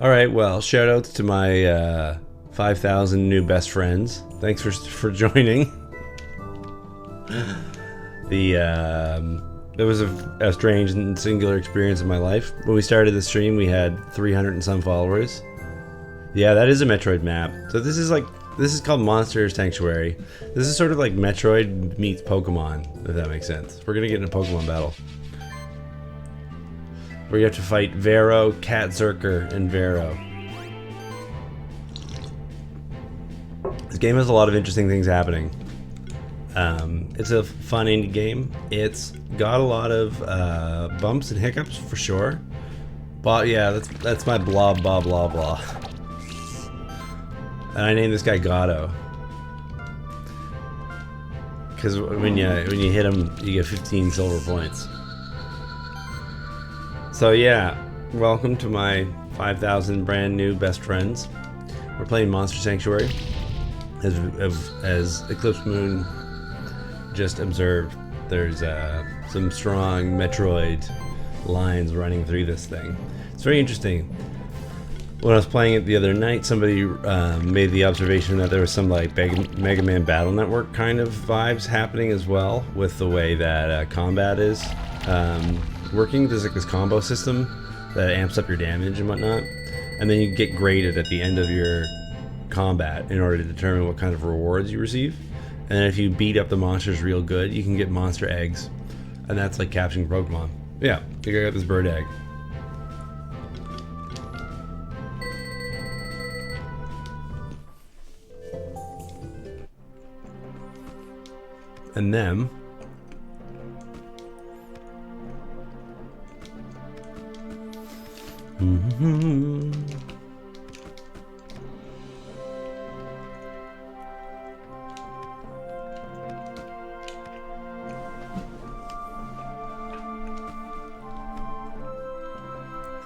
All right, well, shout outs to my 5,000 new best friends. Thanks for joining. It was a strange and singular experience in my life. When we started the stream, we had 300 and some followers. Yeah, that is a Metroid map. So this is called Monster Sanctuary. This is sort of like Metroid meets Pokemon, if that makes sense. We're gonna get in a Pokemon battle. We have to fight Vero, Cat Zerker, and Vero. This game has a lot of interesting things happening. It's a fun indie game. It's got a lot of bumps and hiccups for sure. But yeah, that's my blah blah blah blah. And I named this guy Gatto. Because when you hit him, you get 15 silver points. So yeah, welcome to my 5,000 brand new best friends. We're playing Monster Sanctuary. As Eclipse Moon just observed, there's some strong Metroid lines running through this thing. It's very interesting. When I was playing it the other night, somebody made the observation that there was some like Mega Man Battle Network kind of vibes happening as well with the way that combat is working. There's like this combo system that amps up your damage and whatnot, and then you get graded at the end of your combat in order to determine what kind of rewards you receive. And if you beat up the monsters real good, you can get monster eggs, and that's like capturing Pokemon. Yeah, I think I got this bird egg. And then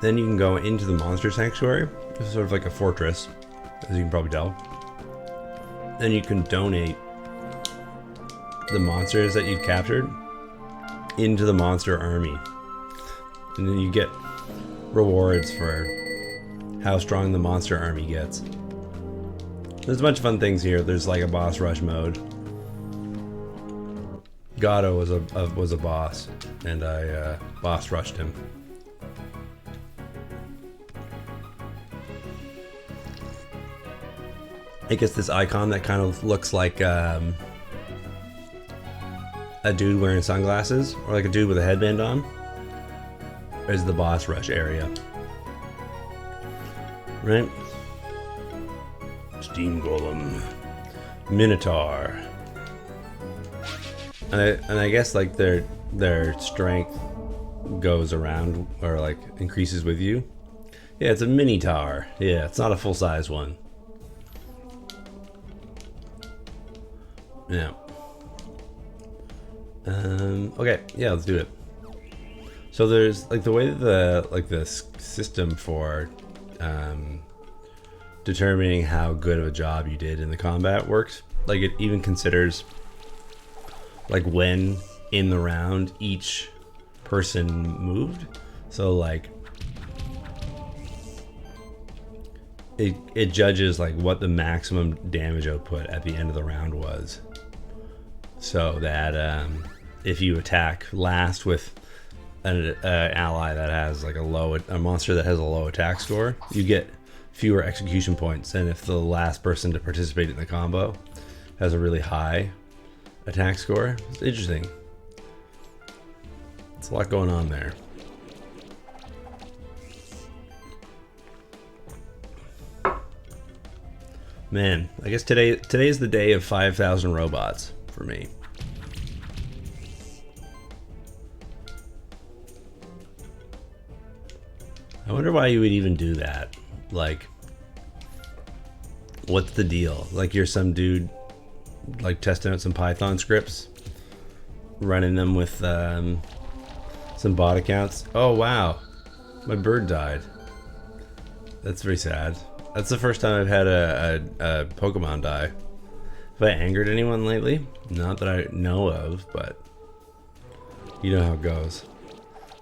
then you can go into the Monster Sanctuary. This is sort of like a fortress, as you can probably tell. Then you can donate the monsters that you've captured into the monster army. And then you get rewards for how strong the monster army gets. There's a bunch of fun things here. There's like a boss rush mode. Gatto was a boss, and I boss rushed him. I guess this icon that kind of looks like a dude wearing sunglasses, or like a dude with a headband on, is the boss rush area. Right? Steam Golem, Minotaur, and I guess like their strength goes around or like increases with you. Yeah, it's a Minotaur. Yeah, it's not a full size one. Yeah. Okay, yeah, let's do it. So there's like the way that the system for determining how good of a job you did in the combat works. Like it even considers like when in the round each person moved. So like it judges like what the maximum damage output at the end of the round was. So that if you attack last with an ally that has like a monster that has a low attack score, you get fewer execution points than if the last person to participate in the combo has a really high attack score. It's interesting. It's a lot going on there. Man, I guess today is the day of 5,000 robots for me. I wonder why you would even do that. Like, what's the deal? Like you're some dude like testing out some Python scripts, running them with some bot accounts. Oh wow, my bird died. That's very sad. That's the first time I've had a Pokemon die. Have I angered anyone lately? Not that I know of, but you know how it goes.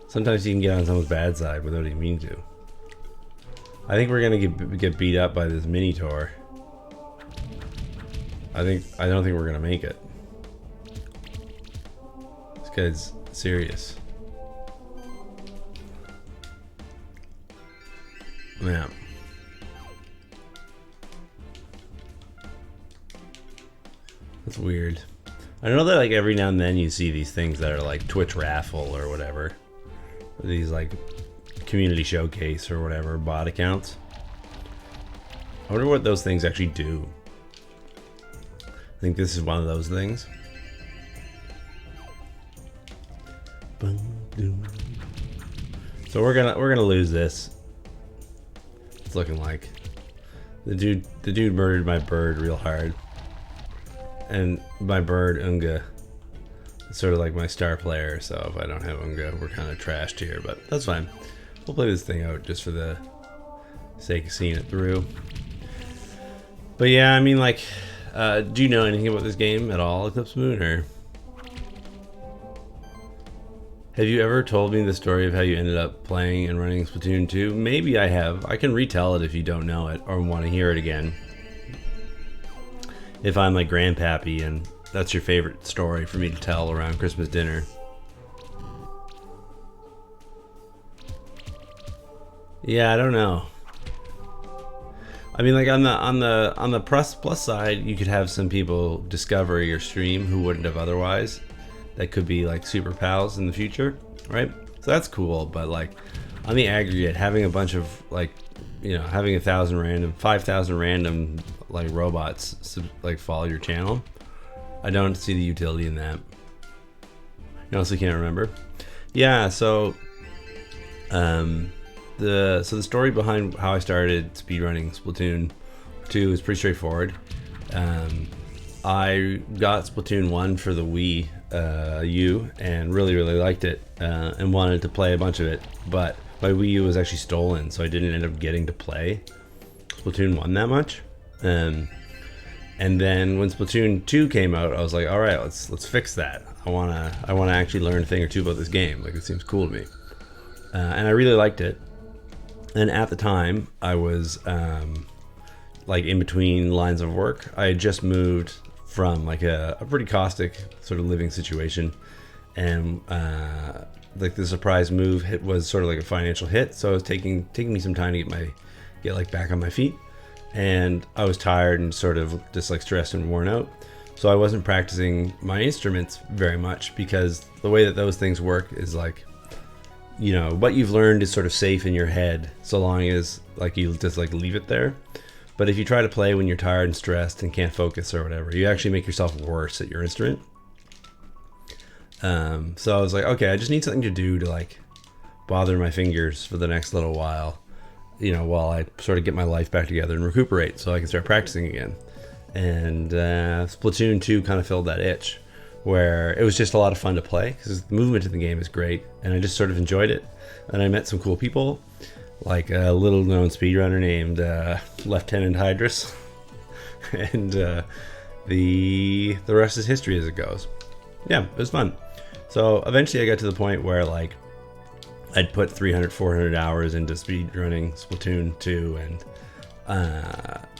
Sometimes you can get on someone's bad side without even meaning to. I think we're gonna get beat up by this Minotaur. I don't think we're gonna make it. This guy's serious. Man. That's weird. I know that like every now and then you see these things that are like Twitch raffle or whatever. These like community showcase or whatever bot accounts. I wonder what those things actually do. I think this is one of those things. So we're gonna lose this. It's looking like the dude murdered my bird real hard, and my bird Unga is sort of like my star player. So if I don't have Unga, we're kind of trashed here, but that's fine. We'll play this thing out just for the sake of seeing it through. But yeah, I mean, like, do you know anything about this game at all, Eclipse Moon, or have you ever told me the story of how you ended up playing and running Splatoon 2? Maybe I have. I can retell it if you don't know it or want to hear it again. If I'm like grandpappy and that's your favorite story for me to tell around Christmas dinner. Yeah, I don't know. I mean, like on the plus side, you could have some people discover your stream who wouldn't have otherwise. That could be like super pals in the future, right? So that's cool. But like on the aggregate, having a bunch of like, you know, having 5,000 random like robots like follow your channel, I don't see the utility in that. You honestly can't remember. Yeah. So, the story behind how I started speedrunning Splatoon 2 is pretty straightforward. I got Splatoon 1 for the Wii U and really liked it and wanted to play a bunch of it, but my Wii U was actually stolen, so I didn't end up getting to play Splatoon 1 that much. And then when Splatoon 2 came out, I was like, all right, let's fix that. I wanna actually learn a thing or two about this game. Like, it seems cool to me, and I really liked it. And at the time, I was like in between lines of work. I had just moved from like a pretty caustic sort of living situation, and like the surprise move hit was sort of like a financial hit. So it was taking me some time to get like back on my feet, and I was tired and sort of just like stressed and worn out. So I wasn't practicing my instruments very much, because the way that those things work is like, you know, what you've learned is sort of safe in your head so long as like you just like leave it there. But if you try to play when you're tired and stressed and can't focus or whatever, you actually make yourself worse at your instrument. So I was like, okay, I just need something to do to like bother my fingers for the next little while, you know, while I sort of get my life back together and recuperate so I can start practicing again. And Splatoon 2 kind of filled that itch, where it was just a lot of fun to play because the movement in the game is great, and I just sort of enjoyed it. And I met some cool people, like a little known speedrunner named Lieutenant Hydrus, and the rest is history as it goes. Yeah, it was fun. So eventually I got to the point where like I'd put 300-400 hours into speedrunning Splatoon 2, and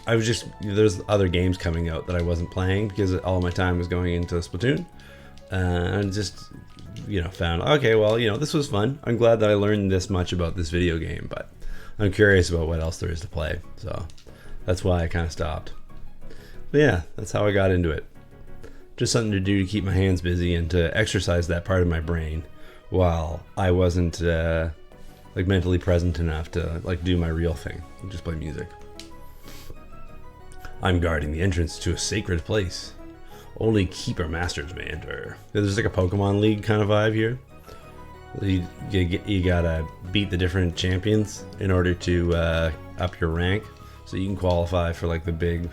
I was just, there's other games coming out that I wasn't playing because all of my time was going into Splatoon, and just, you know, found, okay, well, you know, this was fun. I'm glad that I learned this much about this video game, but I'm curious about what else there is to play. So that's why I kind of stopped. But yeah, that's how I got into it. Just something to do to keep my hands busy and to exercise that part of my brain while I wasn't like mentally present enough to like do my real thing, just play music. I'm guarding the entrance to a sacred place. Only keeper masters may enter. There's like a Pokemon League kind of vibe here. You gotta beat the different champions in order to up your rank, so you can qualify for like the big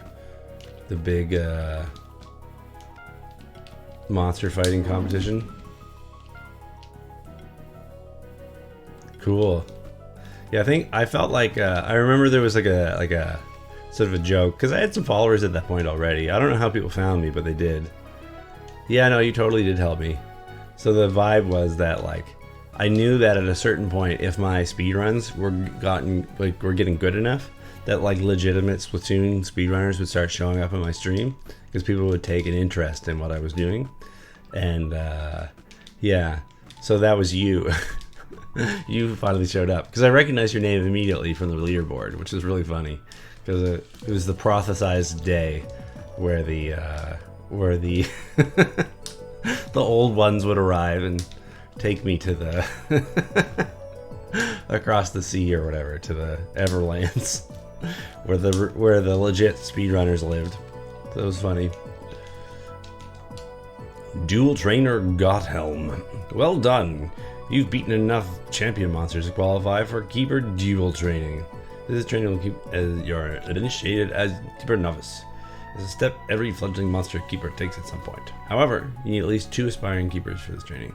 monster fighting competition. Cool. Yeah, I felt like I remember there was like a sort of a joke, because I had some followers at that point already. I don't know how people found me, but they did. Yeah, no, you totally did help me. So the vibe was that like I knew that at a certain point, if my speedruns were getting good enough, that like legitimate Splatoon speedrunners would start showing up on my stream because people would take an interest in what I was doing. And yeah, so that was you. You finally showed up because I recognized your name immediately from the leaderboard, which is really funny because it was the prophesized day where the the old ones would arrive and take me to the across the sea or whatever, to the Everlands where the legit speedrunners lived. So it was funny. Dual Trainer Gothelm. Well done. You've beaten enough champion monsters to qualify for Keeper Dual Training. This training will keep as you're initiated as Keeper Novice. It's a step every fledgling monster keeper takes at some point. However, you need at least 2 aspiring keepers for this training.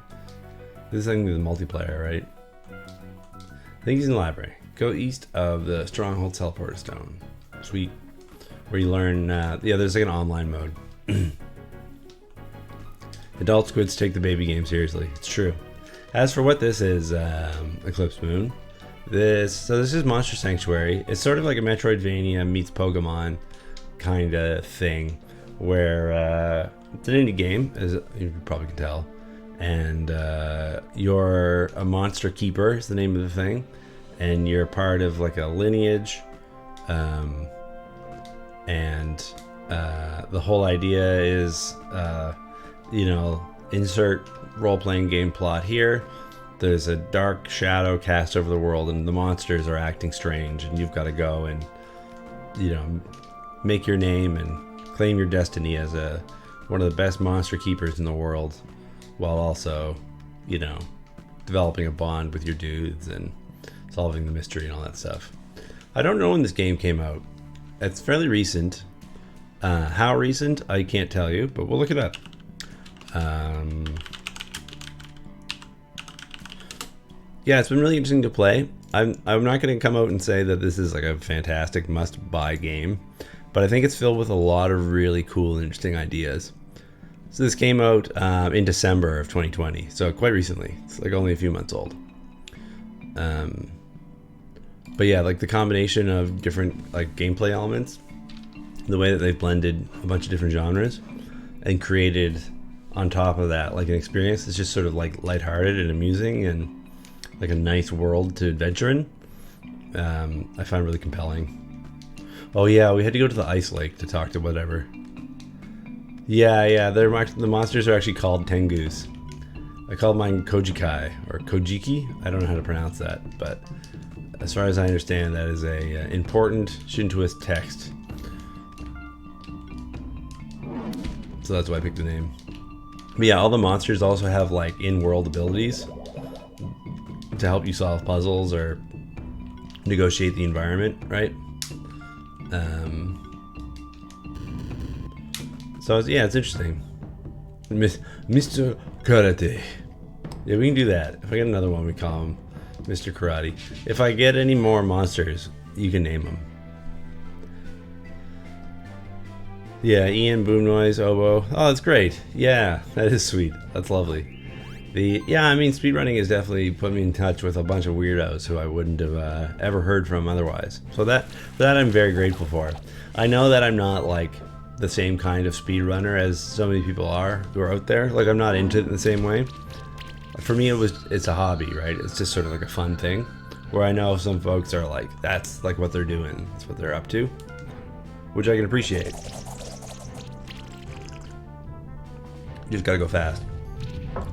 This thing is multiplayer, right? I think he's in the library. Go east of the Stronghold Teleporter Stone. Sweet. Where you learn, yeah, there's like an online mode. Adult squids take the baby game seriously. It's true. As for what this is, Eclipse Moon. This is Monster Sanctuary. It's sort of like a Metroidvania meets Pokemon kind of thing, where it's an indie game, as you probably can tell, and you're a monster keeper is the name of the thing, and you're part of like a lineage, and the whole idea is, you know, insert role-playing game plot here. There's a dark shadow cast over the world and the monsters are acting strange, and you've got to go and, you know, make your name and claim your destiny as one of the best monster keepers in the world, while also, you know, developing a bond with your dudes and solving the mystery and all that stuff. I don't know when this game came out. It's fairly recent. How recent, I can't tell you, but we'll look it up. Yeah, it's been really interesting to play. I'm not going to come out and say that this is like a fantastic must-buy game, but I think it's filled with a lot of really cool and interesting ideas. So this came out in December of 2020, so quite recently. It's like only a few months old. But yeah, like the combination of different like gameplay elements, the way that they've blended a bunch of different genres and created on top of that like an experience that's just sort of like lighthearted and amusing and like a nice world to adventure in, I find really compelling. Oh yeah, we had to go to the ice lake to talk to whatever. Yeah, the monsters are actually called Tengus. I called mine Kojikai, or Kojiki. I don't know how to pronounce that, but as far as I understand, that is a important Shintoist text. So that's why I picked the name. But yeah, all the monsters also have like in-world abilities to help you solve puzzles or negotiate the environment, right? So yeah, it's interesting. Mr. Karate. Yeah, we can do that. If I get another one, we call him Mr. Karate. If I get any more monsters, you can name them. Yeah, Ian, Boom Noise, Oboe. Oh, that's great. Yeah, that is sweet. That's lovely. Yeah, I mean, speedrunning has definitely put me in touch with a bunch of weirdos who I wouldn't have ever heard from otherwise. So that I'm very grateful for. I know that I'm not like the same kind of speedrunner as so many people are who are out there. Like, I'm not into it in the same way. For me, it's a hobby, right? It's just sort of like a fun thing. Where I know some folks are like, that's like what they're doing. That's what they're up to. Which I can appreciate. You just gotta go fast.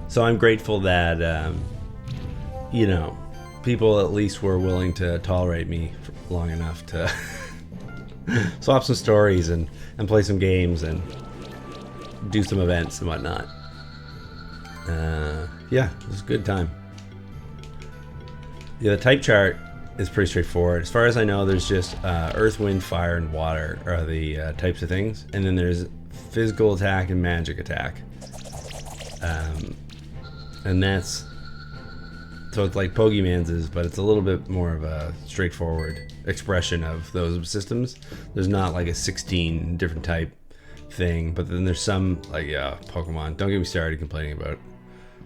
So I'm grateful that, you know, people at least were willing to tolerate me for long enough to swap some stories and play some games and do some events and whatnot. Yeah, it was a good time. Yeah, the type chart is pretty straightforward. As far as I know, there's just earth, wind, fire, and water are the types of things. And then there's physical attack and magic attack. And that's, so it's like Pokemon's, but it's a little bit more of a straightforward expression of those systems. There's not like a 16 different type thing, but then there's some, like, yeah, Pokemon. Don't get me started complaining about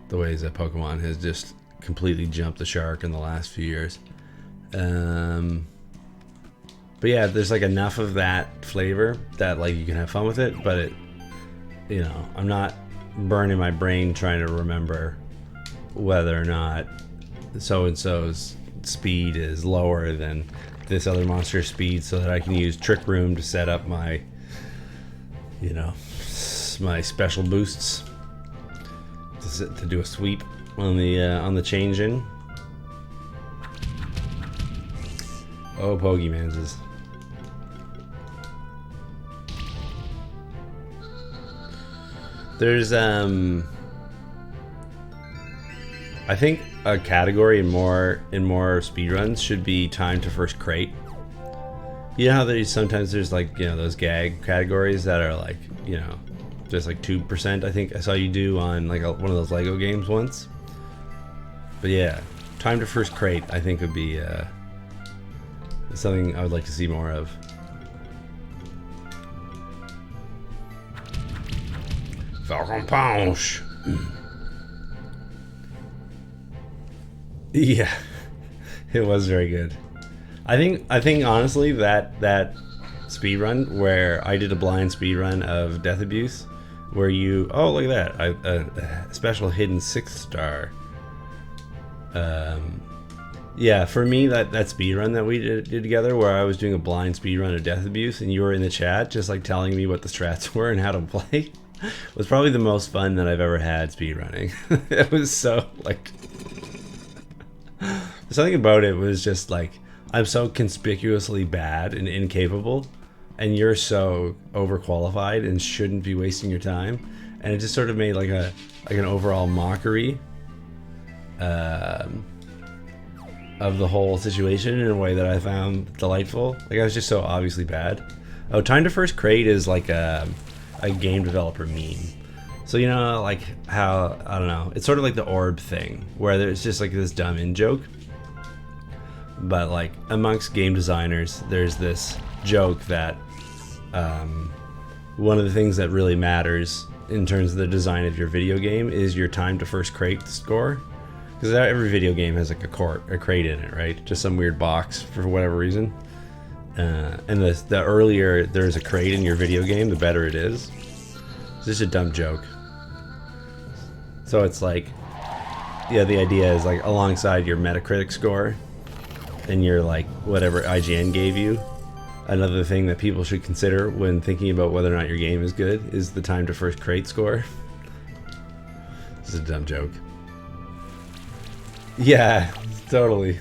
the ways that Pokemon has just completely jumped the shark in the last few years. But yeah, there's like enough of that flavor that like you can have fun with it, but it, you know, I'm not burning my brain trying to remember whether or not so and so's speed is lower than this other monster's speed, so that I can use Trick Room to set up my, you know, my special boosts to do a sweep on the change in. Oh, Pokemon's. There's I think a category in more speedruns should be time to first crate. You know how there's like, you know, those gag categories that are like, you know, just like 2%. I think I saw you do on like one of those Lego games once. But yeah, time to first crate I think would be something I would like to see more of. Falcon Punch. Yeah, it was very good. I think honestly that speed run where I did a blind speed run of Death Abuse, where you, oh look at that, a special hidden 6-star. Yeah, for me that speed run that we did together, where I was doing a blind speed run of Death Abuse and you were in the chat just like telling me what the strats were and how to play, was probably the most fun that I've ever had speed running. It was so like, something about it was just like, I'm so conspicuously bad and incapable, and you're so overqualified and shouldn't be wasting your time, and it just sort of made like an overall mockery of the whole situation in a way that I found delightful. Like, I was just so obviously bad. Oh, time to first crate is like a game developer meme. So, you know, like how, I don't know, it's sort of like the orb thing, where there's just like this dumb in joke. But like amongst game designers, there's this joke that one of the things that really matters in terms of the design of your video game is your time to first crate score. Because every video game has like a crate in it, right? Just some weird box for whatever reason. And the earlier there's a crate in your video game, the better it is. It's just a dumb joke. So it's like, yeah, the idea is like alongside your Metacritic score and your like whatever IGN gave you, another thing that people should consider when thinking about whether or not your game is good is the time to first crate score. This is a dumb joke. Yeah, totally.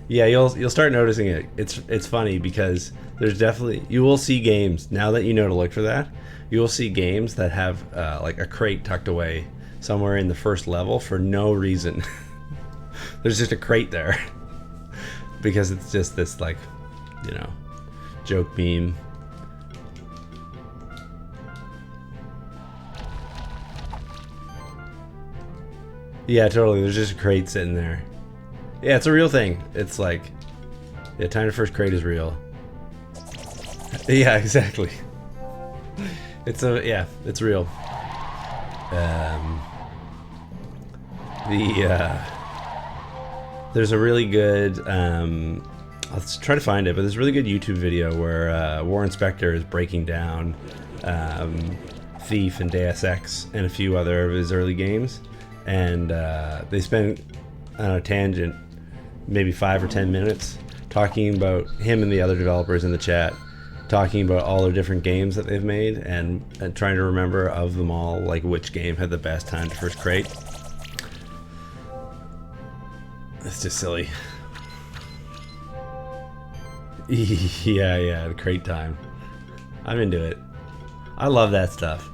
Yeah, you'll start noticing it. It's funny because there's definitely, you will see games now that you know to look for that. You will see games that have like a crate tucked away somewhere in the first level for no reason. There's just a crate there because it's just this like, you know, joke meme. Yeah, totally. There's just a crate sitting there. Yeah, it's a real thing. It's like, yeah, time to first crate is real. Yeah, exactly. It's it's real. There's a really good, let's try to find it, but there's a really good YouTube video where Warren Spector is breaking down Thief and Deus Ex and a few other of his early games, and they spend on a tangent maybe 5 or 10 minutes talking about him and the other developers in the chat, talking about all the different games that they've made and trying to remember of them all, like which game had the best time to first crate. It's just silly. Yeah, the crate time. I'm into it. I love that stuff.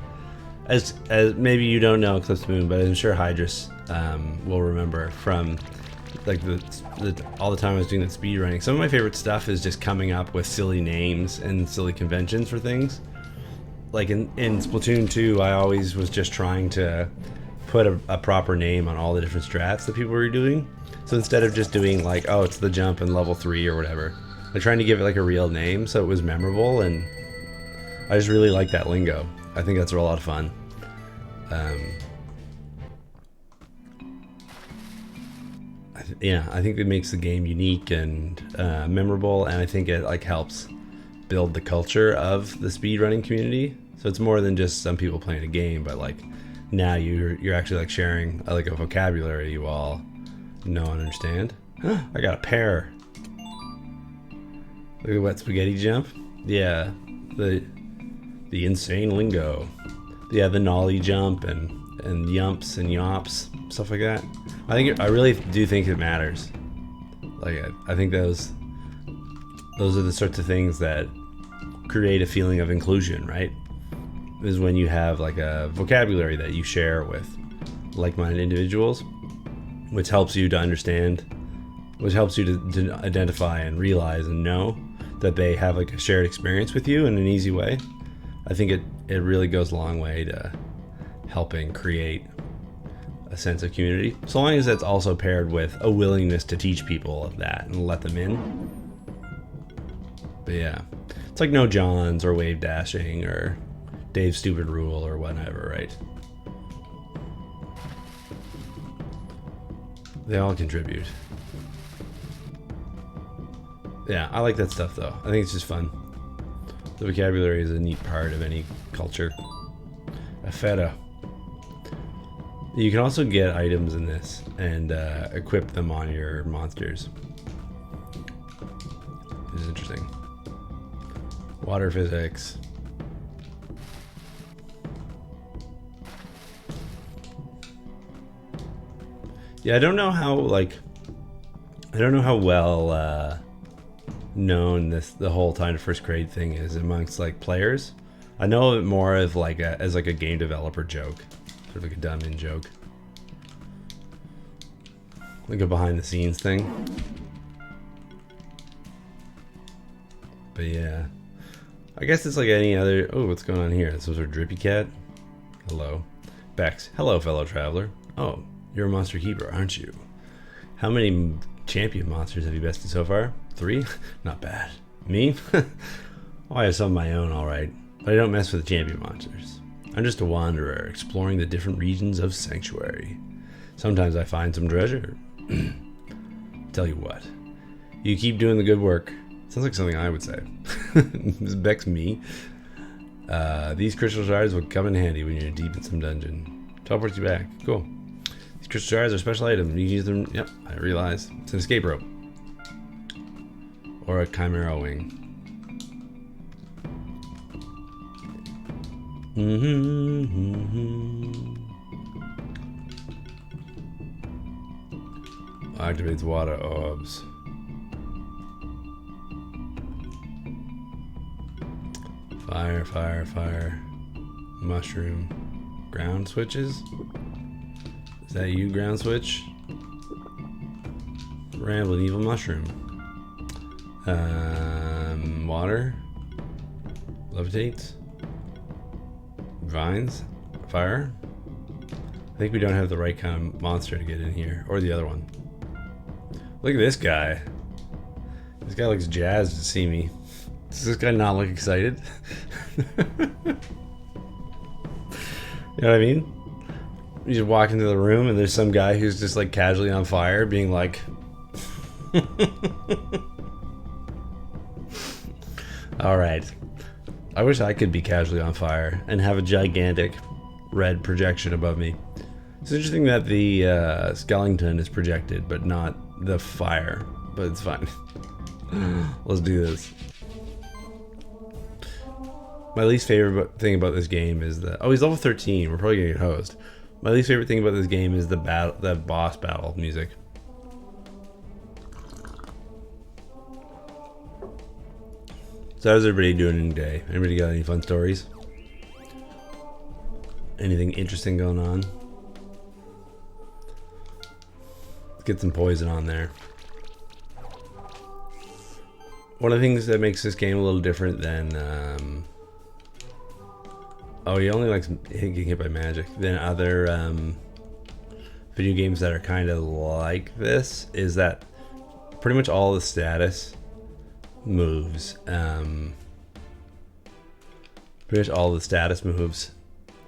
As maybe you don't know Eclipse Moon, but I'm sure Hydrus will remember from like all the time I was doing that speed running. Some of my favorite stuff is just coming up with silly names and silly conventions for things. Like in Splatoon 2, I always was just trying to put a proper name on all the different strats that people were doing. So instead of just doing like, oh, it's the jump in level 3 or whatever, I'm trying to give it like a real name so it was memorable, and I just really like that lingo. I think that's a lot of fun. yeah, I think it makes the game unique and memorable, and I think it like helps build the culture of the speedrunning community. So it's more than just some people playing a game, but like now you're actually like sharing like a vocabulary you all know and understand. I got a pear. Look at the wet spaghetti jump. Yeah, the insane lingo. Yeah, the nollie jump and yumps and yops, stuff like that. I really do think it matters. Like I think those are the sorts of things that create a feeling of inclusion, right? Is when you have like a vocabulary that you share with like-minded individuals, which helps you to understand, which helps you to identify and realize and know that they have like a shared experience with you in an easy way. I think it really goes a long way to helping create a sense of community, so long as that's also paired with a willingness to teach people of that and let them in. But yeah, it's like no Johns or wave dashing or Dave's stupid rule or whatever, right? They all contribute. Yeah, I like that stuff though. I think it's just fun. The vocabulary is a neat part of any culture. A feta. You can also get items in this and equip them on your monsters. This is interesting. Water physics. Yeah, I don't know how well known the whole time to first grade thing is amongst like players. I know of it more of like as like a game developer joke, sort of like a dumb in joke, like a behind the scenes thing. But yeah, I guess it's like any other. Oh, what's going on here? This was our drippy cat. Hello, Bex. Hello, fellow traveler. Oh, you're a monster keeper, aren't you? How many champion monsters have you bested so far? 3? Not bad. Me? Oh, I have some of my own, alright. But I don't mess with the champion monsters. I'm just a wanderer, exploring the different regions of Sanctuary. Sometimes I find some treasure. Tell you what. You keep doing the good work. Sounds like something I would say. This Beck's me. These crystal shards will come in handy when you're deep in some dungeon. Teleports you back. Cool. These crystal shards are special items. You can use them. Yep, I realize. It's an escape rope. Or a chimera wing. Activates water orbs. Fire, fire, fire. Mushroom. Ground switches? Is that you, ground switch? Rambling evil mushroom. Water. Levitates. Vines. Fire. I think we don't have the right kind of monster to get in here. Or the other one. Look at this guy. This guy looks jazzed to see me. Does this guy not look excited? You know what I mean? You just walk into the room and there's some guy who's just like casually on fire being like... Alright. I wish I could be casually on fire and have a gigantic red projection above me. It's interesting that the skeleton is projected, but not the fire. But it's fine. Let's do this. My least favorite thing about this game is that... Oh, he's level 13. We're probably gonna get hosed. My least favorite thing about this game is the boss battle music. So how's everybody doing today? Anybody got any fun stories? Anything interesting going on? Let's get some poison on there. One of the things that makes this game a little different than... oh, he only likes getting hit by magic. Than other video games that are kind of like this is that pretty much all the status moves,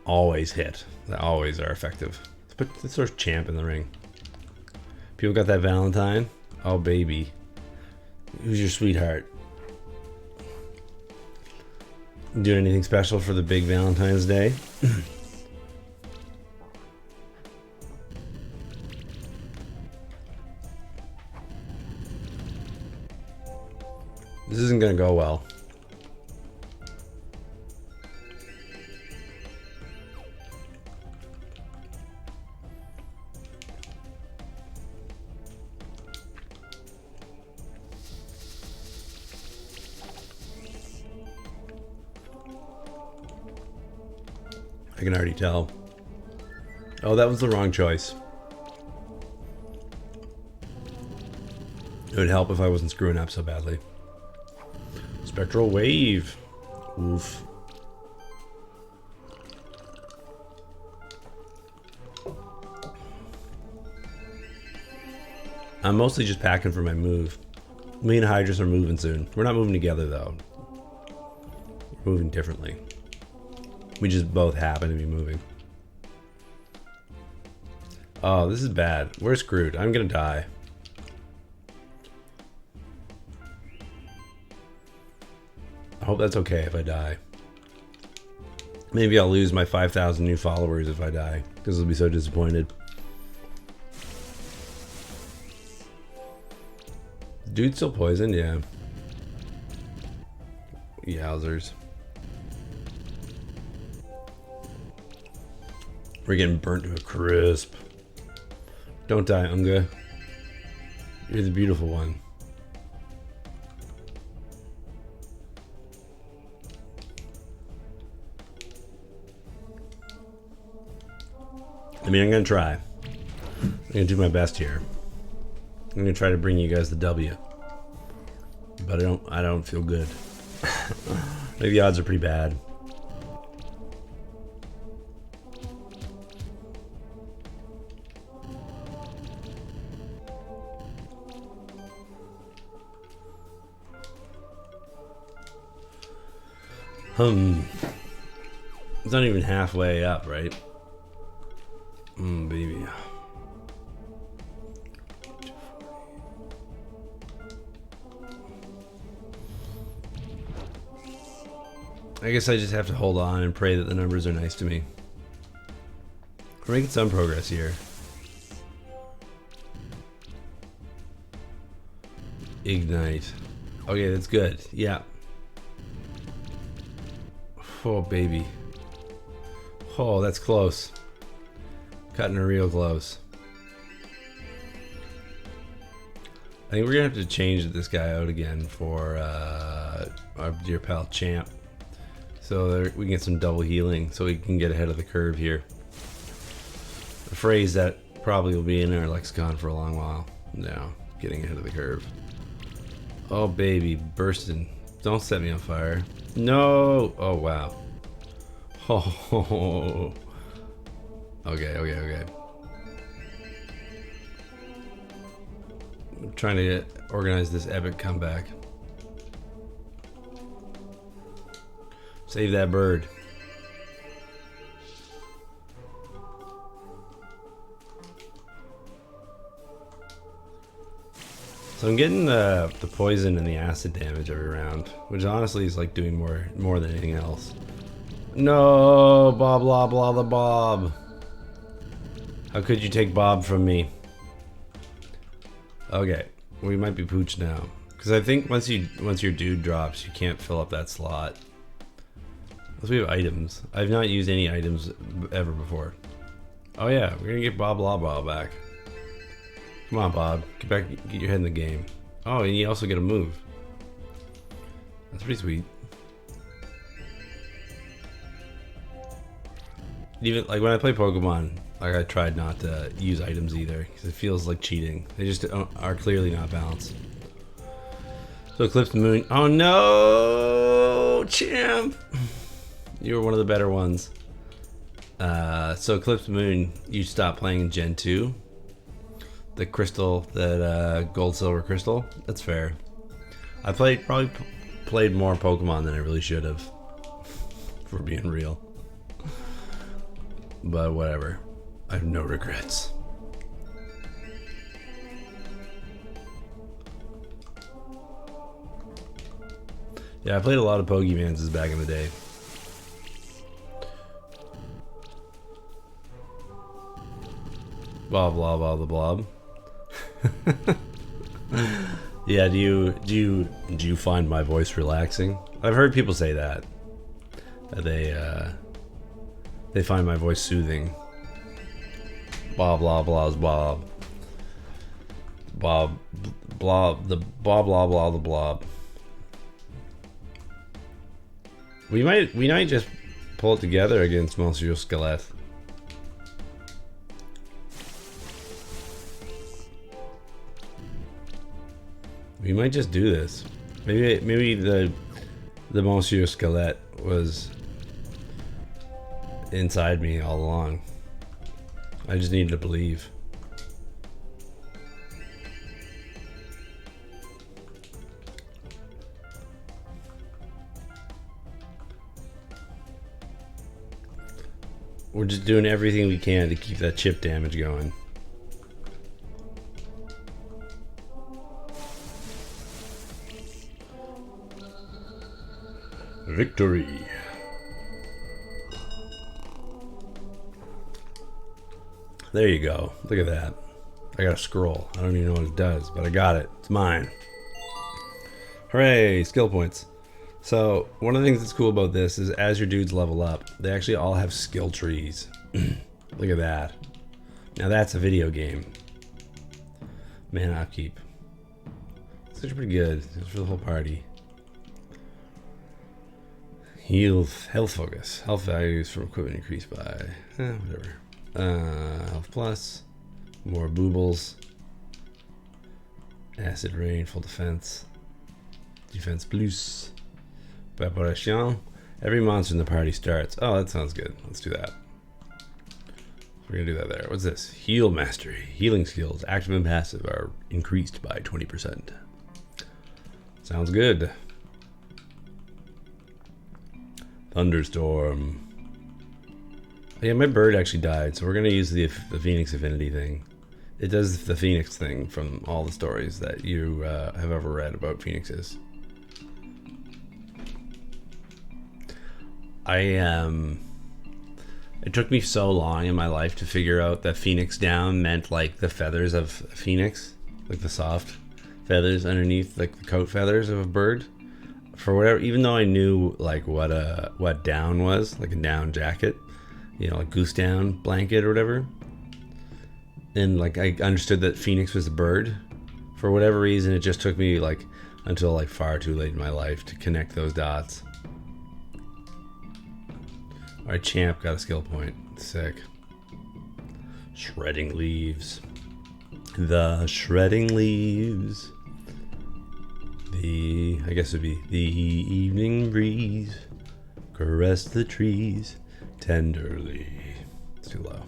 always hit. They always are effective. Let's put this sort of champ in the ring. People got that Valentine? Oh, baby. Who's your sweetheart? Doing anything special for the big Valentine's Day? This isn't gonna go well. I can already tell. Oh, that was the wrong choice. It would help if I wasn't screwing up so badly. Spectral wave. Oof. I'm mostly just packing for my move. Me and Hydrus are moving soon. We're not moving together though. We're moving differently. We just both happen to be moving. Oh, this is bad. We're screwed. I'm gonna die. I hope that's okay if I die. Maybe I'll lose my 5,000 new followers if I die, because I'll be so disappointed. Dude still poisoned? Yeah. Yowzers. We're getting burnt to a crisp. Don't die, Unga. You're the beautiful one. I mean, I'm gonna try. I'm gonna do my best here. I'm gonna try to bring you guys the W. But I don't feel good. Maybe the odds are pretty bad. It's not even halfway up, right? Baby. I guess I just have to hold on and pray that the numbers are nice to me. We're making some progress here. Ignite. Okay, that's good. Yeah. Oh, baby. Oh, that's close. Cutting it real close. I think we're gonna have to change this guy out again for our dear pal Champ. So that we can get some double healing so we can get ahead of the curve here. A phrase that probably will be in our lexicon for a long while. No, getting ahead of the curve. Oh, baby, bursting. Don't set me on fire. No! Oh, wow. Oh. Okay. I'm trying to organize this epic comeback. Save that bird. So I'm getting the poison and the acid damage every round, which honestly is like doing more than anything else. No, Bob, blah, blah, the Bob. How could you take Bob from me? Okay, we might be pooched now, because I think once your dude drops, you can't fill up that slot. Unless we have items. I've not used any items ever before. Oh yeah, we're gonna get Bob Blah back. Come on, Bob, get back, get your head in the game. Oh, and you also get a move. That's pretty sweet. Even like when I play Pokemon, like I tried not to use items either because it feels like cheating. They just are clearly not balanced. So Eclipse the Moon. Oh no, Champ! You were one of the better ones. So Eclipse the Moon, you stopped playing in Gen 2. The crystal, that gold silver crystal. That's fair. I probably played more Pokemon than I really should have. For being real. But whatever. I have no regrets. Yeah, I played a lot of Pokemon's back in the day. Blah blah blah the blob. Yeah, do you find my voice relaxing? I've heard people say that. They find my voice soothing. Blah blah blah's blob. Bob blob the blah blah blah the blob. We might just pull it together against Monsieur Skelet. We might just do this. Maybe the Monsieur Skelet was inside me all along. I just needed to believe. We're just doing everything we can to keep that chip damage going. Victory. There you go. Look at that. I got a scroll. I don't even know what it does, but I got it. It's mine. Hooray! Skill points. So, one of the things that's cool about this is as your dudes level up, they actually all have skill trees. Look at that. Now that's a video game. Man, upkeep. It's actually pretty good. It's for the whole party. Health focus. Health values from equipment increased by whatever. Health plus. More boobles. Acid rain, full defense. Defense plus. Preparation. Every monster in the party starts. Oh, that sounds good. Let's do that. We're gonna do that there. What's this? Heal mastery. Healing skills, active and passive, are increased by 20%. Sounds good. Thunderstorm. Yeah, my bird actually died, so we're gonna use the Phoenix Affinity thing. It does the Phoenix thing from all the stories that you have ever read about Phoenixes. It took me so long in my life to figure out that Phoenix down meant like the feathers of a phoenix, like the soft feathers underneath like the coat feathers of a bird. For whatever, even though I knew like what down was, like a down jacket, you know, like goose down blanket or whatever. And like I understood that Phoenix was a bird. For whatever reason, it just took me like until like far too late in my life to connect those dots. Alright, champ got a skill point. Sick. Shredding leaves. The shredding leaves. I guess it'd be the evening breeze. Caress the trees tenderly. It's too low.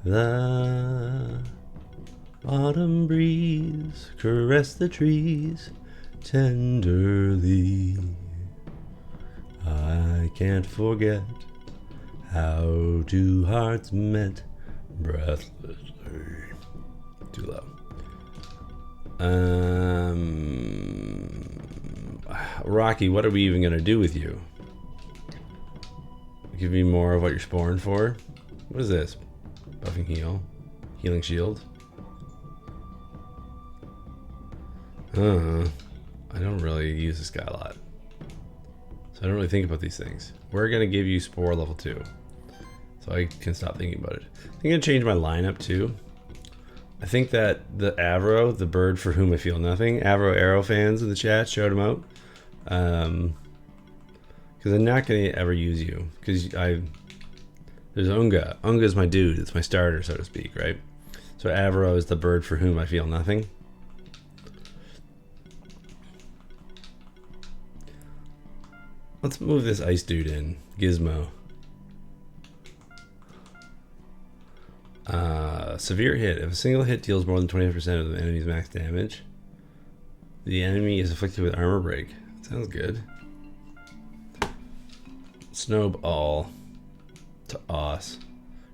The autumn breeze. Caress the trees tenderly. I can't forget how two hearts met breathlessly. Too low. Rocky, what are we even gonna do with you? Give me more of what you're spawned for? What is this? Buffing heal? Healing shield? I don't really use this guy a lot. So I don't really think about these things. We're gonna give you Spore level 2. So I can stop thinking about it. I'm gonna change my lineup too. I think that the Avro, the bird for whom I feel nothing, Avro Arrow fans in the chat, showed him out. Because I'm not gonna ever use you. Because there's Unga. Unga is my dude. It's my starter, so to speak, right? So Avro is the bird for whom I feel nothing. Let's move this ice dude in. Gizmo. Severe hit. If a single hit deals more than 25% of the enemy's max damage, the enemy is afflicted with armor break. Sounds good. Snowball. To Os.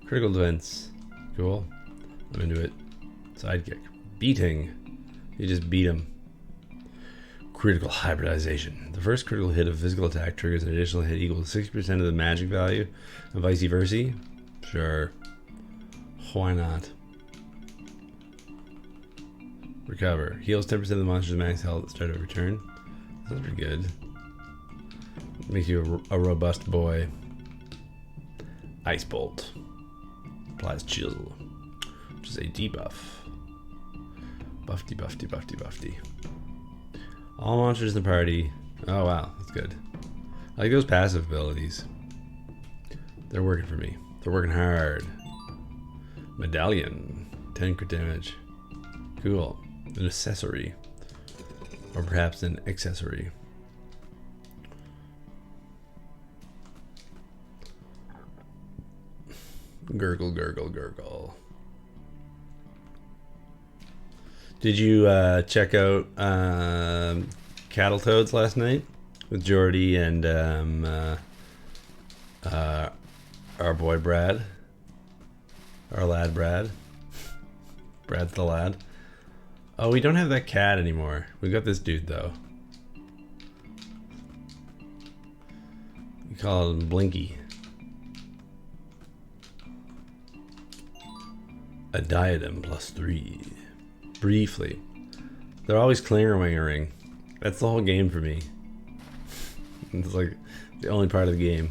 Critical defense. Cool. I'm into it. Sidekick. Beating. You just beat him. Critical hybridization. The first critical hit of physical attack triggers an additional hit equal to 60% of the magic value, and vice versa. Sure. Why not? Recover. Heals 10% of the monster's max health at the start of a turn. That's pretty good. Makes you a robust boy. Ice Bolt. Applies chill. Which is a debuff. Buffy. All monsters in the party. Oh wow, that's good. I like those passive abilities. They're working for me. They're working hard. Medallion. 10 crit damage. Cool. An accessory. Or perhaps an accessory. Gurgle, gurgle, gurgle. Did you check out Cattle Toads last night with Jordy and our boy Brad? Our lad Brad. Brad's the lad. Oh, we don't have that cat anymore. We got this dude though. We call him Blinky. A diadem +3. Briefly. They're always clinger-wingering. That's the whole game for me. It's like the only part of the game.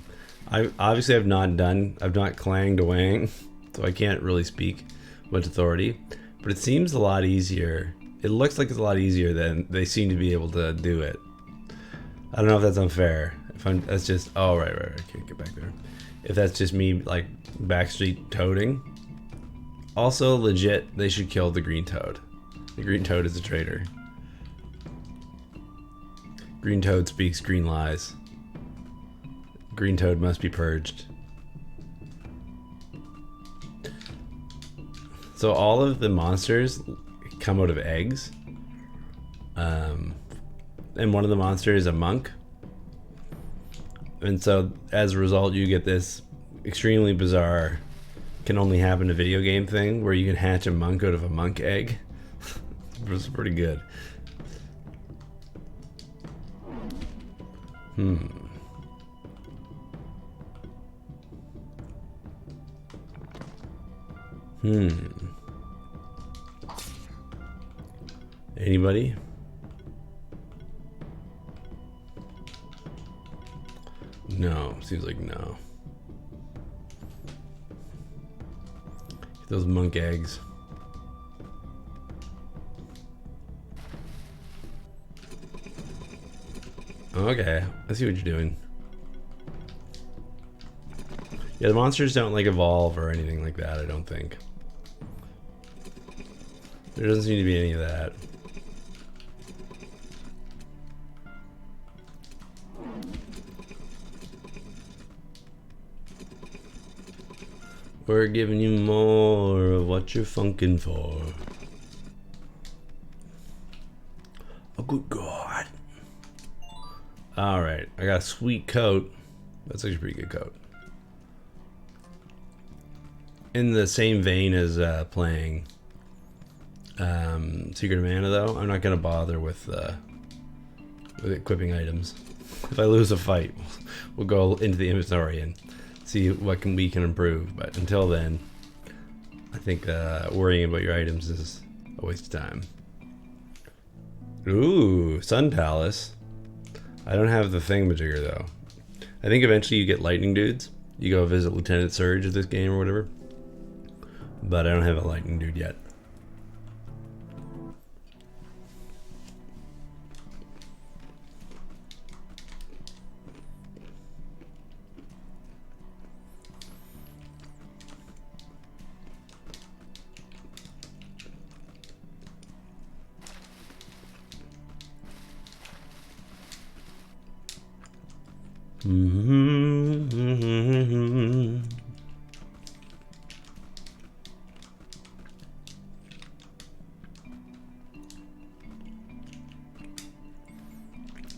I've not clanged a wang, so I can't really speak with authority. But it seems a lot easier. It looks like it's a lot easier than they seem to be able to do it. I don't know if that's unfair. That's just, oh right, I can't get back there. If that's just me like backstreet toading. Also, legit, they should kill the green toad. The green toad is a traitor. Green toad speaks green lies. Green toad must be purged. So all of the monsters come out of eggs. And one of the monsters is a monk. And so as a result, you get this extremely bizarre, can only happen in a video game thing where you can hatch a monk out of a monk egg. It's pretty good. Anybody? No, seems like no. Those monk eggs. Okay, I see what you're doing. Yeah, the monsters don't like evolve or anything like that, I don't think. There doesn't seem to be any of that. We're giving you more of what you're funkin' for. Oh, good God. Alright, I got a sweet coat. That's actually a pretty good coat. In the same vein as playing Secret of Mana, though, I'm not going to bother with equipping items. If I lose a fight, we'll go into the inventory and see what we can improve. But until then, I think worrying about your items is a waste of time. Ooh, Sun Palace. I don't have the thingamajigger though. I think eventually you get lightning dudes. You go visit Lieutenant Surge of this game or whatever. But I don't have a lightning dude yet.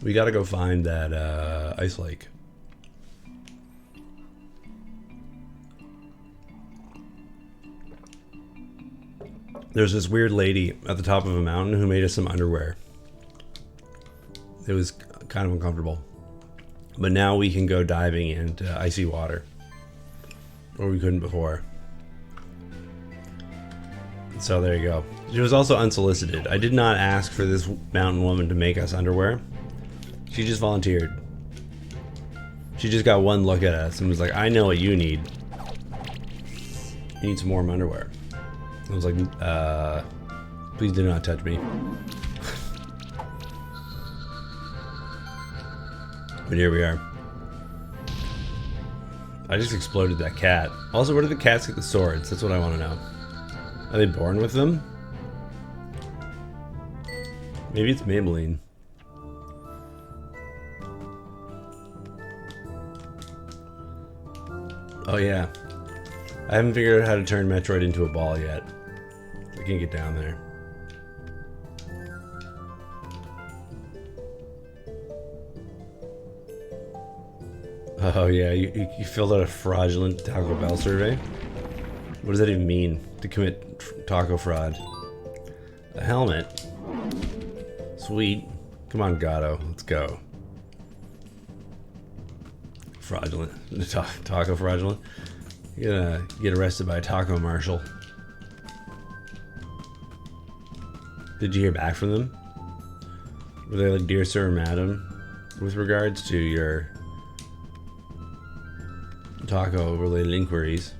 We gotta go find that ice lake. There's this weird lady at the top of a mountain who made us some underwear. It was kind of uncomfortable. But now we can go diving into icy water. Or we couldn't before. So there you go. She was also unsolicited. I did not ask for this mountain woman to make us underwear. She just volunteered. She just got one look at us and was like, I know what you need. You need some warm underwear. I was like, please do not touch me. But here we are. I just exploded that cat. Also, where do the cats get the swords? That's what I want to know. Are they born with them? Maybe it's Maybelline. Oh yeah. I haven't figured out how to turn Metroid into a ball yet. I can't get down there. Oh yeah, you filled out a fraudulent Taco Bell survey? What does that even mean, to commit taco fraud? A helmet? Sweet. Come on, Gato, let's go. Fraudulent. Taco fraudulent? You're gonna get arrested by a taco marshal. Did you hear back from them? Were they like, dear sir or madam, with regards to your taco related inquiries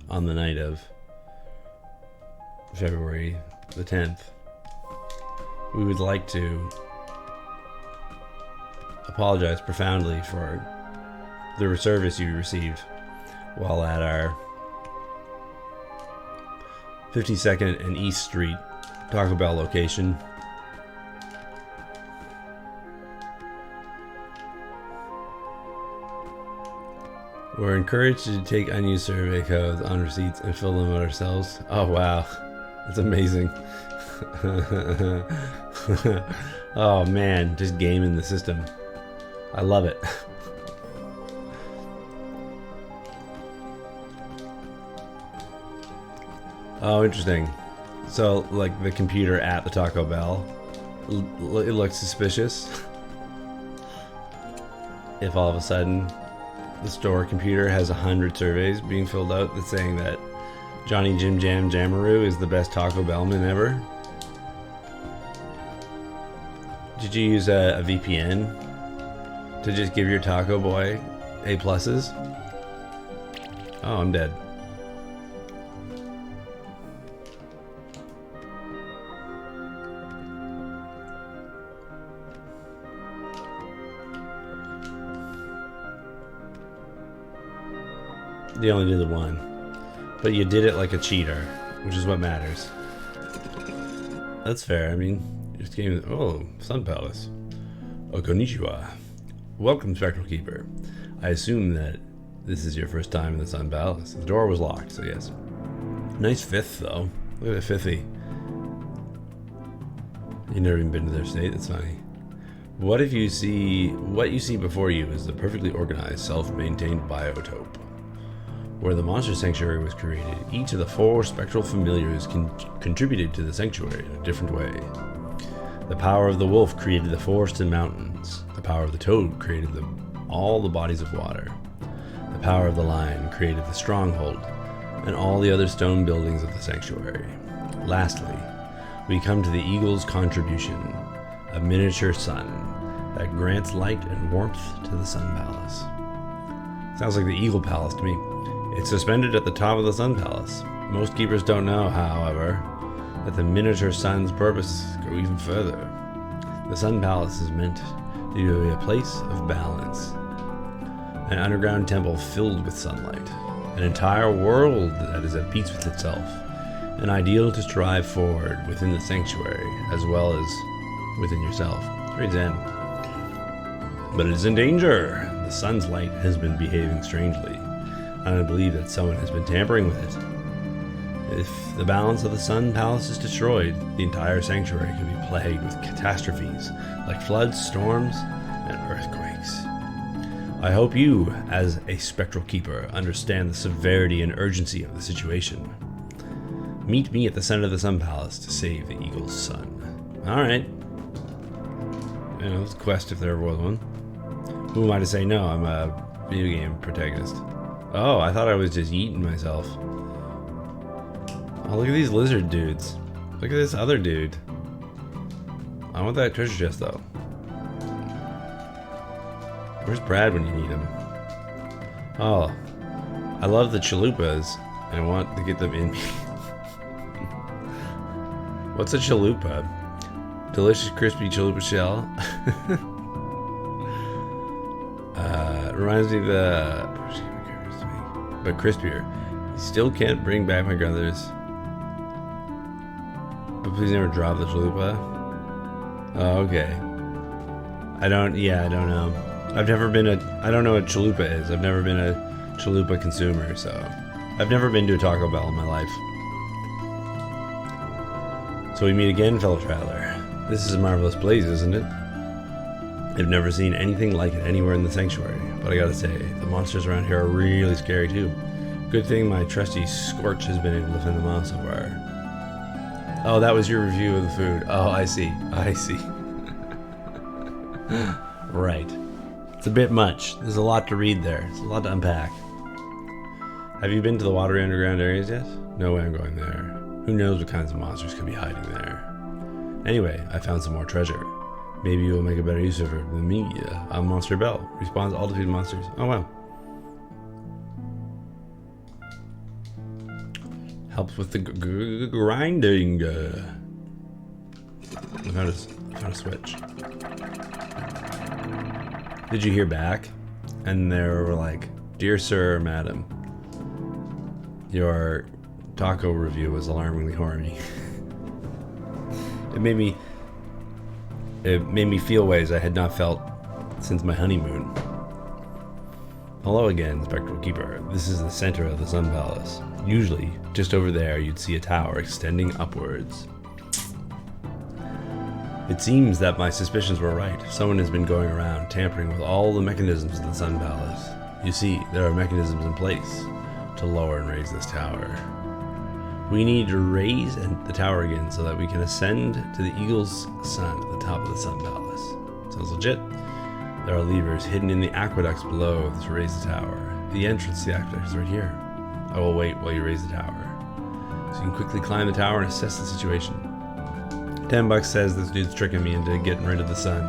on the night of February the 10th? We would like to apologize profoundly for the service you received while at our 52nd and East Street Taco Bell location. We're encouraged to take unused survey codes on receipts and fill them out ourselves. Oh wow, that's amazing. Oh man, just gaming the system. I love it. Oh, interesting. So, like the computer at the Taco Bell, it looks suspicious. If all of a sudden the store computer has 100 surveys being filled out that's saying that Johnny Jim Jam Jamaroo is the best Taco Bellman ever. Did you use a VPN to just give your taco boy A+? Oh, I'm dead. You only did the one. But you did it like a cheater, which is what matters. That's fair. I mean, you just came. Oh, Sun Palace. Oh, konnichiwa. Welcome, Spectral Keeper. I assume that this is your first time in the Sun Palace. The door was locked, so yes. Nice fifth, though. Look at the fifthie. You've never even been to their state? That's funny. What if you see... What you see before you is the perfectly organized, self-maintained biotope. Where the monster sanctuary was created, each of the 4 spectral familiars contributed to the sanctuary in a different way. The power of the wolf created the forest and mountains. The power of the toad created all the bodies of water. The power of the lion created the stronghold and all the other stone buildings of the sanctuary. Lastly, we come to the eagle's contribution, a miniature sun that grants light and warmth to the Sun Palace. Sounds like the Eagle Palace to me. It's suspended at the top of the Sun Palace. Most keepers don't know, however, that the miniature sun's purpose go even further. The Sun Palace is meant to be a place of balance. An underground temple filled with sunlight. An entire world that is at peace with itself. An ideal to strive forward within the sanctuary, as well as within yourself. It's very zen. But it is in danger. The sun's light has been behaving strangely, and I believe that someone has been tampering with it. If the balance of the Sun Palace is destroyed, the entire sanctuary could be plagued with catastrophes like floods, storms, and earthquakes. I hope you, as a spectral keeper, understand the severity and urgency of the situation. Meet me at the center of the Sun Palace to save the Eagle's son. Alright. You know, it's a quest if there ever was one. Who am I to say no? I'm a video game protagonist. Oh, I thought I was just eating myself. Oh, look at these lizard dudes. Look at this other dude. I want that treasure chest though. Where's Brad when you need him? Oh, I love the chalupas. I want to get them in me. What's a chalupa? Delicious crispy chalupa shell. Reminds me of the... but crispier. Still can't bring back my brothers. But please never drop the chalupa. Oh, okay. I don't know. I've never been I don't know what chalupa is. I've never been a chalupa consumer, so. I've never been to a Taco Bell in my life. So we meet again, fellow traveler. This is a marvelous place, isn't it? I've never seen anything like it anywhere in the sanctuary, but I gotta say, the monsters around here are really scary too. Good thing my trusty Scorch has been able to fend them off so far. Oh, that was your review of the food. Oh, I see. Right. It's a bit much. There's a lot to read there. There's a lot to unpack. Have you been to the watery underground areas yet? No way I'm going there. Who knows what kinds of monsters could be hiding there. Anyway, I found some more treasure. Maybe you'll make a better use of it than me. I'm Monster Bell. Responds to all defeated monsters. Oh wow. Helps with the grinding. I found a switch. Did you hear back? And they were like, "Dear Sir or Madam, your taco review was alarmingly horny." It made me feel ways I had not felt since my honeymoon. Hello again, Spectral Keeper. This is the center of the Sun Palace. Usually, just over there, you'd see a tower extending upwards. It seems that my suspicions were right. Someone has been going around tampering with all the mechanisms of the Sun Palace. You see, there are mechanisms in place to lower and raise this tower. We need to raise the tower again so that we can ascend to the Eagle's Sun at the top of the Sun Palace. Sounds legit. There are levers hidden in the aqueducts below to raise the tower. The entrance to the aqueduct is right here. I will wait while you raise the tower, so you can quickly climb the tower and assess the situation. $10 says this dude's tricking me into getting rid of the sun,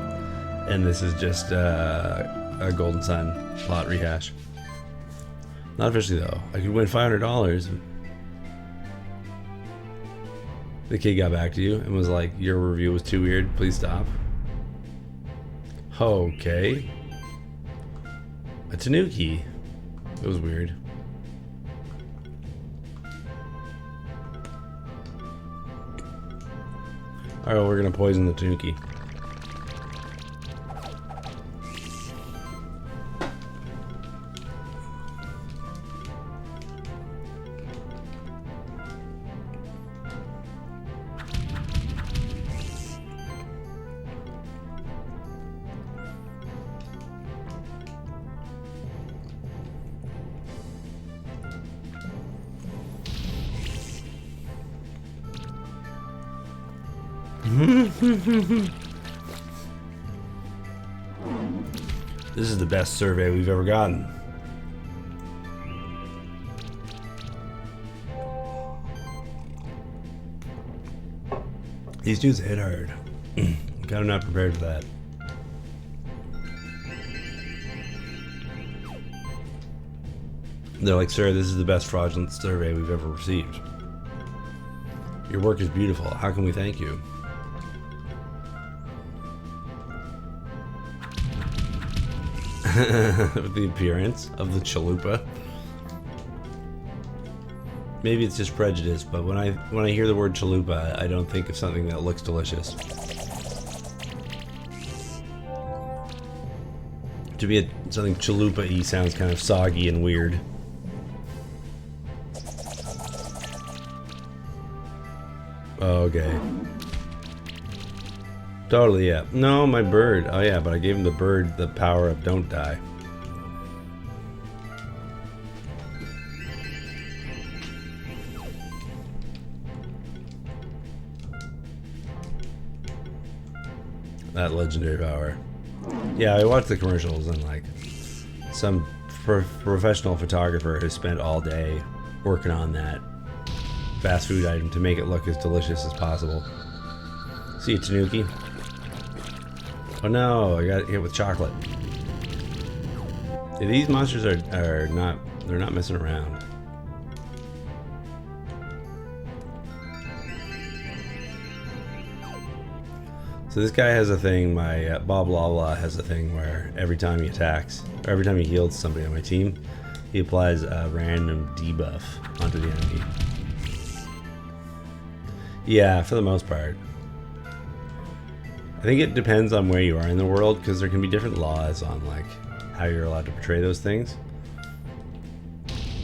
and this is just a Golden Sun plot rehash. Not officially though. I could win $500. The kid got back to you and was like, "Your review was too weird. Please stop." Okay. A Tanuki. It was weird. Alright, well, we're gonna poison the Tanuki. This is the best survey we've ever gotten. These dudes hit hard. I'm kind of not prepared for that. They're like, "Sir, this is the best fraudulent survey we've ever received. Your work is beautiful. How can we thank you?" With the appearance of the chalupa. Maybe it's just prejudice, but when I hear the word chalupa, I don't think of something that looks delicious. To be something chalupa-y sounds kind of soggy and weird. Okay. Totally, yeah. No, my bird. Oh yeah, but I gave him the bird the power of don't die. that legendary power. Yeah, I watched the commercials and like some professional photographer has spent all day working on that fast food item to make it look as delicious as possible. See you, Tanuki. Oh no, I got hit with chocolate. Yeah, these monsters are not, they're not messing around. So this guy has a thing, my Bob Lala has a thing where every time he attacks, or every time he heals somebody on my team, he applies a random debuff onto the enemy. Yeah, for the most part. I think it depends on where you are in the world, because there can be different laws on like how you're allowed to portray those things.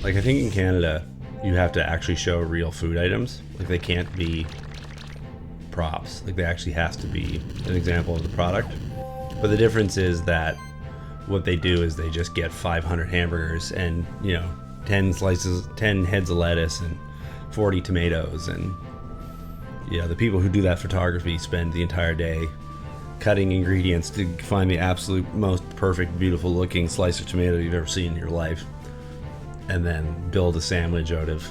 Like I think in Canada, you have to actually show real food items. Like they can't be props. Like they actually has to be an example of the product. But the difference is that what they do is they just get 500 hamburgers and, you know, 10 slices, 10 heads of lettuce and 40 tomatoes. And, you know, the people who do that photography spend the entire day cutting ingredients to find the absolute most perfect, beautiful looking slice of tomato you've ever seen in your life. And then build a sandwich out of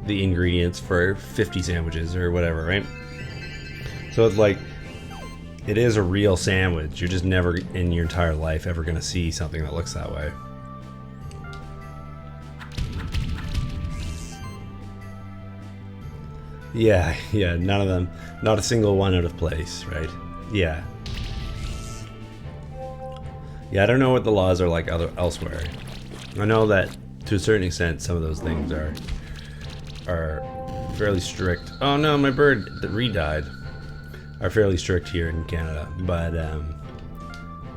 the ingredients for 50 sandwiches or whatever, right? So it's like, it is a real sandwich. You're just never in your entire life ever going to see something that looks that way. Yeah, none of them, not a single one out of place, right? Yeah. Yeah, I don't know what the laws are like elsewhere. I know that to a certain extent some of those things are fairly strict. Oh no, my bird that re-died. Are fairly strict here in Canada, but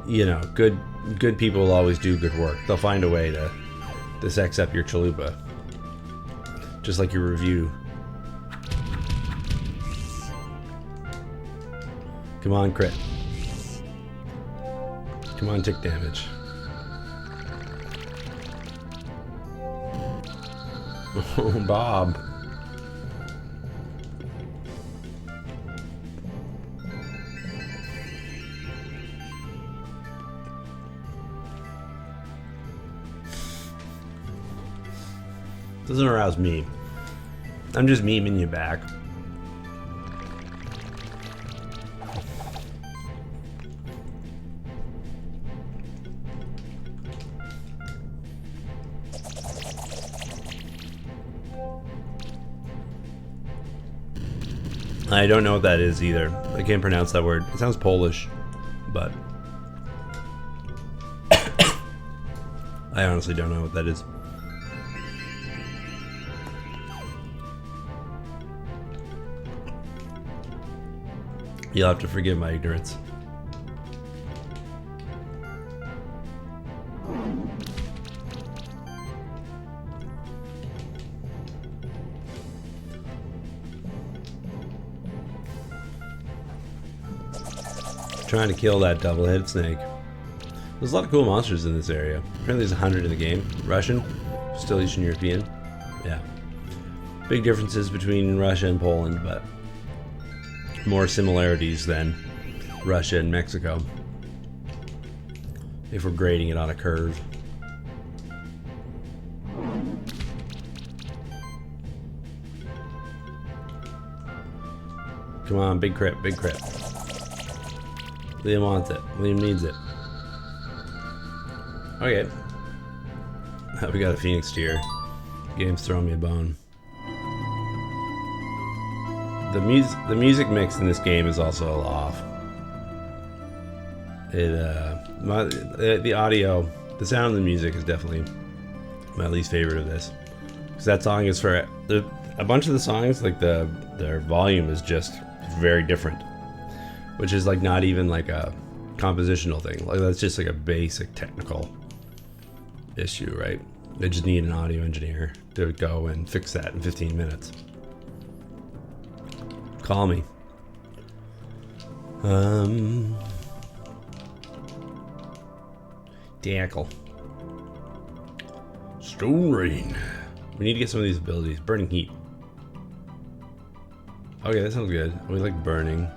you know, good people will always do good work. They'll find a way to sex up your chalupa, just like your review. Come on, crit. Come on, tick damage. Oh, Bob. Doesn't arouse me. I'm just memeing you back. I don't know what that is either. I can't pronounce that word. It sounds Polish, but I honestly don't know what that is. You'll have to forgive my ignorance. Trying to kill that double-headed snake. There's a lot of cool monsters in this area. Apparently there's 100 in the game. Russian, still Eastern European. Yeah. Big differences between Russia and Poland, but more similarities than Russia and Mexico, if we're grading it on a curve. Come on, big crit, big crit. Liam wants it. Liam needs it. Okay. We got a Phoenix tier. Game's throwing me a bone. The music mix in this game is also a little off. The audio, the sound of the music is definitely my least favorite of this, because that song is for a bunch of the songs, like their volume is just very different, which is like not even like a compositional thing. Like that's just like a basic technical issue, right? They just need an audio engineer to go and fix that in 15 minutes. Call me. Dackle. Stone Rain. We need to get some of these abilities. Burning Heat. Okay, that sounds good. We like burning.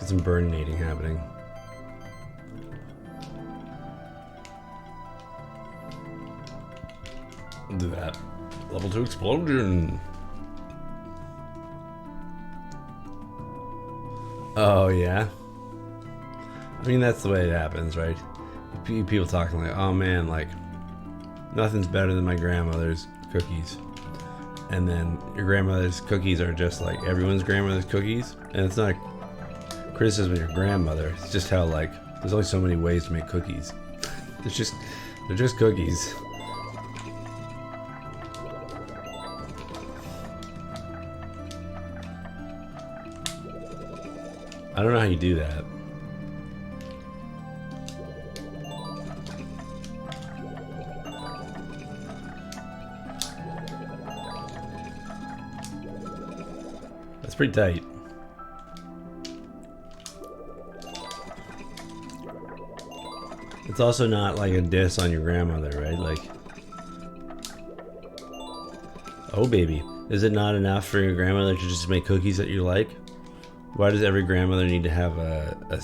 Get some burninating happening. Do that. Level 2 explosion. Oh, yeah. I mean, that's the way it happens, right? People talking like, oh man, like, nothing's better than my grandmother's cookies. And then your grandmother's cookies are just like everyone's grandmother's cookies. And it's not a criticism of your grandmother. It's just how, like, there's only so many ways to make cookies. They're just cookies. I don't know how you do that. That's pretty tight. It's also not like a diss on your grandmother, right? Like, oh baby, is it not enough for your grandmother to just make cookies that you like? Why does every grandmother need to have a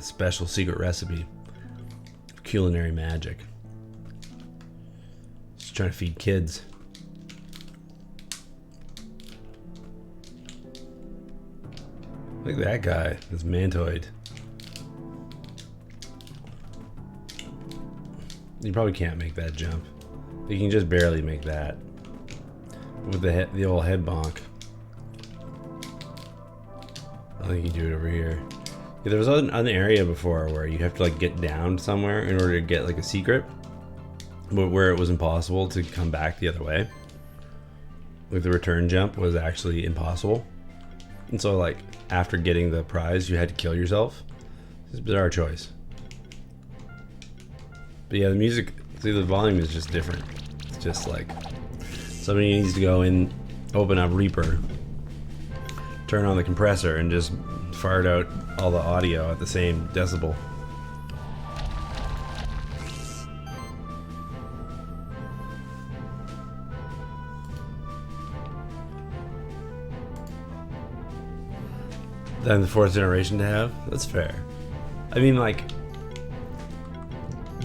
special secret recipe? Culinary magic. Just trying to feed kids. Look at that guy, this mantoid. You probably can't make that jump. You can just barely make that. With the old head bonk. I think you can do it over here. Yeah, there was an area before where you have to like get down somewhere in order to get like a secret, but where it was impossible to come back the other way. Like the return jump was actually impossible, and so like after getting the prize, you had to kill yourself. It's a bizarre choice. But yeah, the music, see, the volume is just different. It's just like somebody needs to go in, open up Reaper, turn on the compressor, and just fart out all the audio at the same decibel. Then the fourth generation to have? That's fair. I mean, like,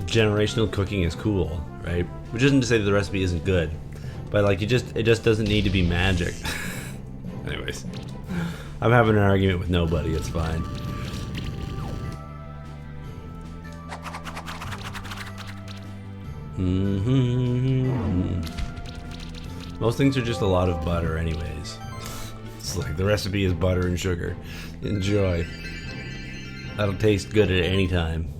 generational cooking is cool, right? Which isn't to say that the recipe isn't good, but like, it just doesn't need to be magic. Anyways. I'm having an argument with nobody, it's fine. Most things are just a lot of butter anyways. It's like the recipe is butter and sugar. Enjoy. That'll taste good at any time.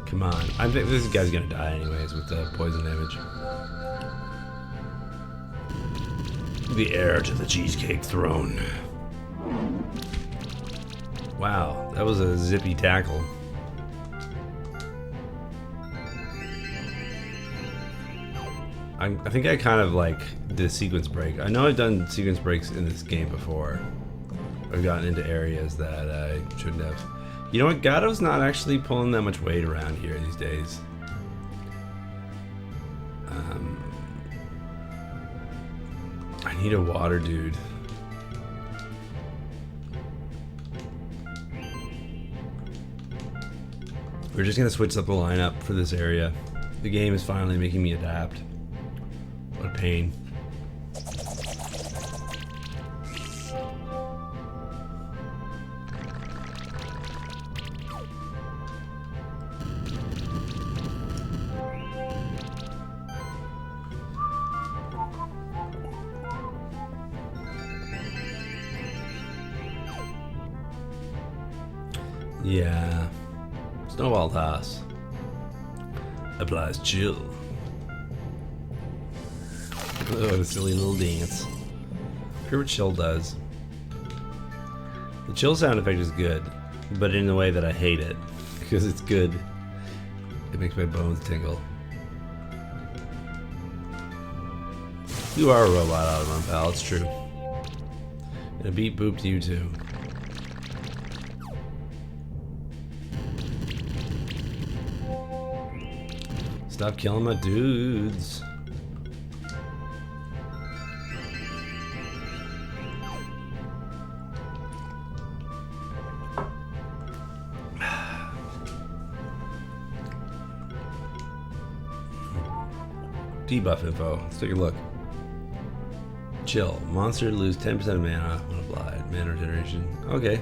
Come on. I think this guy's gonna die anyways with the poison damage. The heir to the Cheesecake Throne. Wow, that was a zippy tackle. I think I kind of like the sequence break. I know I've done sequence breaks in this game before. I've gotten into areas that I shouldn't have. You know what? Gatto's not actually pulling that much weight around here these days. I need a water dude. We're just gonna switch up the lineup for this area. The game is finally making me adapt. What a pain. Yeah. Snowball toss. Applies chill. Oh, what a silly little dance. Hear what chill does. The chill sound effect is good, but in a way that I hate it. Because it's good. It makes my bones tingle. You are a robot, Automon pal, it's true. And a beat boop to you too. Stop killing my dudes. Debuff info. Let's take a look. Chill. Monster lose 10% of mana when applied. Mana regeneration. Okay.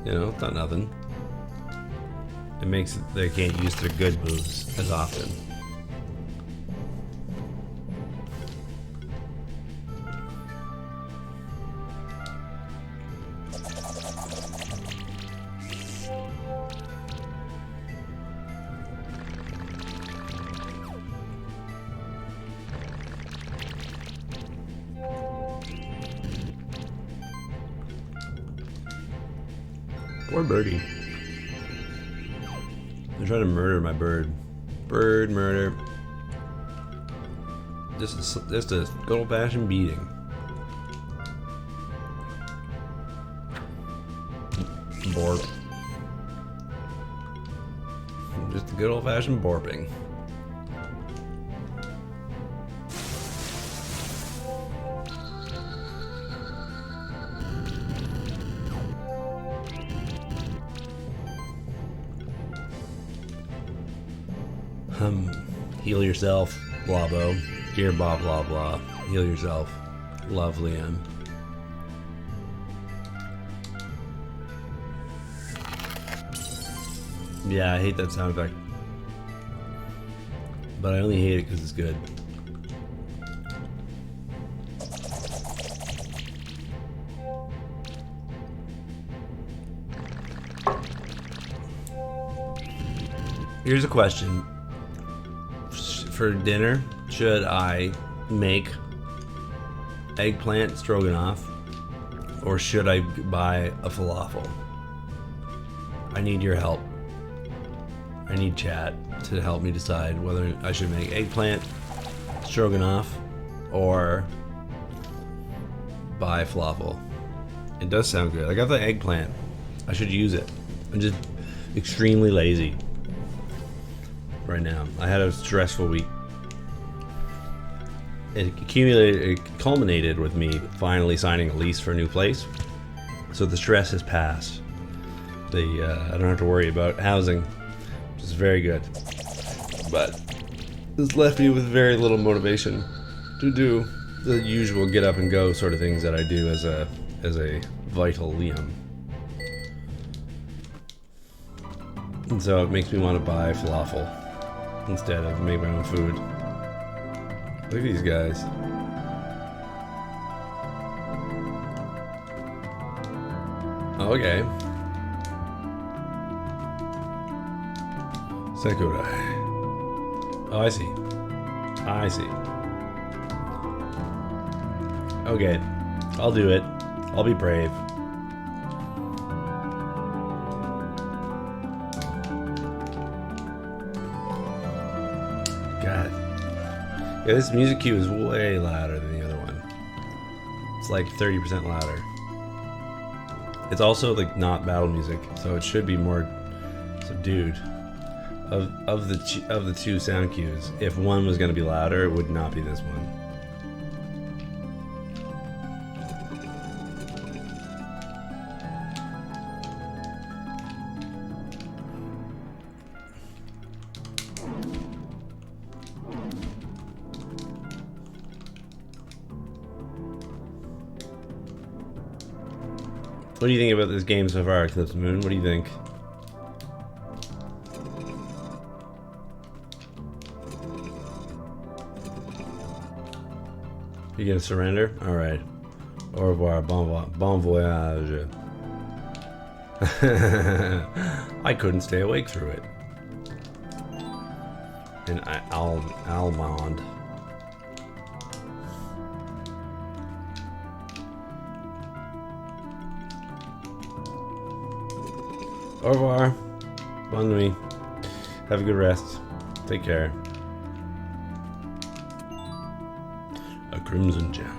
You know, it's not nothing. It makes it they can't use their good moves as often. Poor birdie. They're trying to murder my bird. Bird murder. Just a good old-fashioned beating. Borp. Just a good old-fashioned borping. Heal yourself, Blabo. Dear blah blah blah. Heal yourself. Love, Liam. Yeah, I hate that sound effect. But I only hate it because it's good. Here's a question. For dinner, should I make eggplant stroganoff or should I buy a falafel? I need your help. I need chat to help me decide whether I should make eggplant stroganoff or buy falafel. It does sound good. I got the eggplant. I should use it. I'm just extremely lazy right now. I had a stressful week. It culminated with me finally signing a lease for a new place. So the stress has passed. I don't have to worry about housing, which is very good. But this left me with very little motivation to do the usual get up and go sort of things that I do as a vital Liam. And so it makes me want to buy falafel instead of make my own food. Look at these guys. Okay. Sakurai. Oh, I see. I see. Okay. I'll do it. I'll be brave. God. Yeah, this music cue is way louder than the other one. It's like 30% louder. It's also like not battle music, so it should be more subdued. Of the two sound cues, if one was going to be louder, it would not be this one. What do you think about this game so far, Eclipse Moon? What do you think? You gonna surrender? Alright. Au revoir, bon voyage. I couldn't stay awake through it. And Almond. Au revoir. Bonne nuit. Have a good rest. Take care. A crimson gem.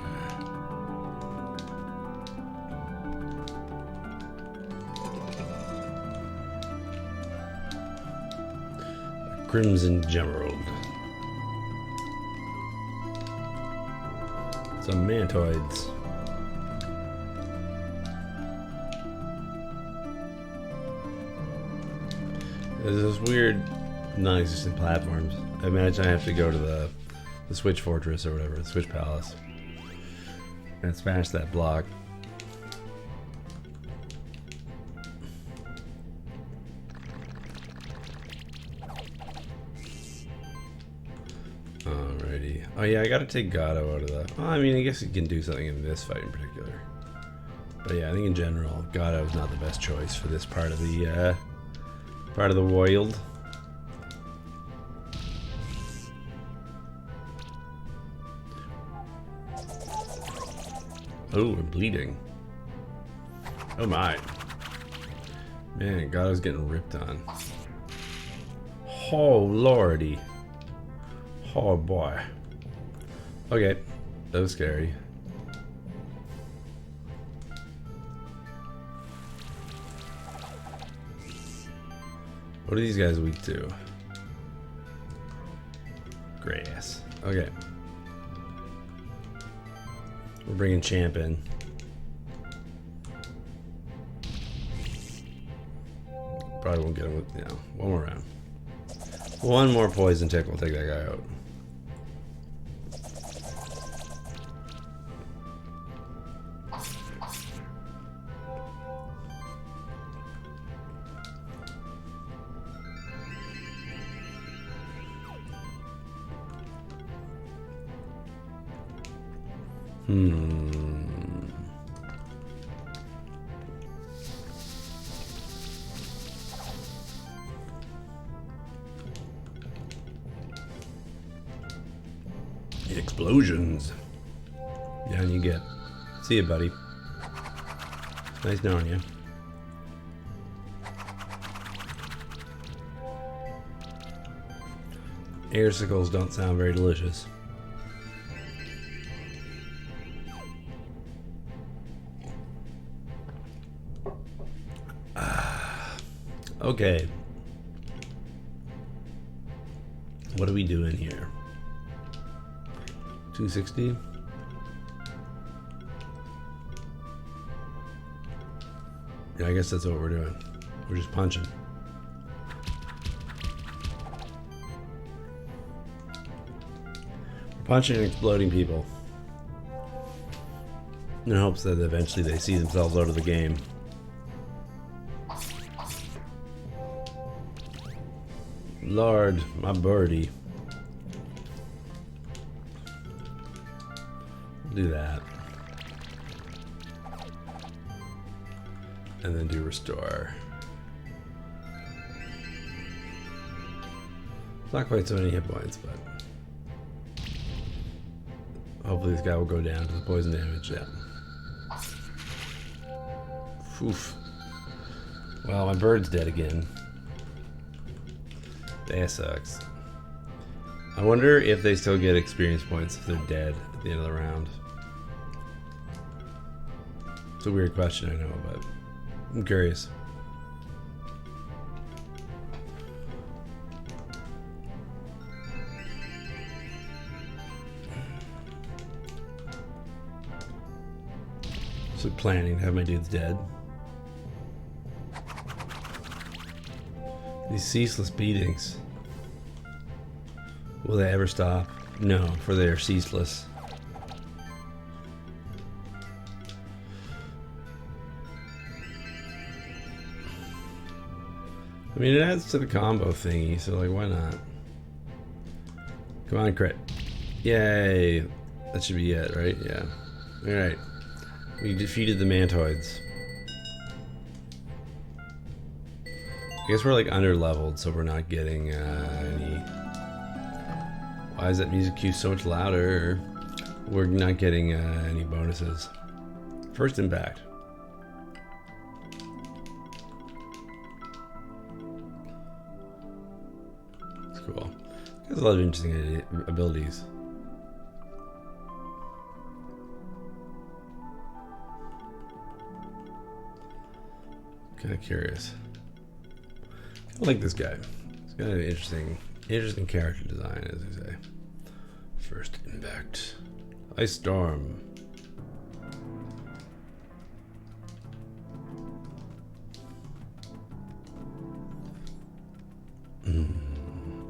A Crimson Gemerald. Some mantoids. There's this weird non-existent platforms. I imagine I have to go to the Switch Fortress or whatever, the Switch Palace, and smash that block. Alrighty. Oh yeah, I gotta take Gato out of the... Well, I mean, I guess he can do something in this fight in particular. But yeah, I think in general, Gato is not the best choice for this part of the world. Oh, I'm bleeding. Oh my. Man, Gato's getting ripped on. Oh lordy. Oh boy. Okay, that was scary. What are these guys weak to? Grass. Okay. We're bringing Champ in. Probably won't get him with, you know, one more round. One more poison tick will take that guy out. Explosions. Down you get. See you, buddy. Nice knowing you. Airsicles don't sound very delicious. Okay. What are we doing here? 260? Yeah, I guess that's what we're doing. We're just punching. We're punching and exploding people in hopes that eventually they see themselves out of the game. Lord, my birdie. Do that. And then do restore. It's not quite so many hit points, but hopefully this guy will go down to the poison damage. Yeah. Oof. Well, my bird's dead again. That sucks. I wonder if they still get experience points if they're dead at the end of the round. It's a weird question, I know, but I'm curious. So planning to have my dudes dead. These ceaseless beatings. Will they ever stop? No, for they are ceaseless. I mean, it adds to the combo thingy, so like, why not? Come on, crit. Yay. That should be it, right? Yeah. Alright. We defeated the mantoids. I guess we're like under leveled, so we're not getting any. Why is that music cue so much louder? We're not getting any bonuses. First impact. It's cool. There's a lot of interesting abilities. Kind of curious. I like this guy. He's got an interesting Interesting character design, as they say. First impact. Ice storm.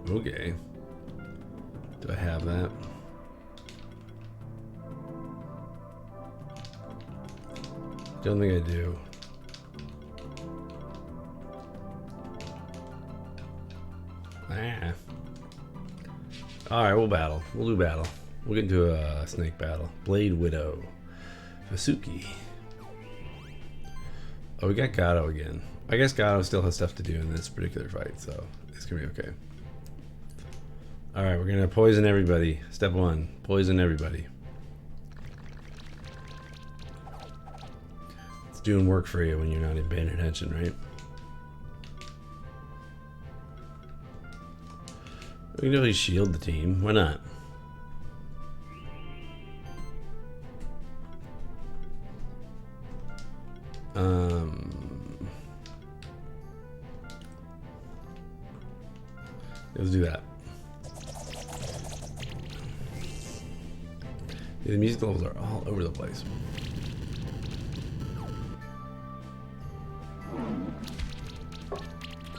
Okay. Do I have that? Don't think I do. Ah. Alright, we'll battle. We'll do battle. We'll get into a snake battle. Blade Widow. Fasuki. Oh, we got Gato again. I guess Gato still has stuff to do in this particular fight, so it's gonna be okay. Alright, we're gonna poison everybody. Step 1. Poison everybody. It's doing work for you when you're not even paying attention, right? We can definitely shield the team. Why not? Let's do that. Yeah, the music levels are all over the place.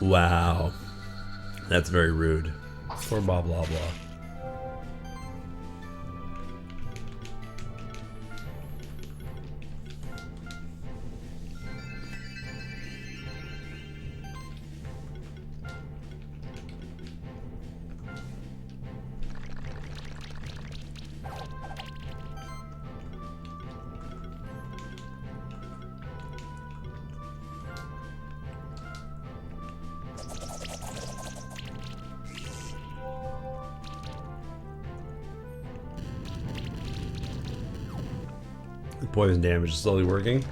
Wow. That's very rude. Poor blah blah blah. The poison damage is slowly working.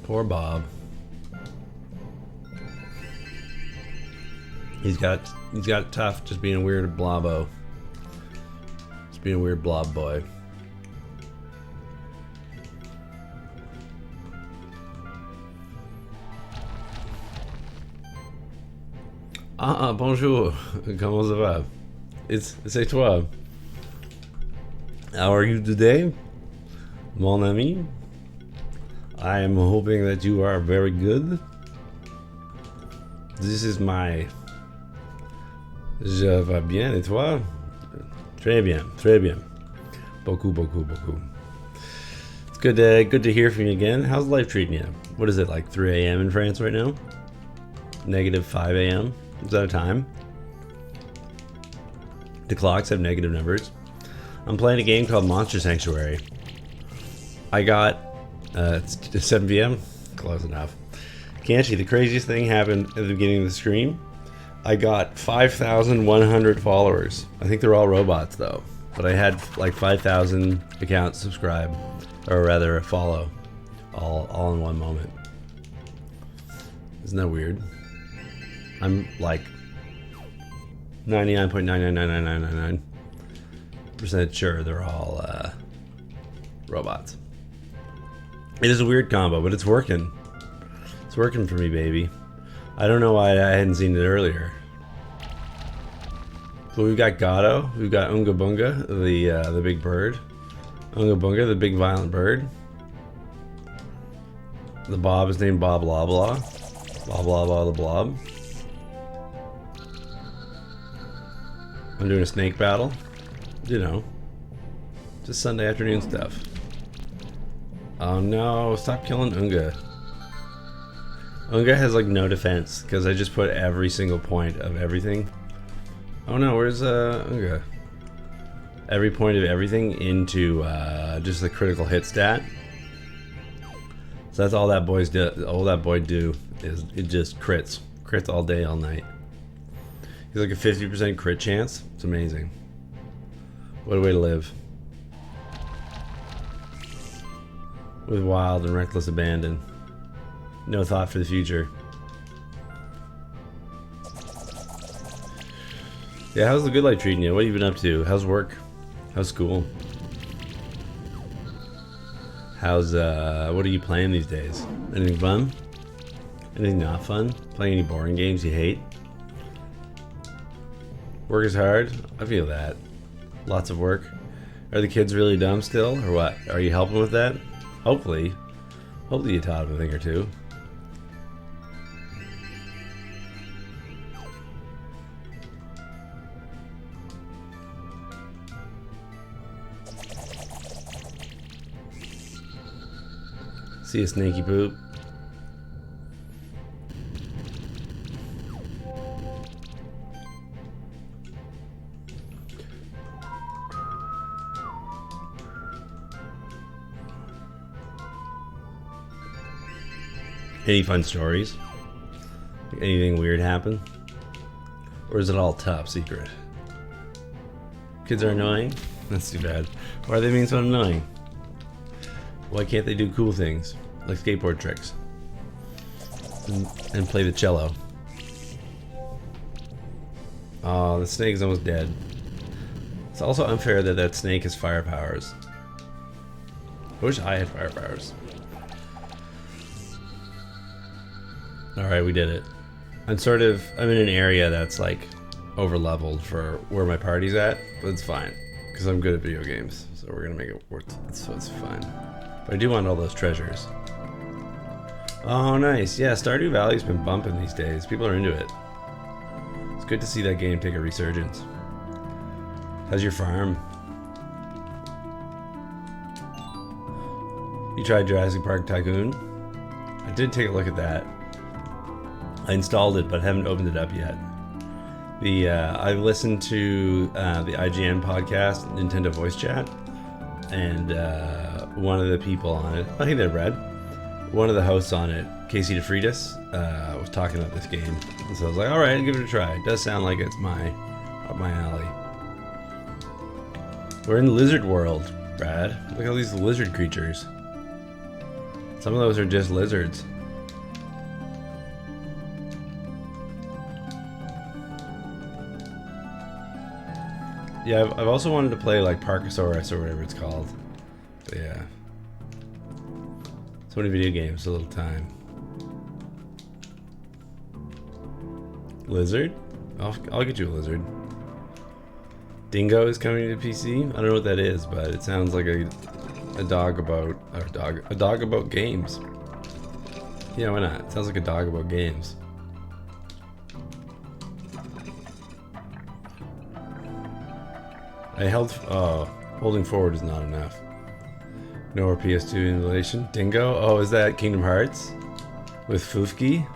Poor Bob. He's got it tough just being a weird blobbo. Just being a weird blob boy. Bonjour. Comment ça va? C'est toi. How are you today, mon ami? I am hoping that you are very good. This is my... Je vais bien, et toi? Très bien, très bien. Beaucoup, beaucoup, beaucoup. It's good to hear from you again. How's life treating you? What is it, like 3 a.m. in France right now? Negative 5 a.m.? Is that a time? The clocks have negative numbers. I'm playing a game called Monster Sanctuary. I got... it's 7 p.m.? Close enough. Kanchi, the craziest thing happened at the beginning of the stream. I got 5,100 followers. I think they're all robots though. But I had like 5,000 accounts subscribe. Or rather follow. All in one moment. Isn't that weird? I'm like 99.9999999% sure they're all robots. It is a weird combo, but it's working. It's working for me, baby. I don't know why I hadn't seen it earlier. So we've got Gato, we've got Unga Bunga, the big bird. Unga Bunga, the big violent bird. The Bob is named Bob Blah Blah. Blah Blah Blah the Blob. I'm doing a snake battle. You know. Just Sunday afternoon stuff. Oh no, stop killing Unga. Unga has like no defense because I just put every single point of everything. Oh no, where's Unga? Every point of everything into just the critical hit stat. So that's all that boy do is it just crits all day, all night. He's like a 50% crit chance. It's amazing. What a way to live. With wild and reckless abandon. No thought for the future. Yeah, how's the good life treating you? What have you been up to? How's work? How's school? How's what are you playing these days? Anything fun? Anything not fun? Playing any boring games you hate? Work is hard? I feel that. Lots of work. Are the kids really dumb still, or what? Are you helping with that? Hopefully. Hopefully you taught them a thing or two. See a snaky poop. Any fun stories? Anything weird happen? Or is it all top secret? Kids are annoying? That's too bad. Why are they being so annoying? Why can't they do cool things? Like skateboard tricks. And play the cello. Oh, the snake is almost dead. It's also unfair that that snake has fire powers. I wish I had fire powers. Alright, we did it. I'm in an area that's like over leveled for where my party's at, but it's fine. Because I'm good at video games, so we're gonna make it work, so it's fine. But I do want all those treasures. Oh, nice. Yeah, Stardew Valley's been bumping these days. People are into it. It's good to see that game take a resurgence. How's your farm? You tried Jurassic Park Tycoon? I did take a look at that. I installed it, but haven't opened it up yet. I listened to the IGN podcast, Nintendo Voice Chat, and one of the people on it, I think they're Red, one of the hosts on it, Casey DeFreitas, was talking about this game. And so I was like, alright, I'll give it a try. It does sound like it's up my alley. We're in Lizard World, Brad. Look at all these lizard creatures. Some of those are just lizards. Yeah, I've also wanted to play like Parkosaurus or whatever it's called. But yeah. So many video games, a little time. Lizard? I'll get you a lizard. Dingo is coming to PC? I don't know what that is, but it sounds like a dog about games. Yeah, why not? It sounds like a dog about games. Holding forward is not enough. No more PS2 emulation. Dingo? Oh, is that Kingdom Hearts? With Fufki?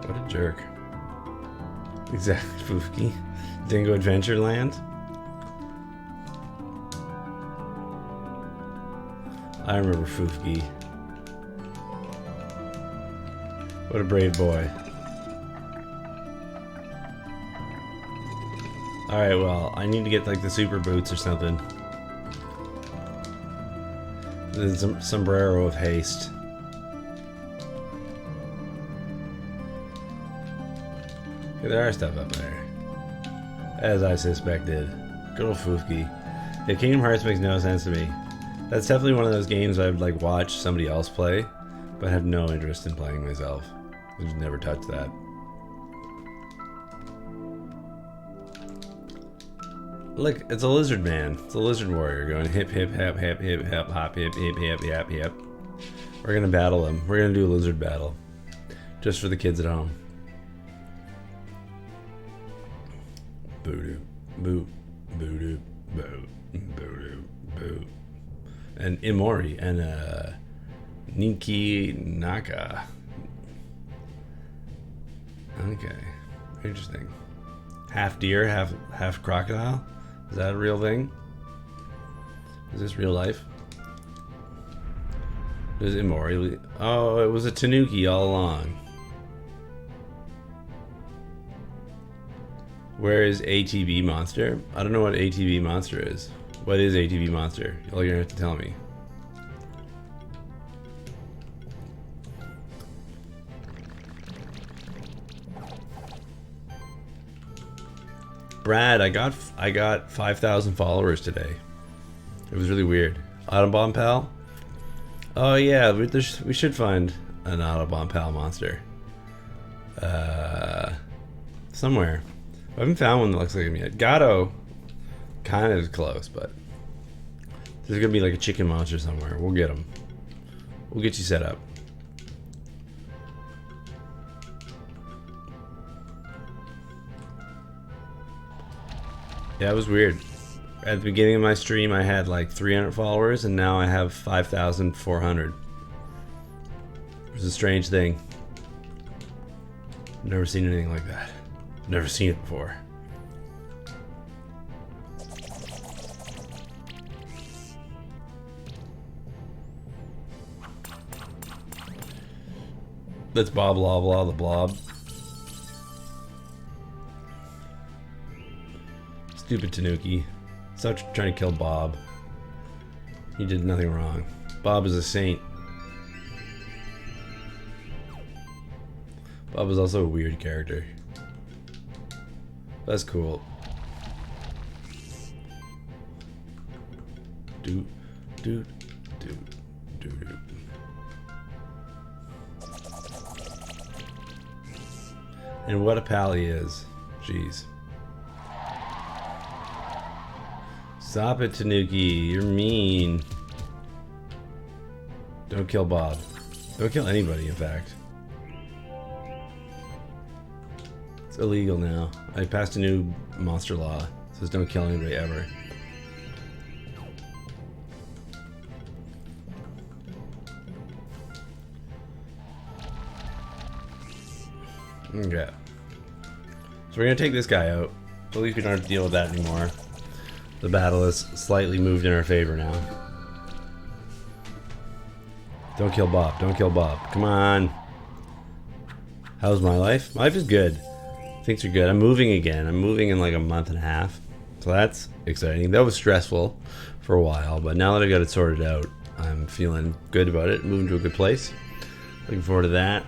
What a jerk. Exactly, Fufki. Dingo Adventureland? I remember Fufki. What a brave boy. Alright, well, I need to get like the super boots or something. The sombrero of haste. Okay, there are stuff up there. As I suspected. Good old Fufki. Yeah, Kingdom Hearts makes no sense to me. That's definitely one of those games I'd like watch somebody else play, but have no interest in playing myself. I've just never touched that. Look, it's a lizard man. It's a lizard warrior going hip hip hap hap hip hap hop hip hip hip yap yap. We're gonna battle him. We're gonna do a lizard battle. Just for the kids at home. Boo-doo, boo, boo-doo, boo, boo-doo, boo. And Imori and Niki Naka. Okay, interesting. Half deer, half crocodile. Is that a real thing? Is this real life? Does Imori? Oh, it was a tanuki all along. Where is ATV Monster? I don't know what ATV Monster is. What is ATV Monster? You're gonna have to tell me. Brad, I got 5,000 followers today. It was really weird. Autobomb Pal? Oh yeah, we should find an Autobomb Pal monster. Somewhere. I haven't found one that looks like him yet. Gato kind of is close, but there's gonna be like a chicken monster somewhere. We'll get him. We'll get you set up. Yeah, it was weird. At the beginning of my stream, I had like 300 followers, and now I have 5,400. It was a strange thing. I've never seen anything like that. Never seen it before. That's Bob Loblaw, the blob. Stupid Tanuki. Stop trying to kill Bob. He did nothing wrong. Bob is a saint. Bob is also a weird character. That's cool. Doot, doot, doot, doot, doot. And what a pal he is. Jeez. Stop it, Tanuki. You're mean. Don't kill Bob. Don't kill anybody, in fact. It's illegal now. I passed a new monster law. It says don't kill anybody ever. Okay. So we're gonna take this guy out. At least we don't have to deal with that anymore. The battle has slightly moved in our favor now. Don't kill Bob. Don't kill Bob. Come on. How's my life? My life is good. Things are good. I'm moving again. I'm moving in like a month and a half. So that's exciting. That was stressful for a while, but now that I got it sorted out, I'm feeling good about it. Moving to a good place. Looking forward to that.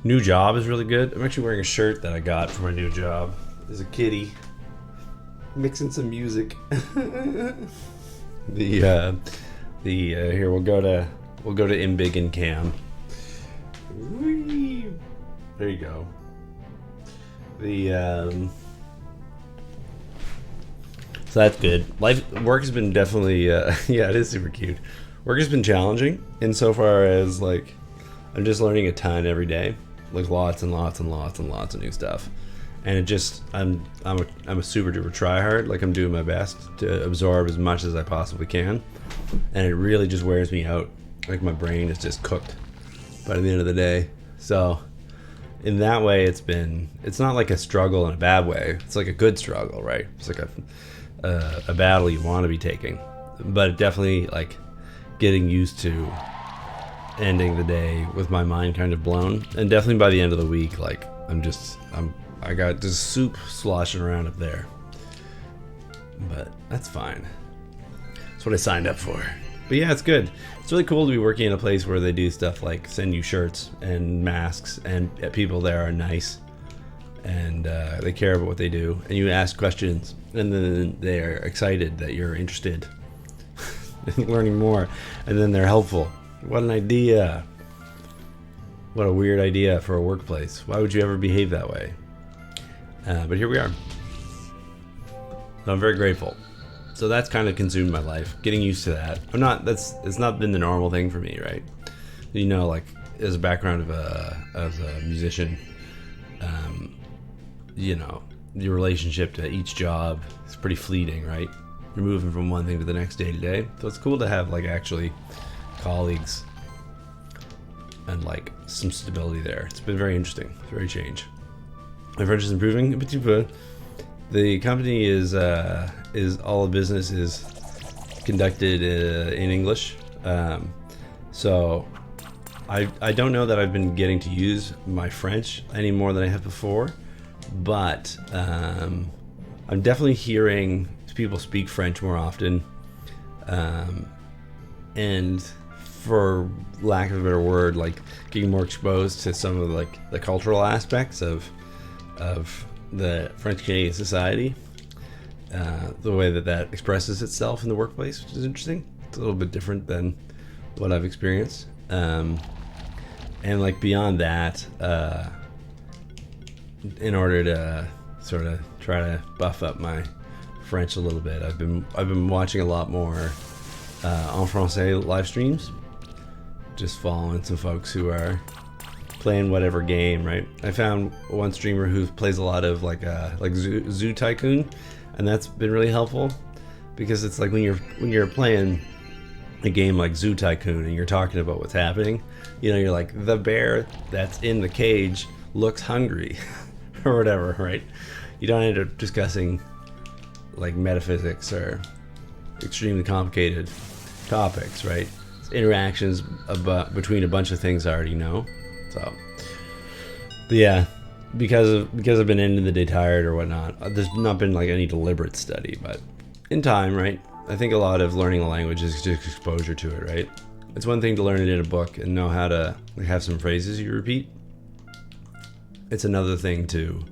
New job is really good. I'm actually wearing a shirt that I got for my new job. There's a kitty mixing some music. Here we'll go to Imbig and Cam. Whee! There you go. So that's good. Work has been definitely yeah, it is super cute. Work has been challenging insofar as like I'm just learning a ton every day, like lots and lots and lots and lots of new stuff, and it just I'm a super duper tryhard. Like I'm doing my best to absorb as much as I possibly can, and it really just wears me out. Like my brain is just cooked by the end of the day. So in that way, it's not like a struggle in a bad way. It's like a good struggle, right? It's like a battle you want to be taking, but it definitely like getting used to ending the day with my mind kind of blown, and definitely by the end of the week, like I got just soup sloshing around up there, but that's fine. That's what I signed up for. But yeah, it's good. It's really cool to be working in a place where they do stuff like send you shirts and masks, and people there are nice, and they care about what they do, and you ask questions, and then they're excited that you're interested in learning more, and then they're helpful. What an idea. What a weird idea for a workplace. Why would you ever behave that way? But here we are. So I'm very grateful. So that's kind of consumed my life, getting used to that. It's not been the normal thing for me, right? You know, like as a background of a musician, you know, your relationship to each job is pretty fleeting, right? You're moving from one thing to the next day to day. So it's cool to have like actually colleagues and like some stability there. It's been very interesting. It's very change. My French is improving a petit peu. The company is all the business is conducted in English. So I don't know that I've been getting to use my French any more than I have before, but I'm definitely hearing people speak French more often, and for lack of a better word, like getting more exposed to some of like the cultural aspects of the French Canadian society, the way that that expresses itself in the workplace, which is interesting. It's a little bit different than what I've experienced. And like beyond that, in order to sort of try to buff up my French a little bit, I've been watching a lot more en français live streams, just following some folks who are playing whatever game, right? I found one streamer who plays a lot of like Zoo Tycoon, and that's been really helpful because it's like when you're playing a game like Zoo Tycoon and you're talking about what's happening, you know, you're like, the bear that's in the cage looks hungry or whatever, right? You don't end up discussing like metaphysics or extremely complicated topics, right? It's interactions between a bunch of things I already know. So, but yeah, because I've been ending the day tired or whatnot, there's not been like any deliberate study, but in time, right? I think a lot of learning a language is just exposure to it, right? It's one thing to learn it in a book and know how to like, have some phrases you repeat. It's another thing to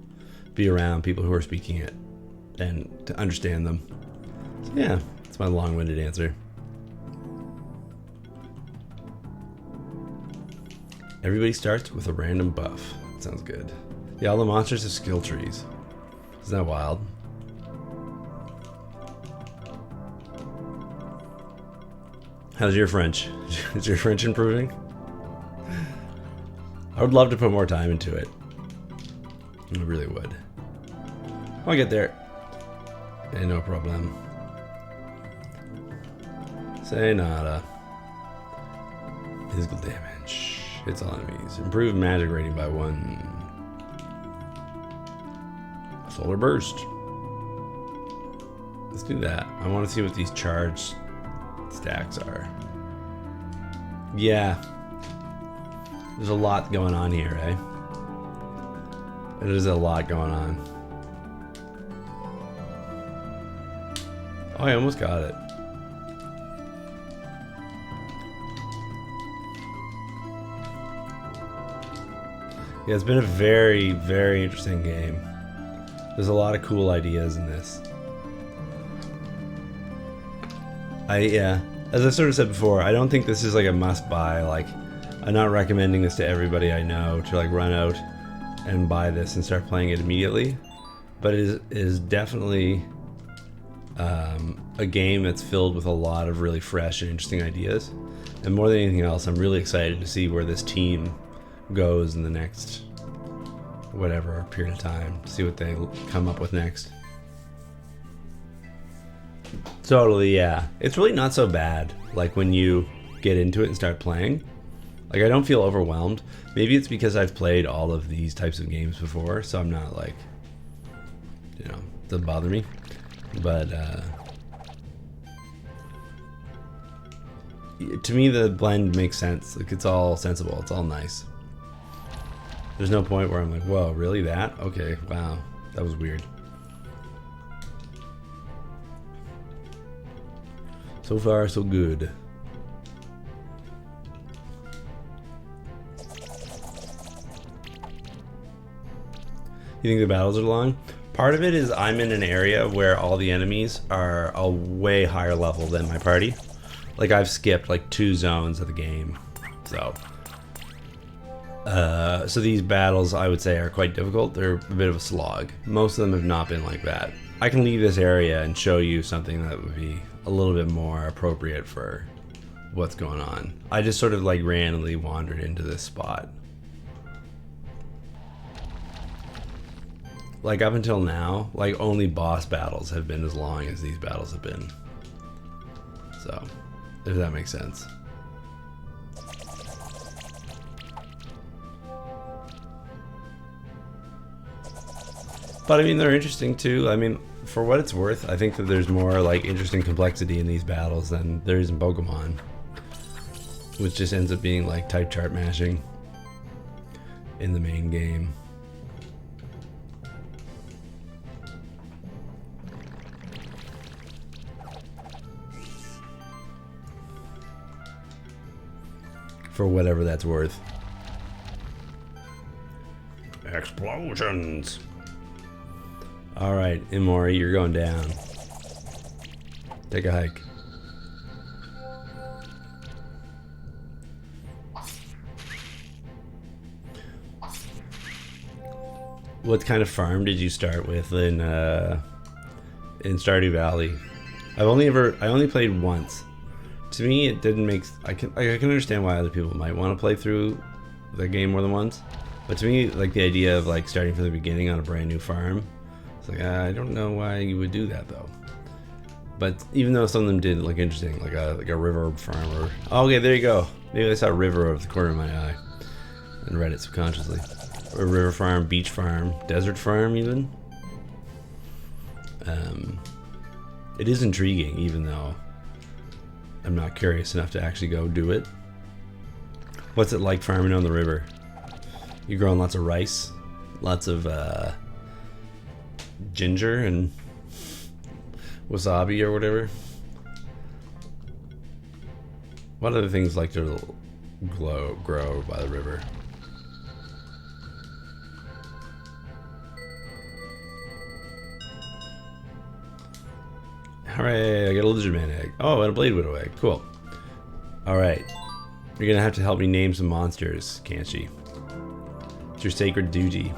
be around people who are speaking it and to understand them. So yeah, that's my long-winded answer. Everybody starts with a random buff. Sounds good. Yeah, all the monsters have skill trees. Isn't that wild? How's your French? Is your French improving? I would love to put more time into it. I really would. I'll get there. Hey, no problem. Say nada. Physical damage. Hits all enemies. Improve magic rating by 1. Solar burst. Let's do that. I want to see what these charge stacks are. Yeah. There's a lot going on here, eh? There's a lot going on. Oh, I almost got it. Yeah, it's been a very, very interesting game. There's a lot of cool ideas in this. As I sort of said before, I don't think this is like a must-buy. Like, I'm not recommending this to everybody I know to like run out and buy this and start playing it immediately. But it is definitely a game that's filled with a lot of really fresh and interesting ideas. And more than anything else, I'm really excited to see where this team goes in the next whatever period of time. See what they come up with next. Totally, yeah. It's really not so bad, like when you get into it and start playing. Like, I don't feel overwhelmed. Maybe it's because I've played all of these types of games before, so I'm not like, you know, it doesn't bother me. But to me, the blend makes sense. Like, it's all sensible. It's all nice. There's no point where I'm like, whoa, really that? Okay, wow, that was weird. So far, so good. You think the battles are long? Part of it is I'm in an area where all the enemies are a way higher level than my party. Like, I've skipped like 2 zones of the game. So these battles, I would say, are quite difficult. They're a bit of a slog. Most of them have not been like that. I can leave this area and show you something that would be a little bit more appropriate for what's going on. I just sort of like randomly wandered into this spot. Like, up until now, like, only boss battles have been as long as these battles have been. So, if that makes sense. But I mean, they're interesting too. I mean, for what it's worth, I think that there's more like interesting complexity in these battles than there is in Pokemon, which just ends up being like type chart mashing in the main game. For whatever that's worth. Explosions. Alright, Imori, you're going down. Take a hike. What kind of farm did you start with in Stardew Valley? I only played once. To me, it didn't make. I can understand why other people might want to play through the game more than once, but to me, like the idea of like starting from the beginning on a brand new farm, it's like I don't know why you would do that though. But even though some of them did look interesting, like a river farm or okay, there you go. Maybe I saw a river over the corner of my eye and read it subconsciously. A river farm, beach farm, desert farm, even. It is intriguing, even though I'm not curious enough to actually go do it. What's it like farming on the river? You growing lots of rice, lots of ginger and wasabi or whatever. What other things like to grow by the river? Hooray, I got a lizard man egg. Oh, and a blade widow egg. Cool. Alright. You're gonna have to help me name some monsters, can't she? It's your sacred duty.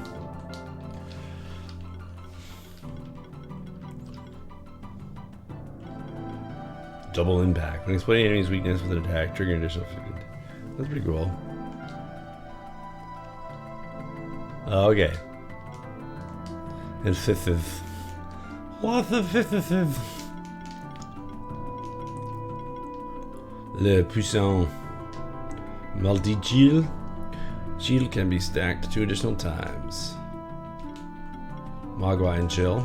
Double impact. When exploiting enemy's weakness with an attack, trigger additional food. That's pretty cool. Okay. And fifth is... What the fifth is... Le puissant multi-shield. Shield can be stacked 2 additional times. Mogwai and chill.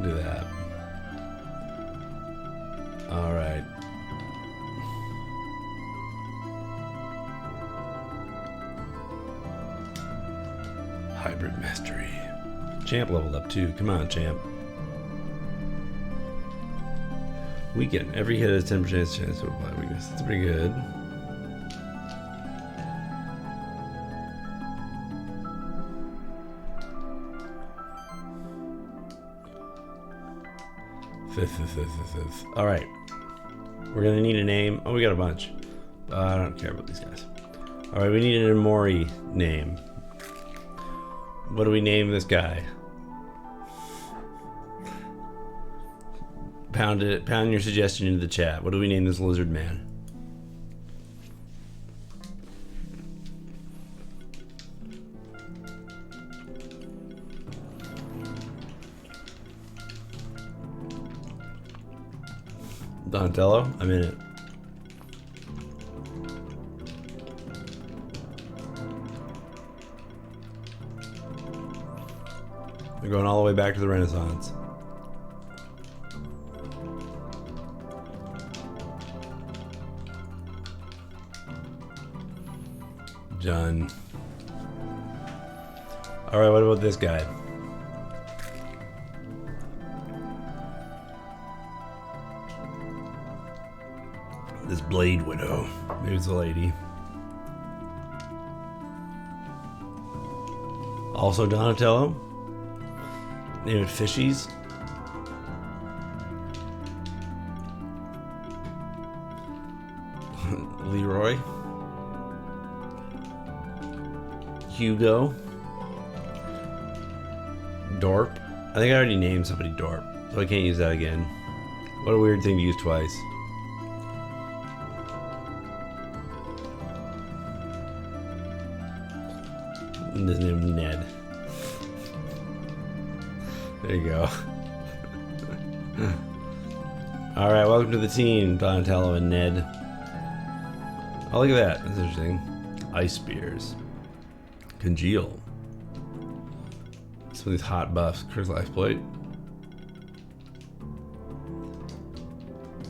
Do that. Alright. Hybrid mastery. Champ leveled up too. Come on, champ. Weaken. Every hit has 10% chance to apply weakness. That's pretty good. Fifth. Alright. We're gonna need a name. Oh, we got a bunch. I don't care about these guys. Alright, we need an Imori name. What do we name this guy? Pound your suggestion into the chat. What do we name this lizard man? Donatello? I'm in it. We're going all the way back to the Renaissance. Done. Alright, what about this guy? This Blade Widow. Maybe it's a lady. Also Donatello. Name it Fishies. Leroy. Hugo. Dorp. I think I already named somebody Dorp, so I can't use that again. What a weird thing to use twice. And his name is Ned. There you go. Alright, welcome to the team, Donatello and Ned. Oh, look at that. That's interesting. Ice spears. Congeal. Some of these hot buffs. Critical exploit.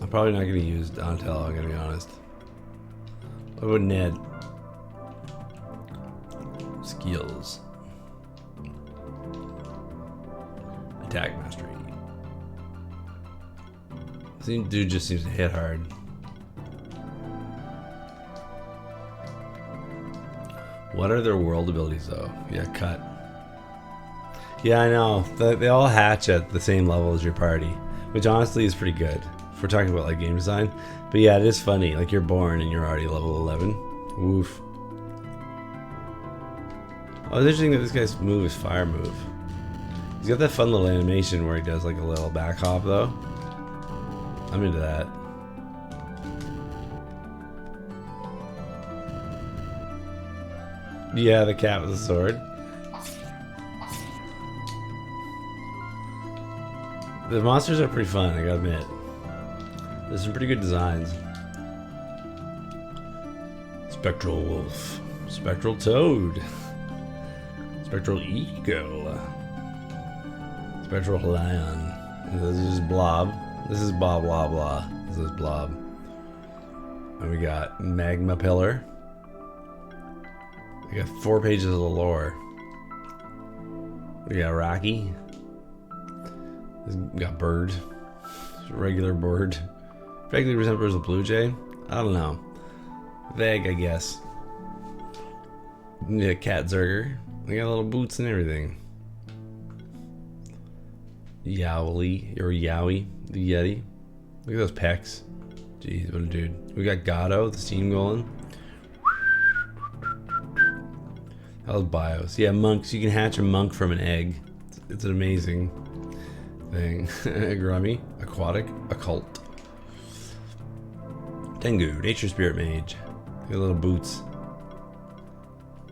I'm probably not going to use Donatello, I'm going to be honest. What about Ned? Skills. Attack mastery. This dude just seems to hit hard. What are their world abilities though? Yeah, cut. Yeah, I know. They all hatch at the same level as your party, which honestly is pretty good if we're talking about like game design. But yeah, it is funny. Like you're born and you're already level 11. Woof. Oh, it's interesting that this guy's move is fire move. He's got that fun little animation where he does like a little back hop though. I'm into that. Yeah, the cat with the sword. The monsters are pretty fun, I gotta admit. There's some pretty good designs. Spectral wolf. Spectral toad. Spectral eagle. Spectral lion. And this is just blob. This is blah blah blah. This is blob. And we got magma pillar. We got 4 pages of the lore. We got Rocky. We got bird. Regular bird. Vaguely resembles a blue jay. I don't know. Vague, I guess. Yeah, cat zerger. We got little boots and everything. Yowly or Yowie, the Yeti. Look at those pecs. Jeez, what a dude. We got Gato, the steam golem. How's bios? Yeah, monks. You can hatch a monk from an egg. It's an amazing thing. Grummy, aquatic, occult. Tengu, nature spirit mage. Got little boots.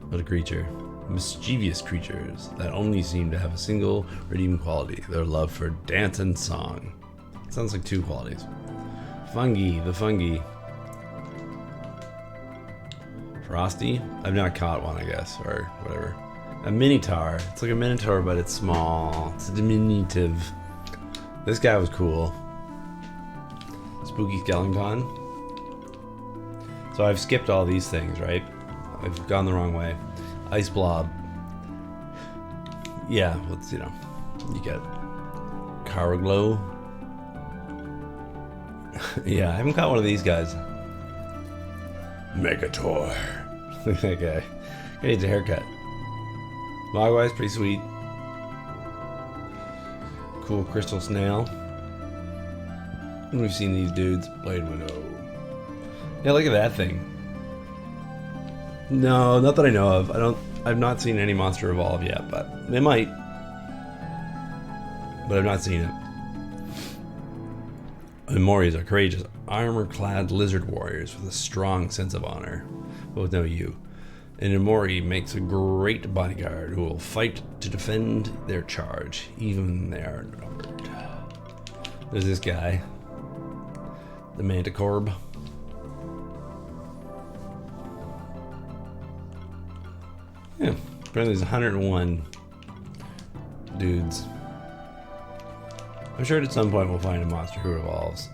What a creature. Mischievous creatures that only seem to have a single redeeming quality, their love for dance and song. Sounds like 2 qualities. Fungi, the fungi. Frosty? I've not caught one, I guess, or whatever. A minotaur. It's like a minotaur, but it's small. It's a diminutive. This guy was cool. Spooky skeleton. So I've skipped all these things, right? I've gone the wrong way. Ice blob. Yeah, let's, you know, you get Caraglow. Yeah, I haven't caught one of these guys. Megator. Look at that guy. He needs a haircut. Mogwai's pretty sweet. Cool crystal snail. And we've seen these dudes. Blade Widow. Yeah, look at that thing. No, not that I know of. I've not seen any monster evolve yet, but they might. But I've not seen it. And Moris are courageous, armor-clad lizard warriors with a strong sense of honor, but with no you. An Imori makes a great bodyguard who will fight to defend their charge, even when they are outnumbered. There's this guy, the Manticorb. Yeah, apparently there's 101 dudes. I'm sure at some point we'll find a monster who evolves.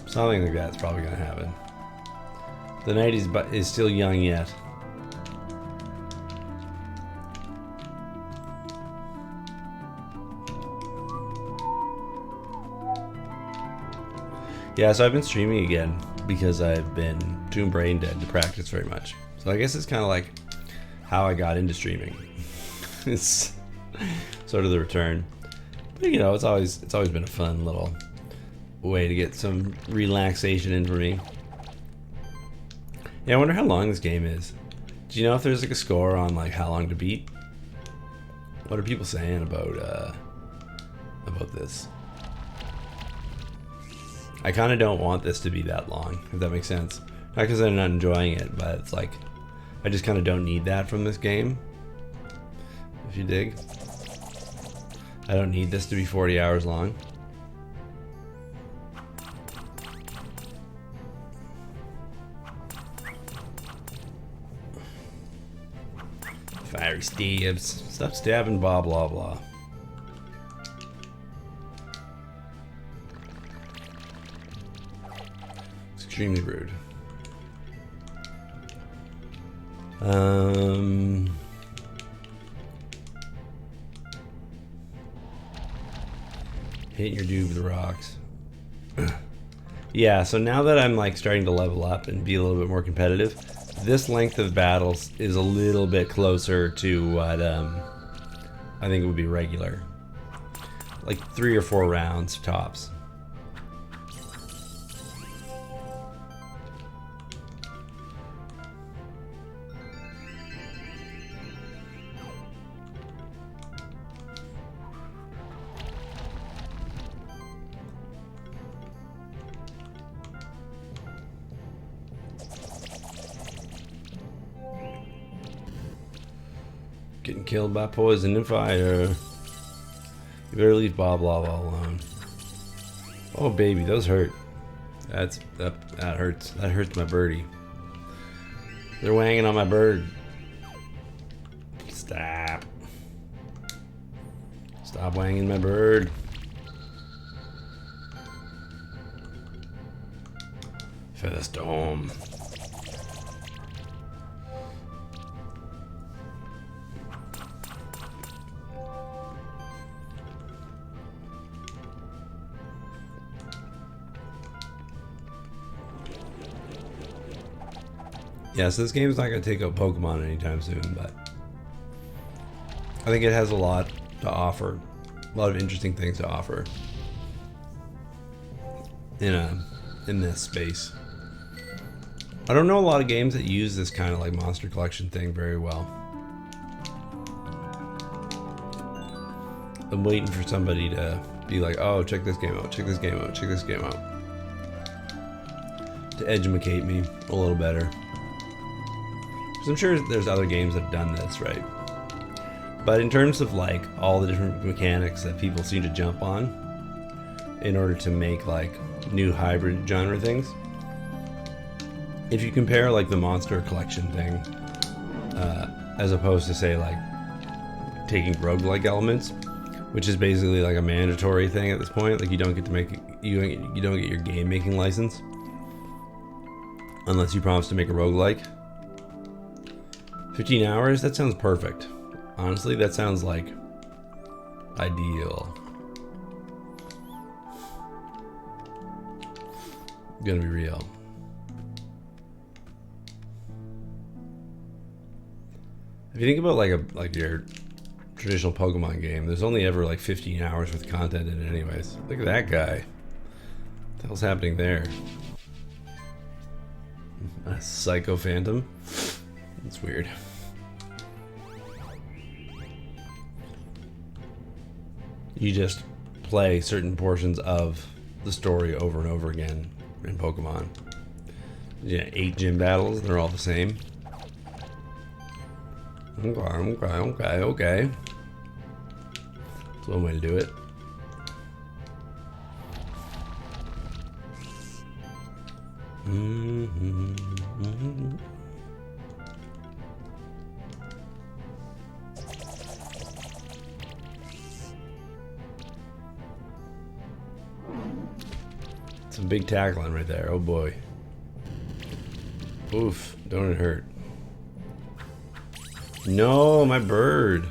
Something like that's probably going to happen. The knight is still young yet. Yeah, so I've been streaming again because I've been too brain dead to practice very much. So I guess it's kind of like how I got into streaming. It's sort of the return. But you know, it's always been a fun little way to get some relaxation in for me. Yeah, I wonder how long this game is. Do you know if there's like a score on like how long to beat? What are people saying about this? I kind of don't want this to be that long, if that makes sense. Not because I'm not enjoying it, but it's like I just kind of don't need that from this game. If you dig. I don't need this to be 40 hours long. Fiery stabs. Stop stabbing, blah, blah, blah. It's extremely rude. Hit your dude with rocks. Yeah, so now that I'm like starting to level up and be a little bit more competitive, this length of battles is a little bit closer to what I think it would be regular. Like 3 or 4 rounds tops. Getting killed by poison and fire. You better leave Bob Lava alone. Oh baby, those hurt. That hurts. That hurts my birdie. They're wanging on my bird. Stop. Stop wanging my bird. Featherstorm. Yeah, so this game's not going to take out Pokemon anytime soon, but I think it has a lot to offer. A lot of interesting things to offer in this space. I don't know a lot of games that use this kind of like monster collection thing very well. I'm waiting for somebody to be like, oh, check this game out, check this game out, check this game out. To educate me a little better. Because I'm sure there's other games that have done this, right? But in terms of like all the different mechanics that people seem to jump on in order to make like new hybrid genre things, if you compare like the monster collection thing as opposed to say like taking roguelike elements, which is basically like a mandatory thing at this point, like you don't get to make you don't get your game making license unless you promise to make a roguelike. 15 hours, that sounds perfect. Honestly, that sounds like ideal. Gonna be real. If you think about like your traditional Pokemon game, there's only ever like 15 hours worth of content in it anyways. Look at that guy. What the hell's happening there? A Psycho Phantom? That's weird. You just play certain portions of the story over and over again in Pokemon. Yeah, 8 gym battles, they're all the same. Okay. That's one way to do it. Some big tackling right there. Oh boy. Oof, don't it hurt. No, my bird.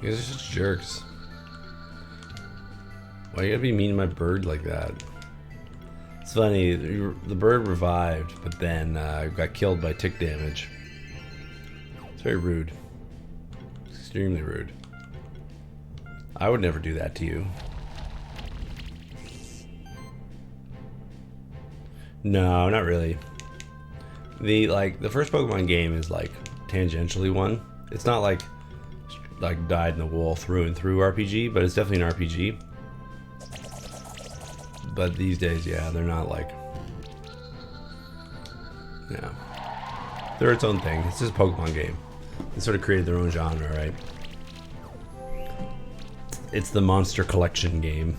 You guys are just jerks. Why you gotta be mean to my bird like that? It's funny, the bird revived, but then got killed by tick damage. It's very rude. Extremely rude. I would never do that to you. No, not really. The first Pokemon game is like tangentially one. It's not like dyed in the wool through and through RPG, but it's definitely an RPG. But these days, yeah, they're not like, yeah, they're its own thing. It's just a Pokemon game. They sort of created their own genre, right? It's the monster collection game.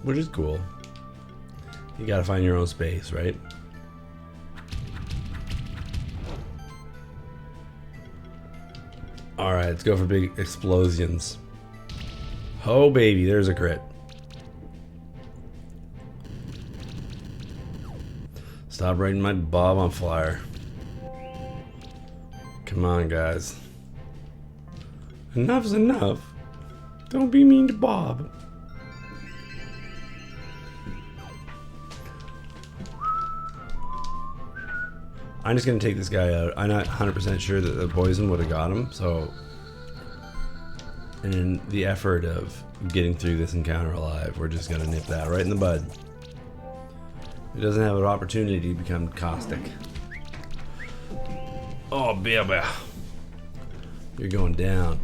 Which is cool. You gotta find your own space, right? Alright, let's go for big explosions. Oh baby, there's a crit. Stop writing my Bob on flyer. Come on, guys. Enough's enough. Don't be mean to Bob. I'm just gonna take this guy out. I'm not 100% sure that the poison would have got him, so in the effort of getting through this encounter alive, we're just gonna nip that right in the bud. He doesn't have an opportunity to become caustic. Oh, baby. You're going down.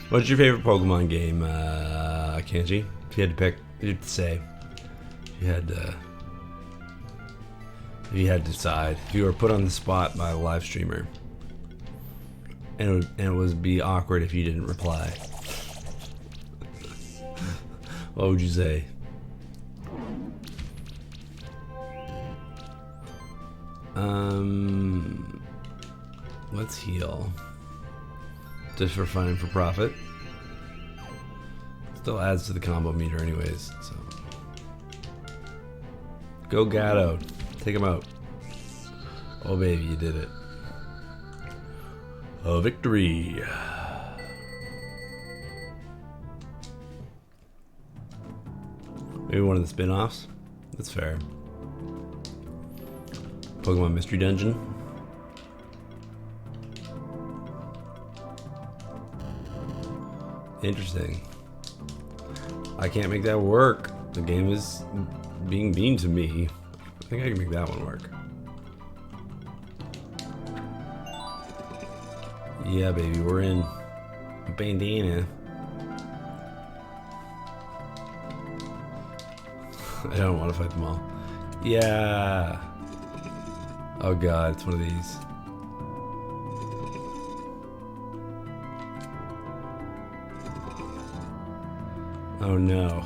What's your favorite Pokemon game, Kanji? If you had to pick, if you had to say, if you had to decide, if you were put on the spot by a live streamer, and it would be awkward if you didn't reply, what would you say? Let's heal. Just for fun and for profit. Still adds to the combo meter anyways, so. Go Gatto. Take him out. Oh baby, you did it. A victory. Maybe one of the spin-offs? That's fair. Pokemon Mystery Dungeon. Interesting. I can't make that work. The game is being mean to me. I think I can make that one work. Yeah, baby, we're in. Bandana. I don't want to fight them all. Yeah. Oh god, it's one of these. Oh no.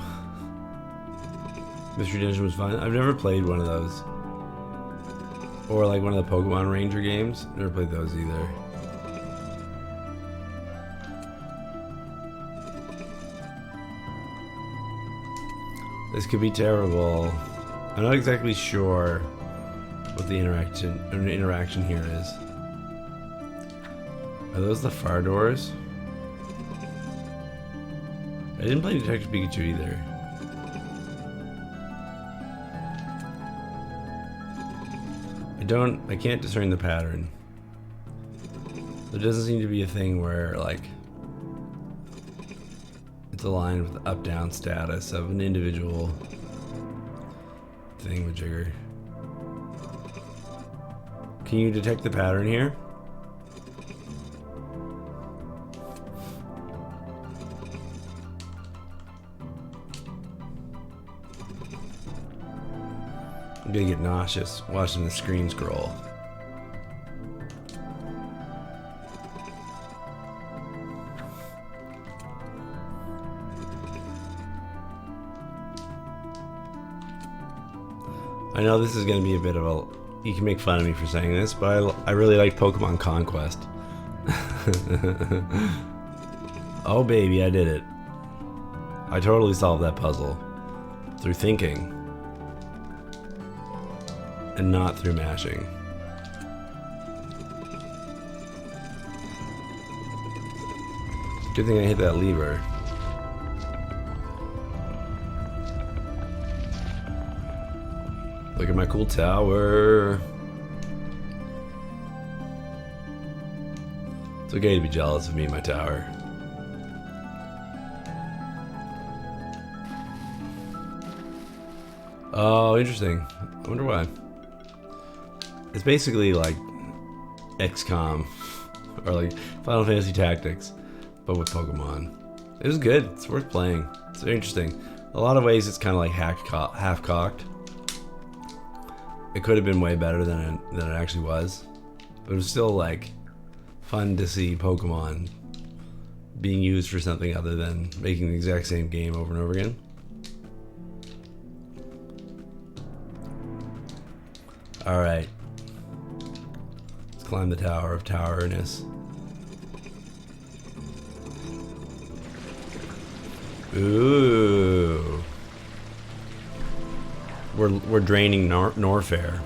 Mystery Dungeon was fun. I've never played one of those. Or like one of the Pokemon Ranger games. Never played those either. This could be terrible. I'm not exactly sure what the interaction here is. Are those the far doors? I didn't play Detective Pikachu either. I can't discern the pattern. There doesn't seem to be a thing where, like, it's aligned with the up-down status of an individual thingamajigger. Can you detect the pattern here? I'm gonna get nauseous watching the screen scroll. I know this is gonna be a bit of a... You can make fun of me for saying this, but I really like Pokemon Conquest. Oh baby, I did it. I totally solved that puzzle. Through thinking. And not through mashing. Good thing I hit that lever. Look at my cool tower. It's okay to be jealous of me and my tower. Oh, interesting. I wonder why. It's basically like XCOM or like Final Fantasy Tactics, but with Pokemon. It was good. It's worth playing. It's very interesting. A lot of ways, it's kind of like half-cocked. It could have been way better than it actually was, but it was still like fun to see Pokemon being used for something other than making the exact same game over and over again. All right. Climb the tower of towerness. Ooh. We're draining Norfair.